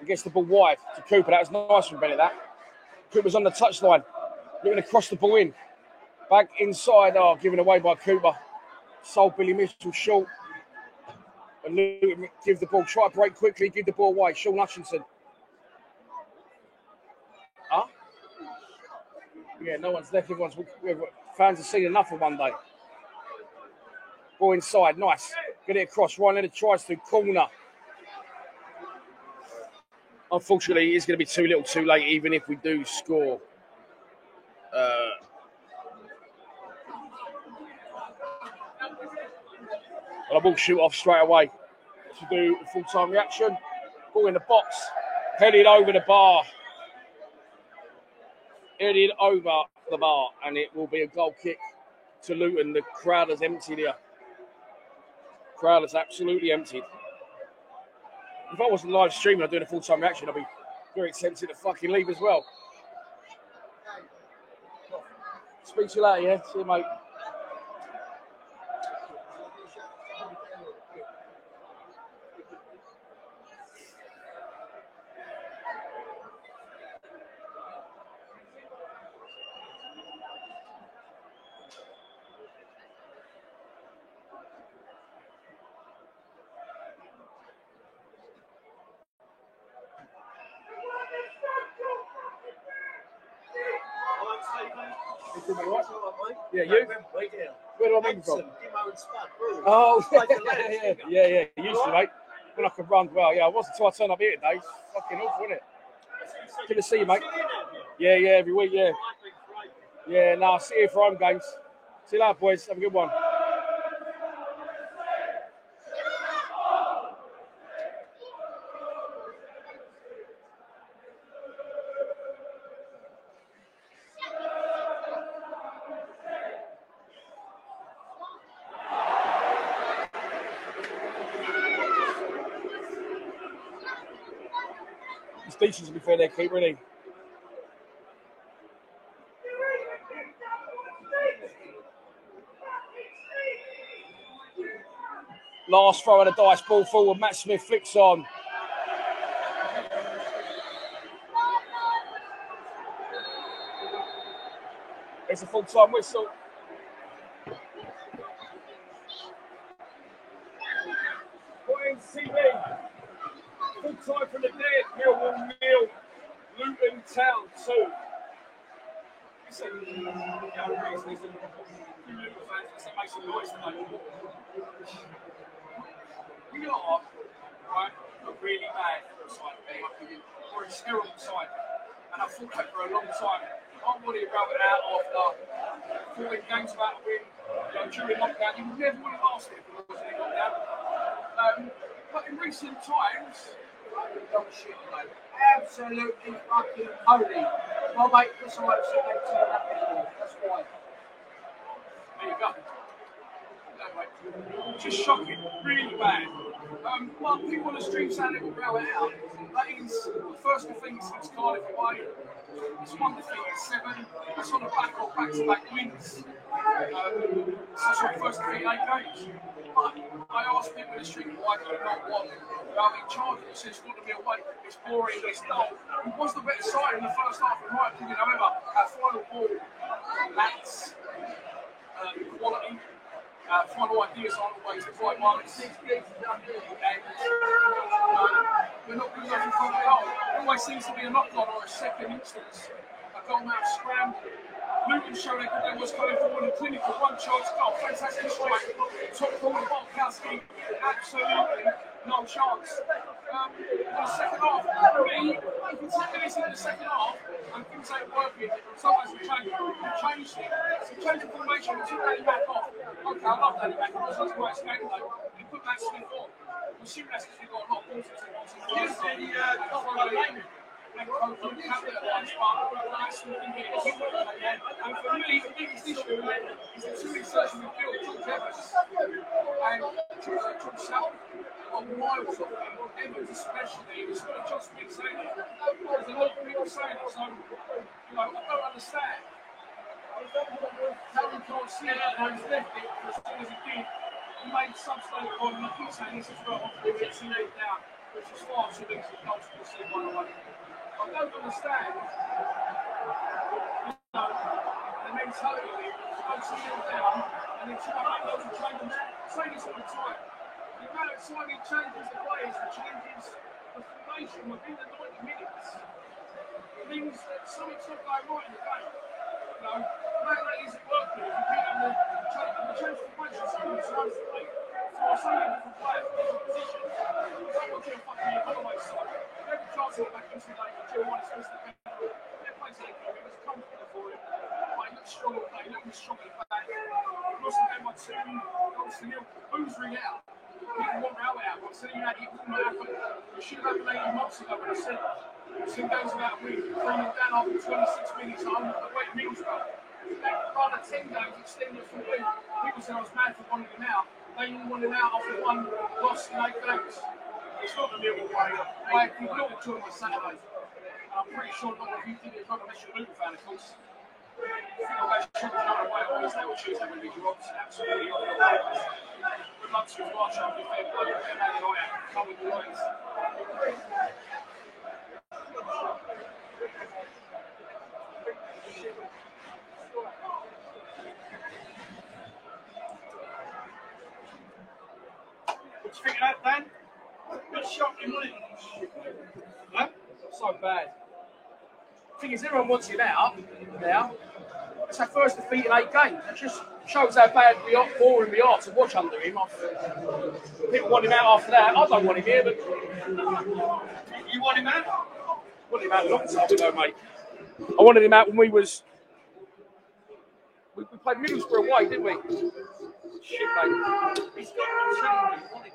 and gets the ball wide to Cooper. That was nice from Bennett, that. Cooper's on the touchline. Looking to cross the ball in. Back inside. Given away by Cooper. Sold Billy Mitchell short. And Luton give the ball. Try to break quickly. Give the ball away. Sean Hutchinson. Yeah, no one's left. Fans have seen enough of one day. Ball inside. Nice. Get it across. Ryan Leonard tries to corner. Unfortunately, it's going to be too little too late, even if we do score. I will shoot off straight away to do a full-time reaction. Ball in the box. Headed over the bar. Headed over the bar. And it will be a goal kick to Luton. The crowd is emptied here. Crowd is absolutely emptied. If I wasn't live streaming or doing a full-time reaction, I'd be very tempted to fucking leave as well. Speak to you later, yeah? See you, mate. Yeah, you? Way down. Where do I mean from? Dimo and Spud. Brewers. Oh, Like the lads, yeah. Used to, mate. When I could run well. Yeah, I wasn't until I turned up here today. It's fucking awful, isn't it? Good to see you, mate. Yeah, every week, yeah. Yeah, no, I'll see you for home games. See you later, boys. Have a good one. It's decent to be fair there, keeper, isn't he? Last throw of the dice, ball forward. Matt Smith flicks on. It's a full-time whistle. TV. Full-time from the dead. Millwall 0. Luton Town 2. Listen, the only reason is that Luton fans make some noise tonight. We are, right, a really bad side, in my opinion. We're a terrible side. And I've thought that for a long time. I wanted to rub it out after 14 games without a win. During lockdown, you never would have asked it if it wasn't in lockdown. But in recent times, shit, mate. Absolutely fucking holy. My mate, Chris, I won't sit there turn up anymore. That's why. There you go. Just shocking, really bad. Well, people on the stream saying it will grow it out. That is the first defeat since Cardiff away. It's one defeat in 7. That's on the back of back-to-back wins. That's our first defeat in 8 games. But I asked people in the stream why do you not want in charge. He says it's got to be away. It's boring, it's dull. He was the better side in the first half, in my opinion. However, that final ball lacks quality. Final ideas aren't always the right ones. And we're not good enough in front of goal. It always seems to be a knock-on or a second instance. A goal now scrambled. Luton showed that there was coming forward and clinical. One chance goal. Fantastic strike. Top corner, Bolkowski. Absolutely no chance. In the second half, for me, if it's 10 minutes into the second half, and things ain't working, sometimes we changed it. So change the formation, we took Danny Mack off. Okay, I love Danny Mack, because that's why it's game though. We put Matt Smith on. We assume that's because we've got a lot of balls to and for me, the biggest issue is the two insertions we built, George Evans and George South, are miles off him. Evans especially, it's not just me saying it. There's a lot of people saying it, so, I don't understand. How we can't see it, and he's left it as soon as he did. He made some sort of and I keep saying this as well, he gets the leg down, which is far too big to go to see one on one. I don't understand, the mentality of it, goes to kneel down, and then try to make loads of changes. Say this all the time. The amount of time he changes the players and changes the formation within the 90 minutes means that something's not going right in the game. That isn't working. If you keep on the change the formation so many times a day, for so many different players, different positions, I don't want you to fucking be on my side. Every chance to get back into the game, Jill wants to miss the game. Their players ain't going, it was comfortable for him. But he looked strong all day, he looked strong at the back. He lost the game by 2 goals to nil. Who's ring out? People want Raul out. I'm saying that it wouldn't happen. It should have happened 18 months ago when I said 2 games without a win, 3 down after 26 minutes at home away to Middlesbrough. That run of 10 games extended from me. People said I was mad for wanting him out. They didn't want him out after 1 loss in 8 games. It's not the Millwall way. We've got to him on Saturday. I'm pretty sure not if you think it's not unless you're a Luton fan, of course. I think I'll go shoot another way on Wednesday or Tuesday when we do absolutely on the way. Good luck to you, March. I'll be fair play. Fair play to Ryan. Come with the Lions. What do you think of that, Dan? Good shocking, wasn't it? Huh? So bad. The thing is, everyone wants him out now. It's our first defeat in 8 games. It just shows how bad we are, boring we are to watch under him. People want him out after that. I don't want him here, but You want him out? I wanted him out a long time ago, mate. I wanted him out when we played Middlesbrough away, didn't we? Shit, mate. He's got to tell me.